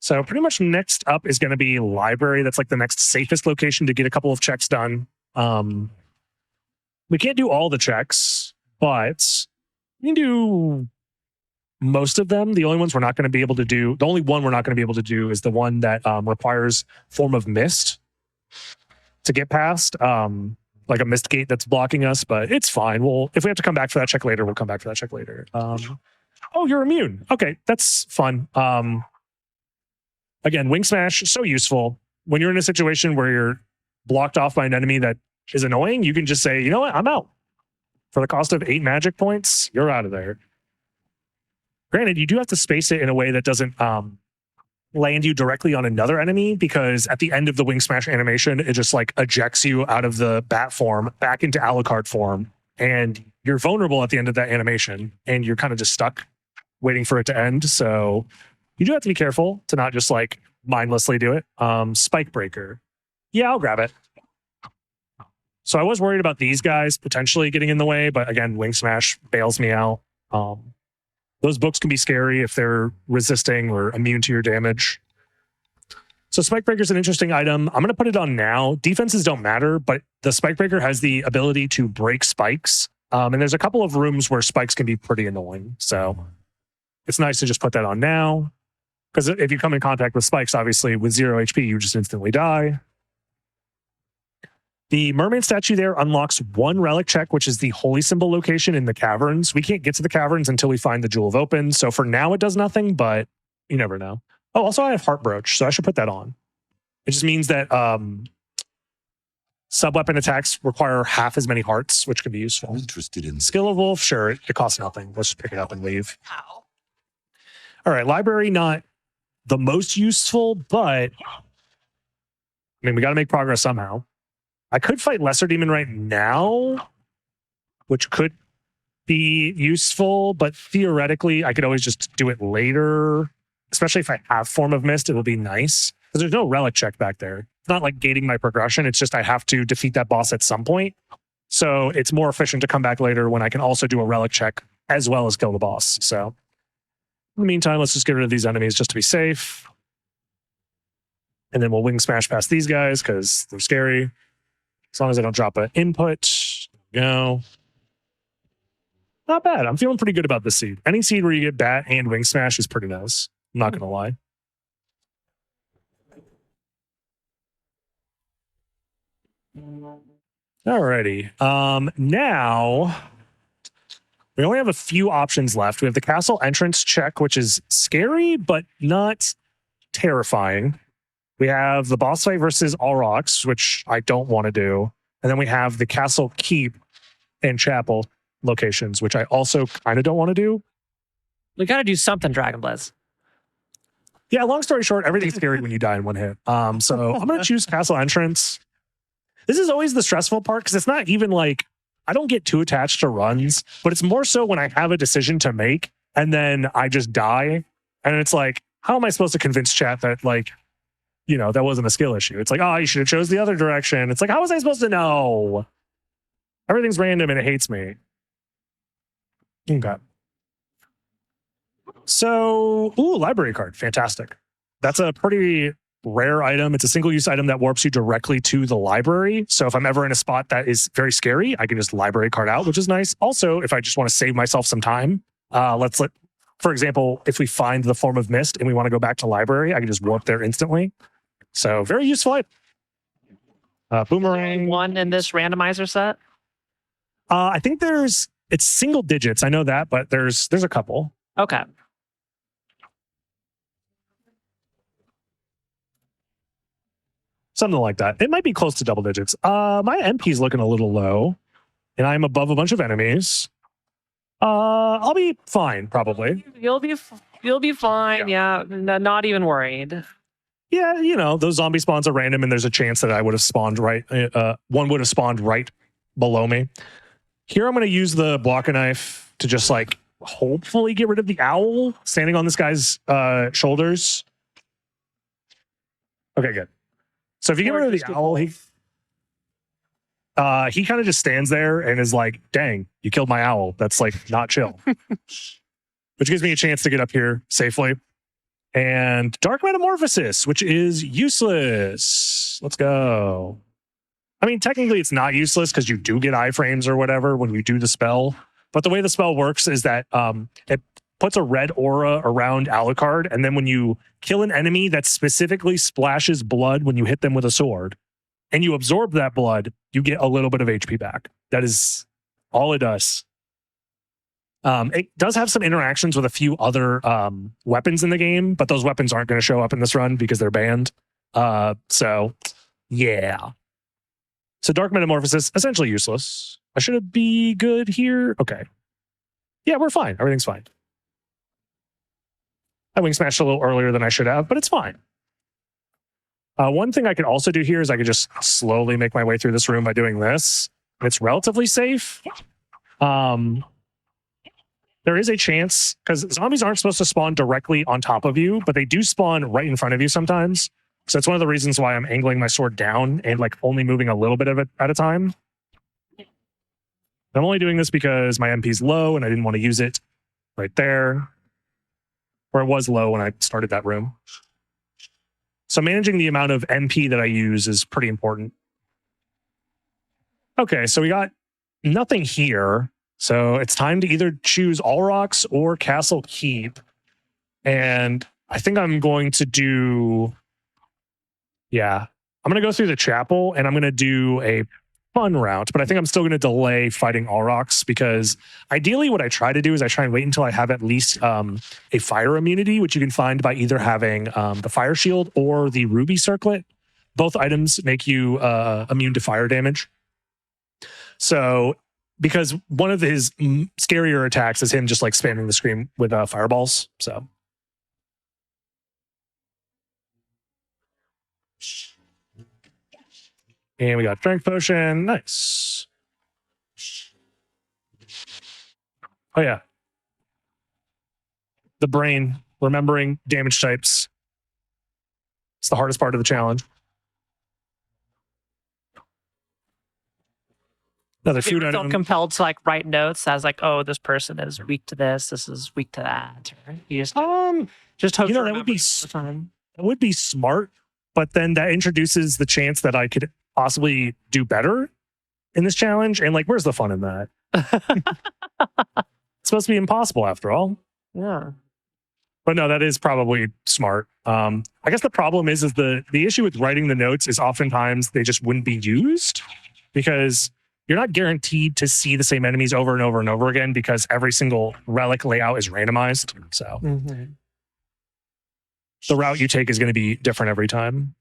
So pretty much next up is going to be library. That's like the next safest location to get a couple of checks done. We can't do all the checks, but we can do most of them. The only ones we're not going to be able to do, the only one we're not going to be able to do is the one that requires Form of Mist to get past, like a mist gate that's blocking us, but it's fine. If we have to come back for that check later, we'll come back for that check later. Oh, you're immune. Okay, that's fun. Again, Wing Smash, so useful. When you're in a situation where you're blocked off by an enemy that is annoying, you can just say, you know what, I'm out. For the cost of 8 magic points, you're out of there. Granted, you do have to space it in a way that doesn't land you directly on another enemy, because at the end of the Wing Smash animation, it just like ejects you out of the bat form back into Alucard form, and you're vulnerable at the end of that animation, and you're kind of just stuck waiting for it to end. So you do have to be careful to not just like mindlessly do it. Spike Breaker. Yeah, I'll grab it. So I was worried about these guys potentially getting in the way, but again, Wing Smash bails me out. Those books can be scary if they're resisting or immune to your damage. So Spike Breaker is an interesting item. I'm going to put it on now. Defenses don't matter, but the Spike Breaker has the ability to break spikes. And there's a couple of rooms where spikes can be pretty annoying. So it's nice to just put that on now. Because if you come in contact with spikes, obviously with 0 HP, you just instantly die. The mermaid statue there unlocks one relic check, which is the holy symbol location in the caverns. We can't get to the caverns until we find the Jewel of Open. So for now, it does nothing, but you never know. Oh, also I have Heart Brooch, so I should put that on. It just means that sub-weapon attacks require half as many hearts, which can be useful. I'm interested in Skill of Wolf, sure, it costs nothing. Let's just pick it up and leave. All right, library, not the most useful, but I mean, we got to make progress somehow. I could fight Lesser Demon right now, which could be useful, but theoretically, I could always just do it later, especially if I have Form of Mist. It will be nice because there's no relic check back there. It's not like gating my progression. It's just I have to defeat that boss at some point. So it's more efficient to come back later when I can also do a relic check as well as kill the boss. So in the meantime, let's just get rid of these enemies just to be safe. And then we'll Wing Smash past these guys because they're scary. As long as I don't drop an input. Go. Not bad. I'm feeling pretty good about this seed. Any seed where you get Bat and Wing Smash is pretty nice. I'm not going to lie. Alrighty. Now we only have a few options left. We have the castle entrance check, which is scary but not terrifying. We have the boss fight versus all rocks, which I don't want to do. And then we have the castle keep and chapel locations, which I also kind of don't want to do. We got to do something, Dragon Blitz. Yeah, long story short, everything's scary when you die in one hit. So I'm going to choose castle entrance. This is always the stressful part because it's not even like, I don't get too attached to runs, but it's more so when I have a decision to make and then I just die. And it's like, how am I supposed to convince chat that like, you know, that wasn't a skill issue? It's like, oh, you should have chose the other direction. It's like, how was I supposed to know? Everything's random and it hates me. Okay. So, ooh, library card. Fantastic. That's a pretty rare item. It's a single-use item that warps you directly to the library. So if I'm ever in a spot that is very scary, I can just library card out, which is nice. Also, if I just want to save myself some time, for example, if we find the form of mist and we want to go back to library, I can just warp there instantly. So very useful item. Boomerang. One in this randomizer set? I think it's single digits. I know that, but there's a couple. Okay. Something like that. It might be close to double digits. My MP is looking a little low, and I'm above a bunch of enemies. I'll be fine, probably. You'll be fine. Yeah, not even worried. Yeah, you know, those zombie spawns are random, and there's a chance that I would have spawned one would have spawned right below me. Here, I'm going to use the blocker knife to just like hopefully get rid of the owl standing on this guy's shoulders. Okay, good. So if you get rid of the owl, he kind of just stands there and is like, dang, you killed my owl. That's like not chill. Which gives me a chance to get up here safely. And Dark Metamorphosis, which is useless. Let's go. I mean, technically it's not useless because you do get iframes or whatever when you do the spell. But the way the spell works is that it puts a red aura around Alucard, and then when you kill an enemy that specifically splashes blood when you hit them with a sword, and you absorb that blood, you get a little bit of HP back. That is all it does. It does have some interactions with a few other weapons in the game, but those weapons aren't going to show up in this run because they're banned. So, yeah. So Dark Metamorphosis, essentially useless. I should be good here. Okay. Yeah, we're fine. Everything's fine. I wing smashed a little earlier than I should have, but it's fine. One thing I could also do here is I could just slowly make my way through this room by doing this. It's relatively safe. There is a chance, because zombies aren't supposed to spawn directly on top of you, but they do spawn right in front of you sometimes. So that's one of the reasons why I'm angling my sword down and like only moving a little bit of it at a time. I'm only doing this because my MP is low and I didn't want to use it right there. Or it was low when I started that room. So managing the amount of MP that I use is pretty important. Okay, so we got nothing here. So it's time to either choose All Rocks or Castle Keep. And I think I'm going to do... Yeah, I'm going to go through the chapel and I'm going to do a fun route, but I think I'm still going to delay fighting All Rocks because ideally what I try to do is I try and wait until I have at least a fire immunity, which you can find by either having the fire shield or the ruby circlet. Both items make you immune to fire damage. So because one of his scarier attacks is him just like spamming the screen with fireballs. So. And we got Strength Potion. Nice. Oh, yeah. The brain, remembering damage types. It's the hardest part of the challenge. Another food item. Compelled to like write notes as like, oh, this person is weak to this. This is weak to that. You just hope you know, that would be smart, but then that introduces the chance that I could possibly do better in this challenge. And like, where's the fun in that? It's supposed to be impossible after all. Yeah. But no, that is probably smart. I guess the problem is the issue with writing the notes is oftentimes they just wouldn't be used because you're not guaranteed to see the same enemies over and over and over again because every single relic layout is randomized. So the route you take is going to be different every time.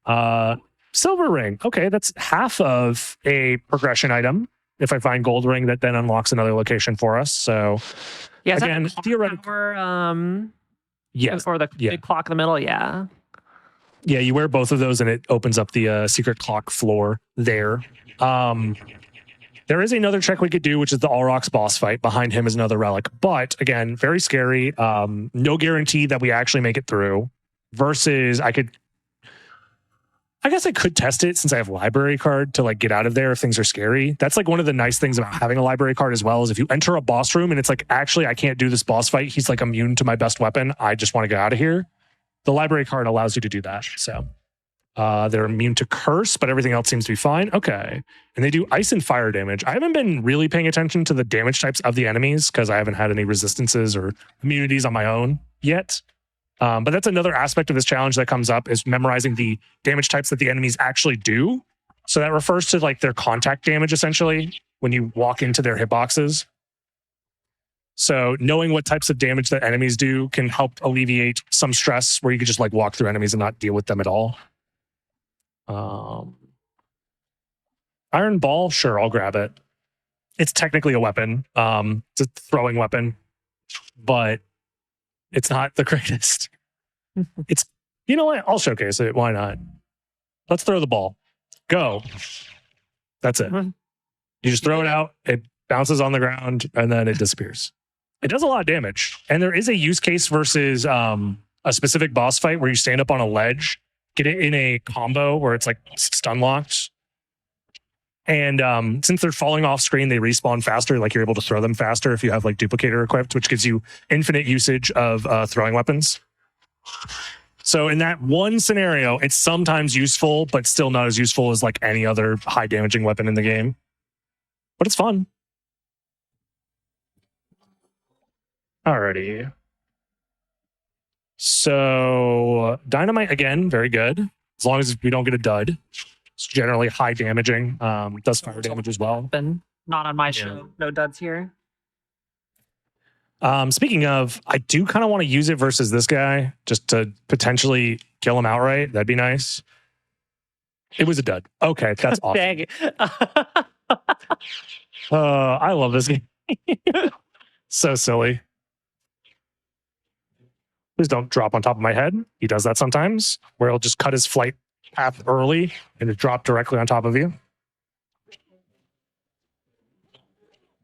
Silver ring. Okay, that's half of a progression item. If I find gold ring, that then unlocks another location for us. So yeah, again, theoretically, yes, or the big clock in the middle. Yeah, you wear both of those, and it opens up the secret clock floor there. There is another check we could do, which is the All Rocks boss fight. Behind him is another relic, but again, very scary. No guarantee that we actually make it through. Versus, I guess I could test it since I have library card to like get out of there if things are scary. That's like one of the nice things about having a library card as well is if you enter a boss room and it's like, actually, I can't do this boss fight. He's like immune to my best weapon. I just want to get out of here. The library card allows you to do that. So they're immune to curse, but everything else seems to be fine. Okay. And they do ice and fire damage. I haven't been really paying attention to the damage types of the enemies because I haven't had any resistances or immunities on my own yet. But that's another aspect of this challenge that comes up is memorizing the damage types that the enemies actually do. So that refers to like their contact damage, essentially, when you walk into their hitboxes. So knowing what types of damage that enemies do can help alleviate some stress where you could just like walk through enemies and not deal with them at all. Iron ball, sure, I'll grab it. It's technically a weapon. It's a throwing weapon, but it's not the greatest. It's, you know what? I'll showcase it. Why not? Let's throw the ball. Go. That's it. You just throw it out. It bounces on the ground and then it disappears. It does a lot of damage. And there is a use case versus a specific boss fight where you stand up on a ledge, get it in a combo where it's like stun locked. And since they're falling off screen, they respawn faster. Like you're able to throw them faster if you have like duplicator equipped, which gives you infinite usage of throwing weapons. So in that one scenario, it's sometimes useful, but still not as useful as like any other high damaging weapon in the game. But it's fun. Alrighty. So dynamite again, very good. As long as we don't get a dud. It's generally high damaging. Does fire damage as well. Not on my show. No duds here. Speaking of, I do kind of want to use it versus this guy just to potentially kill him outright. That'd be nice. It was a dud. Okay, that's awesome. Dang. I love this game. So silly. Please don't drop on top of my head. He does that sometimes, where he'll just cut his flight path early and it drop directly on top of you.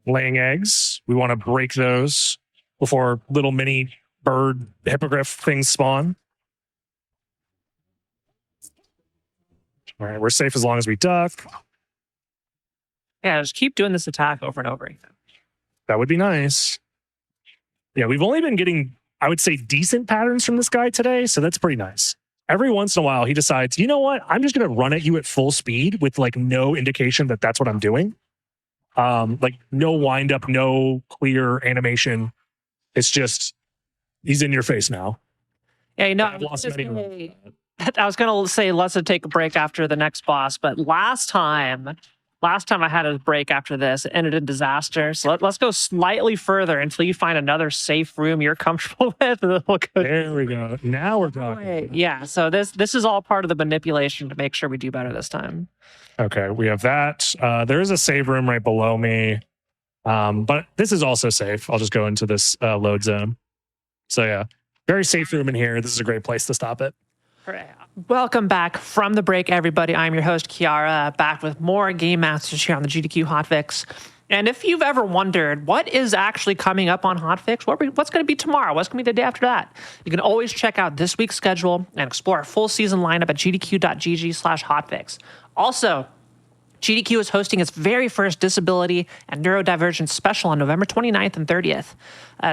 Laying eggs. We want to break those before little mini bird hippogriff things spawn. All right, we're safe as long as we duck. Yeah, just keep doing this attack over and over again. That would be nice. Yeah, we've only been getting, I would say, decent patterns from this guy today, so that's pretty nice. Every once in a while, he decides, you know what? I'm just going to run at you at full speed with like no indication that that's what I'm doing. Like no wind up, no clear animation. It's just, he's in your face now. Yeah, you know, I was going to say let's take a break after the next boss, but last time I had a break after this, it ended in disaster. So let's go slightly further until you find another safe room you're comfortable with. There we go. Now we're talking. Yeah, so this is all part of the manipulation to make sure we do better this time. Okay, we have that. There is a save room right below me. But this is also safe. I'll just go into this load zone. So yeah, very safe room in here. This is a great place to stop it. Welcome back from the break, everybody. I'm your host, Kiara, back with more Game Masters here on the GDQ Hotfix. And if you've ever wondered what is actually coming up on Hotfix, what's going to be tomorrow, what's going to be the day after that, you can always check out this week's schedule and explore our full season lineup at gdq.gg/hotfix. Also, GDQ is hosting its very first Disability and Neurodivergence Special on November 29th and 30th.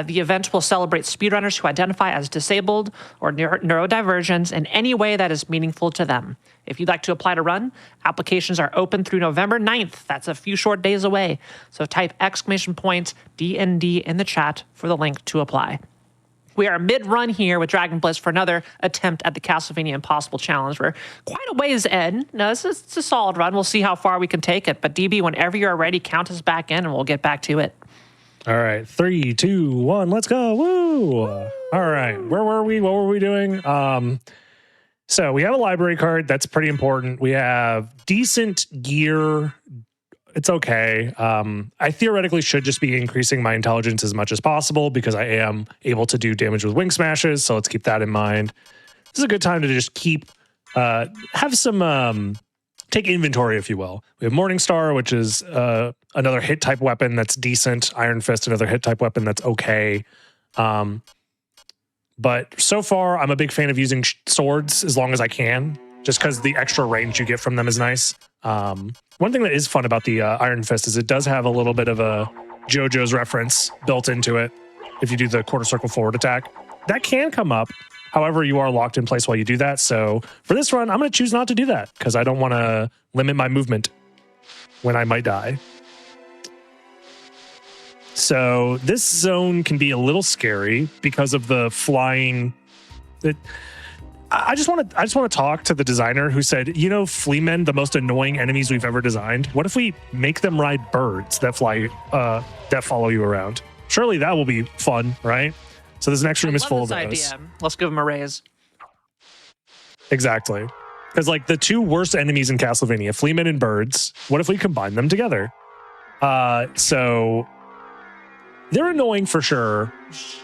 The event will celebrate speedrunners who identify as disabled or neurodivergent in any way that is meaningful to them. If you'd like to apply to run, applications are open through November 9th. That's a few short days away. So type !DND in the chat for the link to apply. We are mid-run here with Dragon Blitz for another attempt at the Castlevania Impossible Challenge. We're quite a ways in. No, it's a solid run. We'll see how far we can take it. But DB, whenever you're ready, count us back in and we'll get back to it. All right, 3, 2, 1, let's go. Woo! All right, where were we? What were we doing? So we have a library card. That's pretty important. We have decent gear. It's okay. I theoretically should just be increasing my intelligence as much as possible because I am able to do damage with wing smashes. So let's keep that in mind. This is a good time to just have some, take inventory, if you will. We have Morningstar, which is another hit type weapon that's decent. Iron Fist, another hit type weapon that's okay. But so far, I'm a big fan of using swords as long as I can, just because the extra range you get from them is nice. One thing that is fun about the Iron Fist is it does have a little bit of a JoJo's reference built into it. If you do the quarter circle forward attack, that can come up. However, you are locked in place while you do that. So for this run, I'm going to choose not to do that because I don't want to limit my movement when I might die. So this zone can be a little scary because of the flying. I just want to talk to the designer who said, you know, Fleamen, the most annoying enemies we've ever designed. What if we make them ride birds that fly, that follow you around? Surely that will be fun, right? So this next room is full of those. Idea. Let's give them a raise. Exactly. Because like the two worst enemies in Castlevania, Fleamen and birds, what if we combine them together? So they're annoying for sure,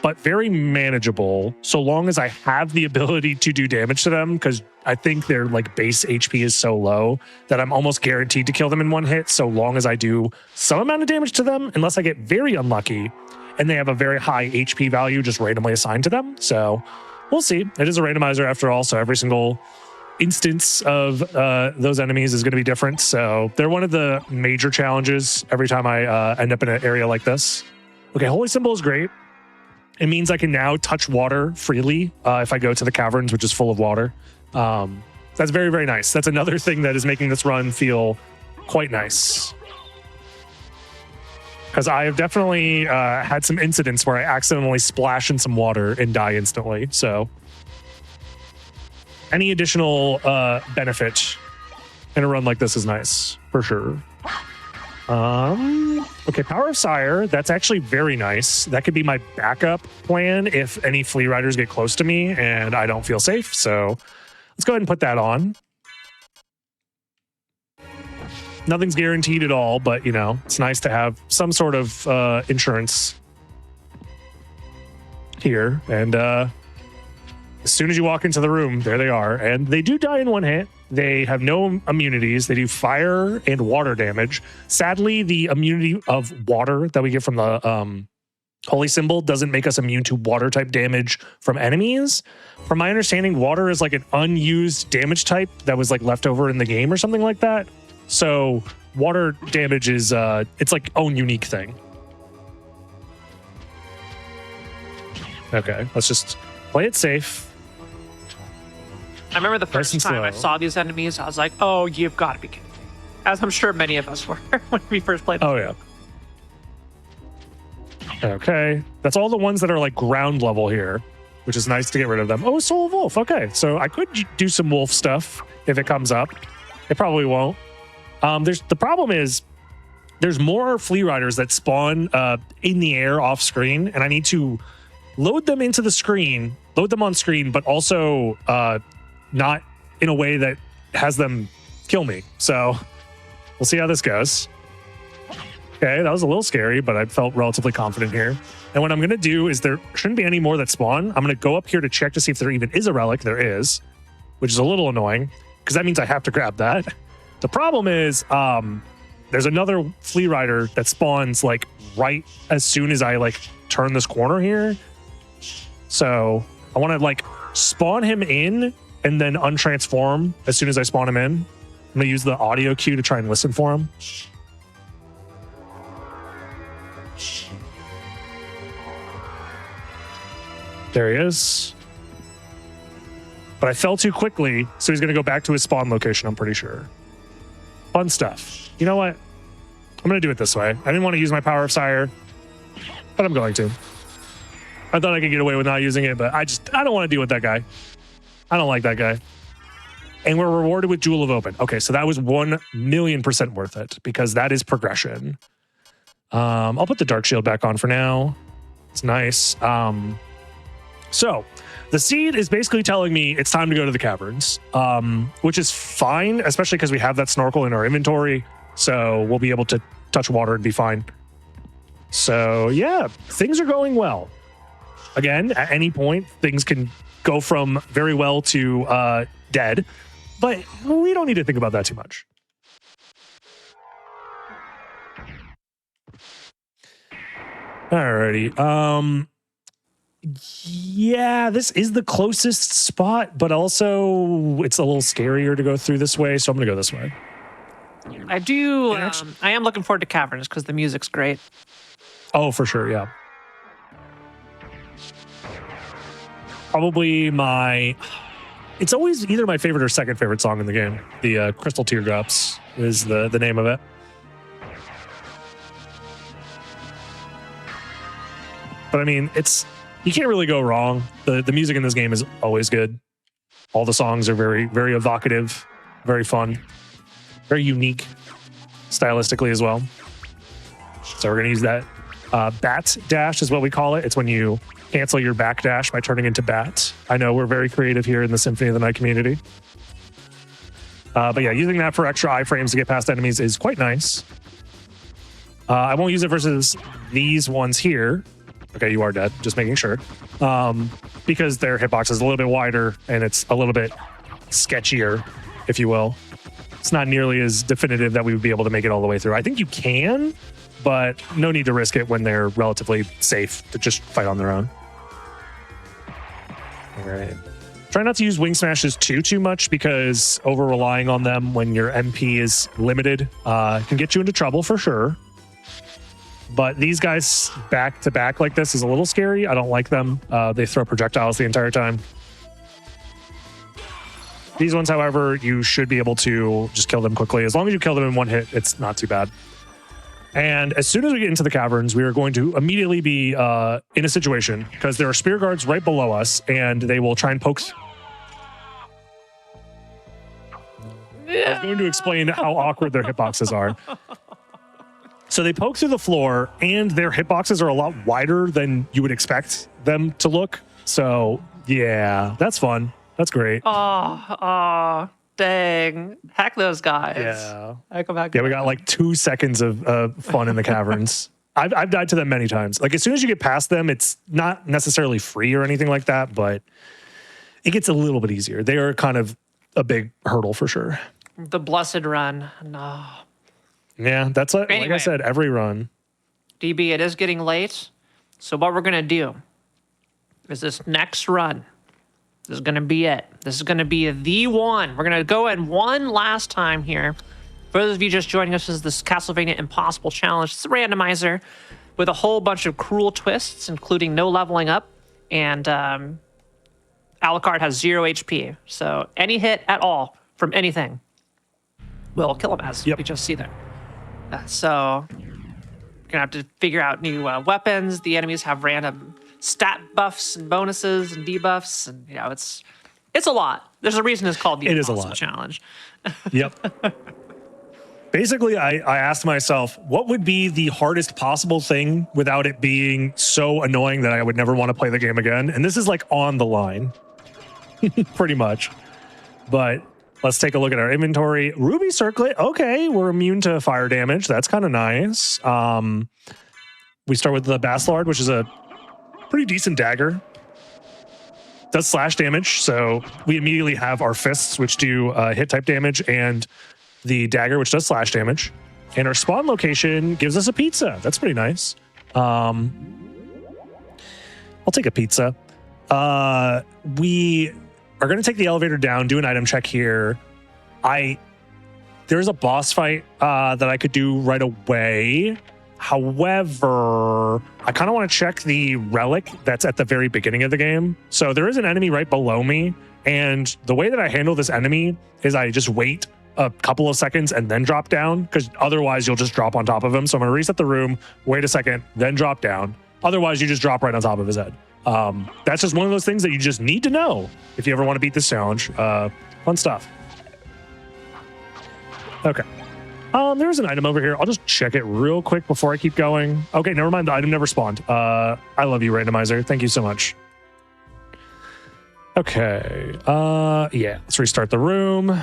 but very manageable so long as I have the ability to do damage to them, because I think their like base HP is so low that I'm almost guaranteed to kill them in one hit so long as I do some amount of damage to them, unless I get very unlucky and they have a very high HP value just randomly assigned to them. So we'll see. It is a randomizer after all, so every single instance of those enemies is going to be different. So they're one of the major challenges every time I end up in an area like this. Okay, Holy Symbol is great. It means I can now touch water freely if I go to the caverns, which is full of water. That's very, very nice. That's another thing that is making this run feel quite nice. Because I have definitely had some incidents where I accidentally splash in some water and die instantly. So any additional benefit in a run like this is nice, for sure. Okay, Power of Sire, that's actually very nice. That could be my backup plan if any flea riders get close to me and I don't feel safe. So let's go ahead and put that on. Nothing's guaranteed at all, but you know, it's nice to have some sort of insurance here. And as soon as you walk into the room, there they are. And they do die in one hit. They have no immunities. They do fire and water damage. Sadly, the immunity of water that we get from the Holy Symbol doesn't make us immune to water type damage from enemies. From my understanding, water is like an unused damage type that was like left over in the game or something like that. So water damage is it's like own unique thing. Okay, let's just play it safe. I remember the first time I saw these enemies, I was like, oh, you've got to be kidding me. As I'm sure many of us were when we first played. Oh, yeah. Okay. That's all the ones that are like ground level here, which is nice to get rid of them. Oh, Soul of Wolf. Okay. So I could do some wolf stuff if it comes up. It probably won't. The problem is there's more flea riders that spawn in the air off screen, and I need to load them into the screen, load them on screen, but also not in a way that has them kill me. So we'll see how this goes. Okay, that was a little scary, but I felt relatively confident here. And what I'm going to do is there shouldn't be any more that spawn. I'm going to go up here to check to see if there even is a relic. There is, which is a little annoying because that means I have to grab that. The problem is there's another flea rider that spawns like right as soon as I like turn this corner here. So I want to like spawn him in and then untransform as soon as I spawn him in. I'm going to use the audio cue to try and listen for him. There he is. But I fell too quickly, so he's going to go back to his spawn location, I'm pretty sure. Fun stuff. You know what? I'm going to do it this way. I didn't want to use my Power of Sire, but I'm going to. I thought I could get away with not using it, but I don't want to deal with that guy. I don't like that guy. And we're rewarded with Jewel of Open. Okay, so that was 1,000,000% worth it because that is progression. I'll put the Dark Shield back on for now. It's nice. So the seed is basically telling me it's time to go to the caverns, which is fine, especially because we have that snorkel in our inventory. So we'll be able to touch water and be fine. So yeah, things are going well. Again, at any point, things can go from very well to dead, but we don't need to think about that too much. Alrighty. Yeah, this is the closest spot, but also it's a little scarier to go through this way, so I'm gonna go this way. I do. I am looking forward to caverns because the music's great. Oh, for sure, yeah. Probably it's always either my favorite or second favorite song in the game. The Crystal Teardrops is the name of it. But I mean, you can't really go wrong. The music in this game is always good. All the songs are very, very evocative, very fun, very unique stylistically as well. So we're going to use that bat dash is what we call it. It's when you cancel your back dash by turning into bat. I know we're very creative here in the Symphony of the Night community. But yeah, using that for extra iframes to get past enemies is quite nice. I won't use it versus these ones here. Okay, you are dead. Just making sure. Because their hitbox is a little bit wider and it's a little bit sketchier, if you will. It's not nearly as definitive that we would be able to make it all the way through. I think you can, but no need to risk it when they're relatively safe to just fight on their own. All right. Try not to use wing smashes too much because over relying on them when your MP is limited can get you into trouble for sure. But these guys back to back like this is a little scary. I don't like them. They throw projectiles the entire time. These ones, however, you should be able to just kill them quickly. As long as you kill them in one hit, it's not too bad. And as soon as we get into the caverns, we are going to immediately be in a situation because there are spear guards right below us and they will try and poke. I was going to explain how awkward their hitboxes are. So they poke through the floor and their hitboxes are a lot wider than you would expect them to look. So yeah, that's fun. That's great. Oh, dang. Hack those guys. Yeah. Hack yeah, we got like 2 seconds of fun in the caverns. I've died to them many times. Like as soon as you get past them, it's not necessarily free or anything like that, but it gets a little bit easier. They are kind of a big hurdle for sure. The blessed run. No. Yeah, that's what, anyway, like I said, every run. DB, it is getting late. So what we're going to do is this next run. This is going to be it. This is going to be the one. We're going to go in one last time here. For those of you just joining us, this is this Castlevania Impossible Challenge. It's a randomizer with a whole bunch of cruel twists, including no leveling up. And Alucard has 0 HP. So any hit at all from anything will kill him, as we just see there. So you're going to have to figure out new weapons. The enemies have random stat buffs and bonuses and debuffs, and you know it's a lot. There's a reason it's called the Impossible Challenge. Yep. Basically, I asked myself, what would be the hardest possible thing without it being so annoying that I would never want to play the game again? And this is like on the line, pretty much. But let's take a look at our inventory. Ruby Circlet. Okay, we're immune to fire damage. That's kind of nice. We start with the Baslard, which is a pretty decent dagger. Does slash damage, so we immediately have our fists, which do hit type damage, and the dagger, which does slash damage. And our spawn location gives us a pizza. That's pretty nice. I'll take a pizza. We are going to take the elevator down, do an item check here. There's a boss fight that I could do right away. However, I kind of want to check the relic that's at the very beginning of the game. So there is an enemy right below me. And the way that I handle this enemy is I just wait a couple of seconds and then drop down, because otherwise you'll just drop on top of him. So I'm going to reset the room, wait a second, then drop down. Otherwise, you just drop right on top of his head. That's just one of those things that you just need to know if you ever want to beat this challenge. Fun stuff. Okay. There's an item over here. I'll just check it real quick before I keep going. Okay, never mind. The item never spawned. I love you, Randomizer. Thank you so much. Okay. Yeah, let's restart the room.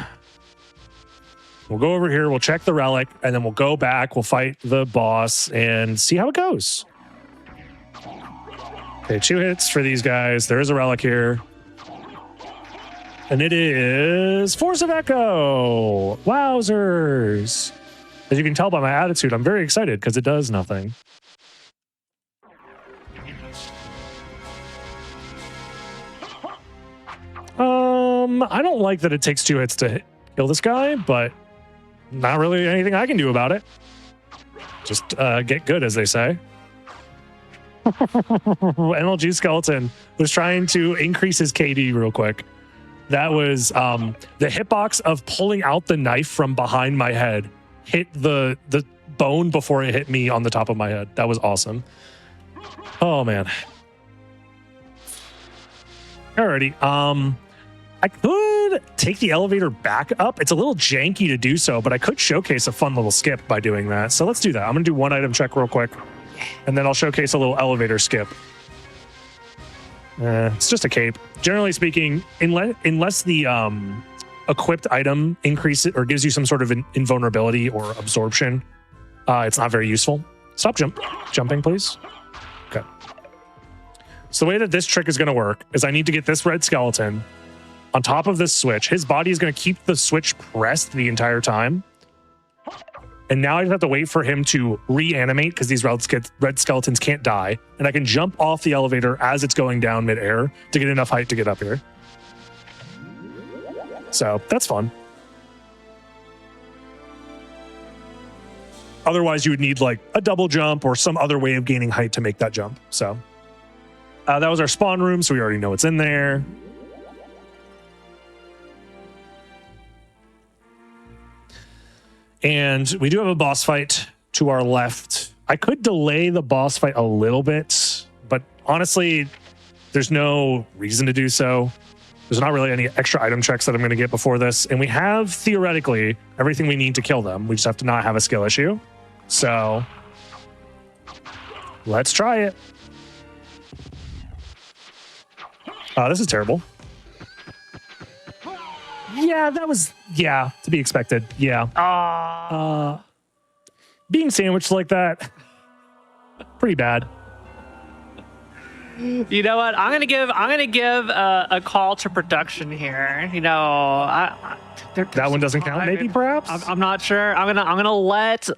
We'll go over here. We'll check the relic, and then we'll go back. We'll fight the boss and see how it goes. Okay, 2 hits for these guys. There is a relic here. And it is Force of Echo. Wowzers. As you can tell by my attitude, I'm very excited because it does nothing. I don't like that it takes 2 hits to kill this guy, but not really anything I can do about it. Just get good, as they say. NLG Skeleton was trying to increase his KD real quick. That was the hitbox of pulling out the knife from behind my head hit the bone before it hit me on the top of my head. That was awesome. Oh man. Alrighty. I could take the elevator back up. It's a little janky to do so, but I could showcase a fun little skip by doing that. So let's do that. I'm gonna do one item check real quick, and then I'll showcase a little elevator skip. It's just a cape. Generally speaking, unless the equipped item increases or gives you some sort of invulnerability or absorption, it's not very useful. Stop jumping, please. Okay. So the way that this trick is going to work is I need to get this red skeleton on top of this switch. His body is going to keep the switch pressed the entire time. And now I just have to wait for him to reanimate because these red skeletons can't die. And I can jump off the elevator as it's going down midair to get enough height to get up here. So that's fun. Otherwise, you would need like a double jump or some other way of gaining height to make that jump. So that was our spawn room, so we already know what's in there. And we do have a boss fight to our left. I could delay the boss fight a little bit, but honestly, there's no reason to do so. There's not really any extra item checks that I'm going to get before this. And we have, theoretically, everything we need to kill them. We just have to not have a skill issue. So let's try it. This is terrible. Yeah, that was, to be expected. Yeah. Being sandwiched like that, pretty bad. You know what? I'm gonna give a call to production here. You know, that one doesn't count. Maybe, perhaps. I'm not sure. I'm gonna let.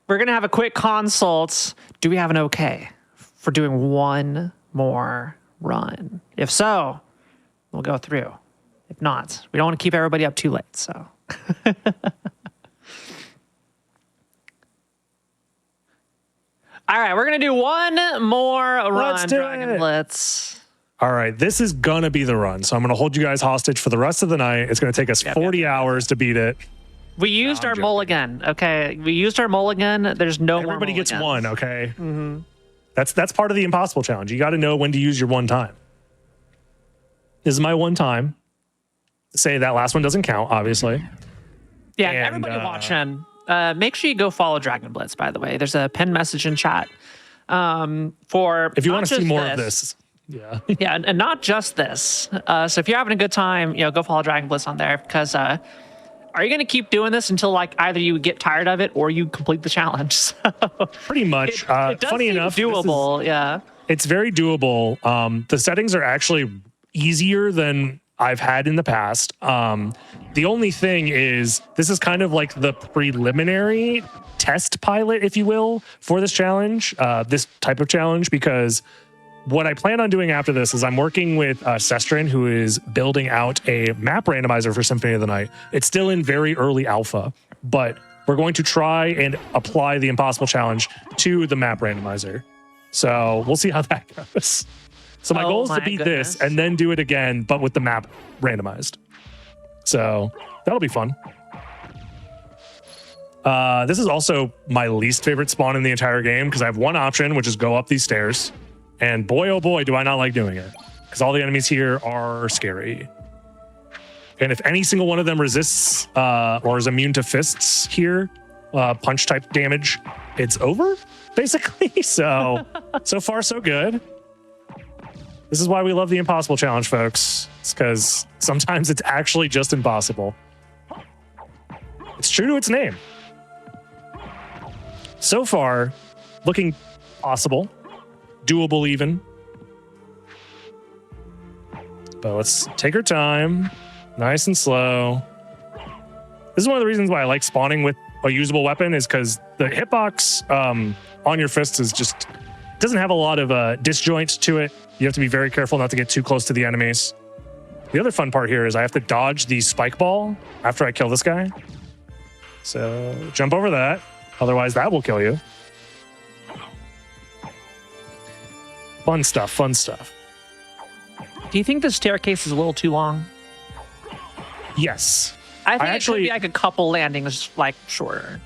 We're gonna have a quick consult. Do we have an okay for doing one more run? If so, we'll go through. If not, we don't want to keep everybody up too late. So. All right, we're going to do one more run, Dragon Blitz. All right, this is going to be the run. So I'm going to hold you guys hostage for the rest of the night. It's going to take us 40 hours to beat it. We used our mulligan, okay? We used our mulligan. There's no more Everybody gets one, okay? Mm-hmm. That's part of the impossible challenge. You got to know when to use your one time. This is my one time. Say that last one doesn't count, obviously. Yeah, and, everybody watching. Make sure you go follow Dragon Blitz, by the way. There's a pinned message in chat. For if you want to see more of this. Yeah. Yeah, and not just this. So if you're having a good time, go follow Dragon Blitz on there because are you going to keep doing this until like either you get tired of it or you complete the challenge? So, pretty much. It does funny seem enough, doable. Yeah. It's very doable. The settings are actually easier than I've had in the past. The only thing is this is kind of like the preliminary test pilot, if you will, for this challenge, this type of challenge, because what I plan on doing after this is I'm working with SotN, who is building out a map randomizer for Symphony of the Night. It's still in very early alpha, but we're going to try and apply the impossible challenge to the map randomizer. So we'll see how that goes. So my goal is to beat this and then do it again, but with the map randomized. So that'll be fun. This is also my least favorite spawn in the entire game because I have one option, which is go up these stairs. And boy, oh boy, do I not like doing it. Because all the enemies here are scary. And if any single one of them resists or is immune to fists here, punch type damage, it's over, basically. So far, so good. This is why we love the impossible challenge, folks. It's because sometimes it's actually just impossible. It's true to its name. So far, looking possible, doable even. But let's take our time, nice and slow. This is one of the reasons why I like spawning with a usable weapon is because the hitbox on your fists is just doesn't have a lot of disjoint to it. You have to be very careful not to get too close to the enemies. The other fun part here is I have to dodge the spike ball after I kill this guy. So jump over that. Otherwise, that will kill you. Fun stuff, fun stuff. Do you think the staircase is a little too long? Yes. I think it should be like a couple landings, like shorter.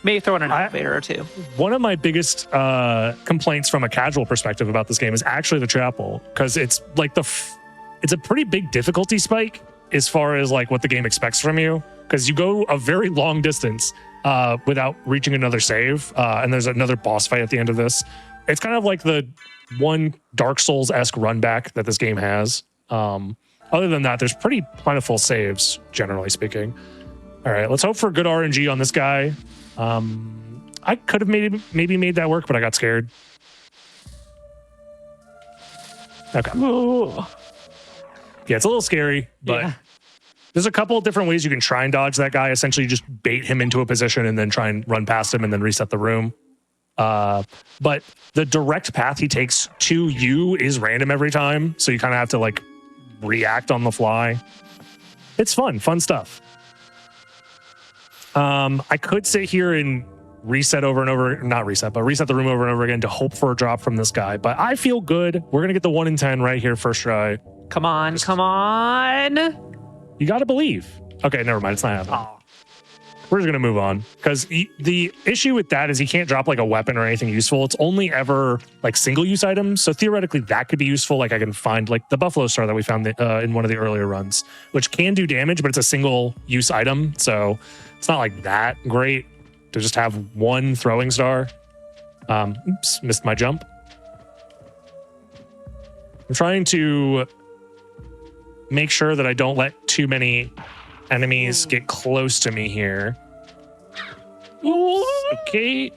Maybe throw in an elevator or two. One of my biggest complaints from a casual perspective about this game is actually the chapel, because it's like it's a pretty big difficulty spike as far as like what the game expects from you, because you go a very long distance without reaching another save, and there's another boss fight at the end of this. It's kind of like the one Dark Souls-esque run back that this game has. Other than that, there's pretty plentiful saves, generally speaking. All right, let's hope for good RNG on this guy. I could have maybe made that work, but I got scared. Okay. Ooh. Yeah, it's a little scary, but there's a couple of different ways you can try and dodge that guy. Essentially, you just bait him into a position and then try and run past him and then reset the room. But the direct path he takes to you is random every time, so you kind of have to like react on the fly. It's fun stuff. I could sit here and reset over and over, not reset, but reset the room over and over again to hope for a drop from this guy. But I feel good. We're going to get the 1 in 10 right here first try. Come on, come on. You got to believe. Okay, never mind. It's not happening. Oh. We're just going to move on, because the issue with that is he can't drop like a weapon or anything useful. It's only ever like single-use items. So theoretically, that could be useful. Like I can find like the Buffalo Star that we found in one of the earlier runs, which can do damage, but it's a single-use item. So it's not like that great to just have one throwing star. Oops, missed my jump. I'm trying to make sure that I don't let too many enemies get close to me here. Okay,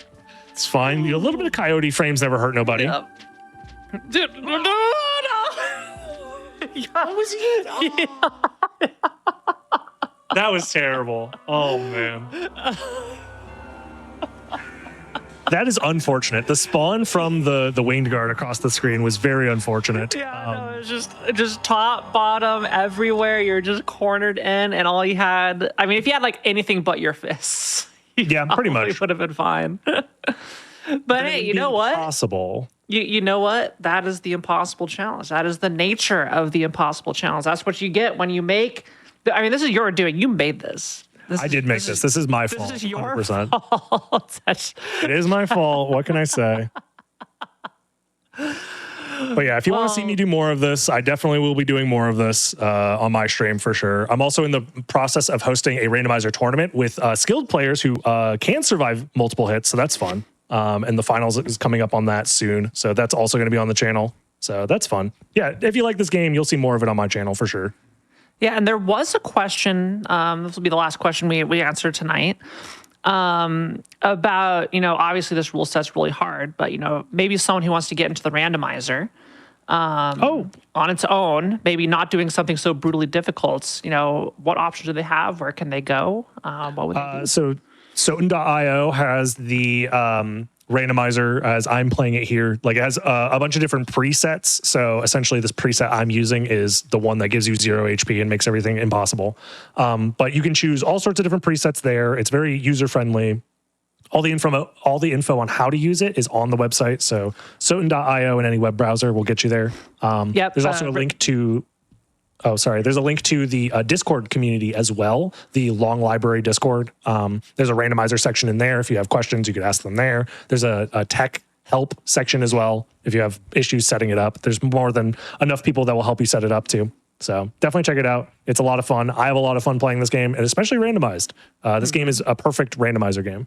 it's fine. A little bit of coyote frames never hurt nobody. Yep. Dude, no. That was it. That was terrible. Oh man. That is unfortunate. The spawn from the winged guard across the screen was very unfortunate. Yeah, no, it was just top, bottom, everywhere. You're just cornered in, and all you had. I mean, if you had like anything but your fists, yeah, pretty much would have been fine. But hey, you know what? Impossible. You know what? That is the impossible challenge. That is the nature of the impossible challenge. That's what you get when you make. I mean, this is your doing. You made this. I did make this. This is my fault. This is your 100%. fault. It is my fault. What can I say? But yeah, if you want to see me do more of this, I definitely will be doing more of this on my stream for sure. I'm also in the process of hosting a randomizer tournament with skilled players who can survive multiple hits. So that's fun. And the finals is coming up on that soon. So that's also going to be on the channel. So that's fun. Yeah, if you like this game, you'll see more of it on my channel for sure. Yeah, and there was a question, this will be the last question we answer tonight, about, obviously this rule set's really hard, but, maybe someone who wants to get into the randomizer on its own, maybe not doing something so brutally difficult, what options do they have? Where can they go? What would they do? So SotN.io has the randomizer as I'm playing it here. Like it has a bunch of different presets. So essentially this preset I'm using is the one that gives you 0 HP and makes everything impossible. But you can choose all sorts of different presets there. It's very user-friendly. All the info on how to use it is on the website. So SotN.io in any web browser will get you there. Yep, there's also a link to there's a link to the Discord community as well, the Long Library Discord. There's a randomizer section in there. If you have questions, you could ask them there. There's a tech help section as well. If you have issues setting it up, there's more than enough people that will help you set it up too. So definitely check it out. It's a lot of fun. I have a lot of fun playing this game, and especially randomized. This game is a perfect randomizer game.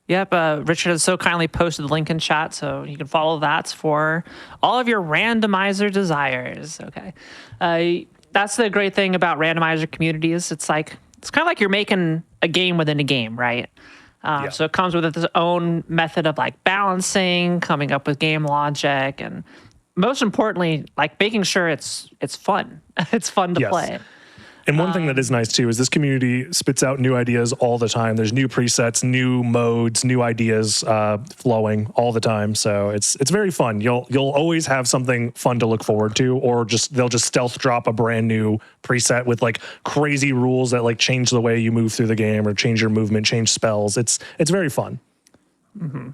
Yep, Richard has so kindly posted the link in chat, so you can follow that for all of your randomizer desires. Okay, that's the great thing about randomizer communities. It's kind of like you're making a game within a game, right? So it comes with its own method of like balancing, coming up with game logic, and most importantly, like making sure it's fun. It's fun to play. And one thing that is nice too is this community spits out new ideas all the time. There's new presets, new modes, new ideas flowing all the time. So it's very fun. You'll always have something fun to look forward to, or they'll just stealth drop a brand new preset with like crazy rules that like change the way you move through the game or change your movement, change spells. It's very fun. Mm-hmm.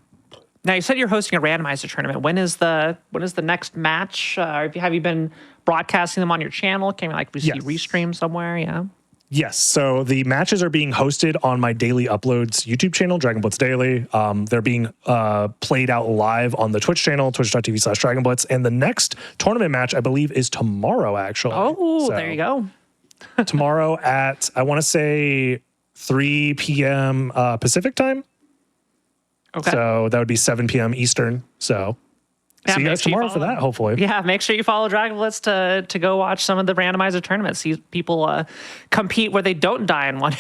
Now you said you're hosting a randomizer tournament. When is the next match? Have you been broadcasting them on your channel? Can we see restream somewhere? Yeah. Yes. So the matches are being hosted on my daily uploads YouTube channel, Dragon Blitz Daily. They're being played out live on the Twitch channel, twitch.tv/DragonBlitz. And the next tournament match, I believe, is tomorrow, actually. Oh, so, there you go. Tomorrow at, I want to say 3 p.m. Pacific time. Okay. So that would be 7 p.m. Eastern. So see you guys tomorrow for that, hopefully. Yeah, make sure you follow Dragon Blitz to go watch some of the randomizer tournaments. See people compete where they don't die in one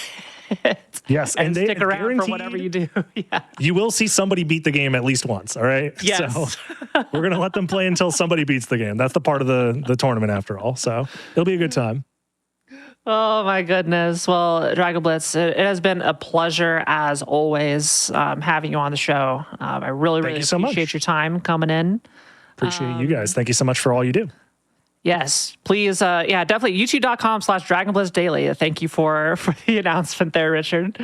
hit. Yes, and they stick around for whatever you do. Yeah. You will see somebody beat the game at least once, all right? Yes. So we're going to let them play until somebody beats the game. That's the part of the tournament after all. So it'll be a good time. Oh my goodness. Well, Dragon Blitz, it has been a pleasure as always having you on the show. I really appreciate your time coming in. Appreciate you guys. Thank you so much for all you do. Yes, please. Definitely youtube.com/DragonBlitzDaily. Thank you for the announcement there, Richard.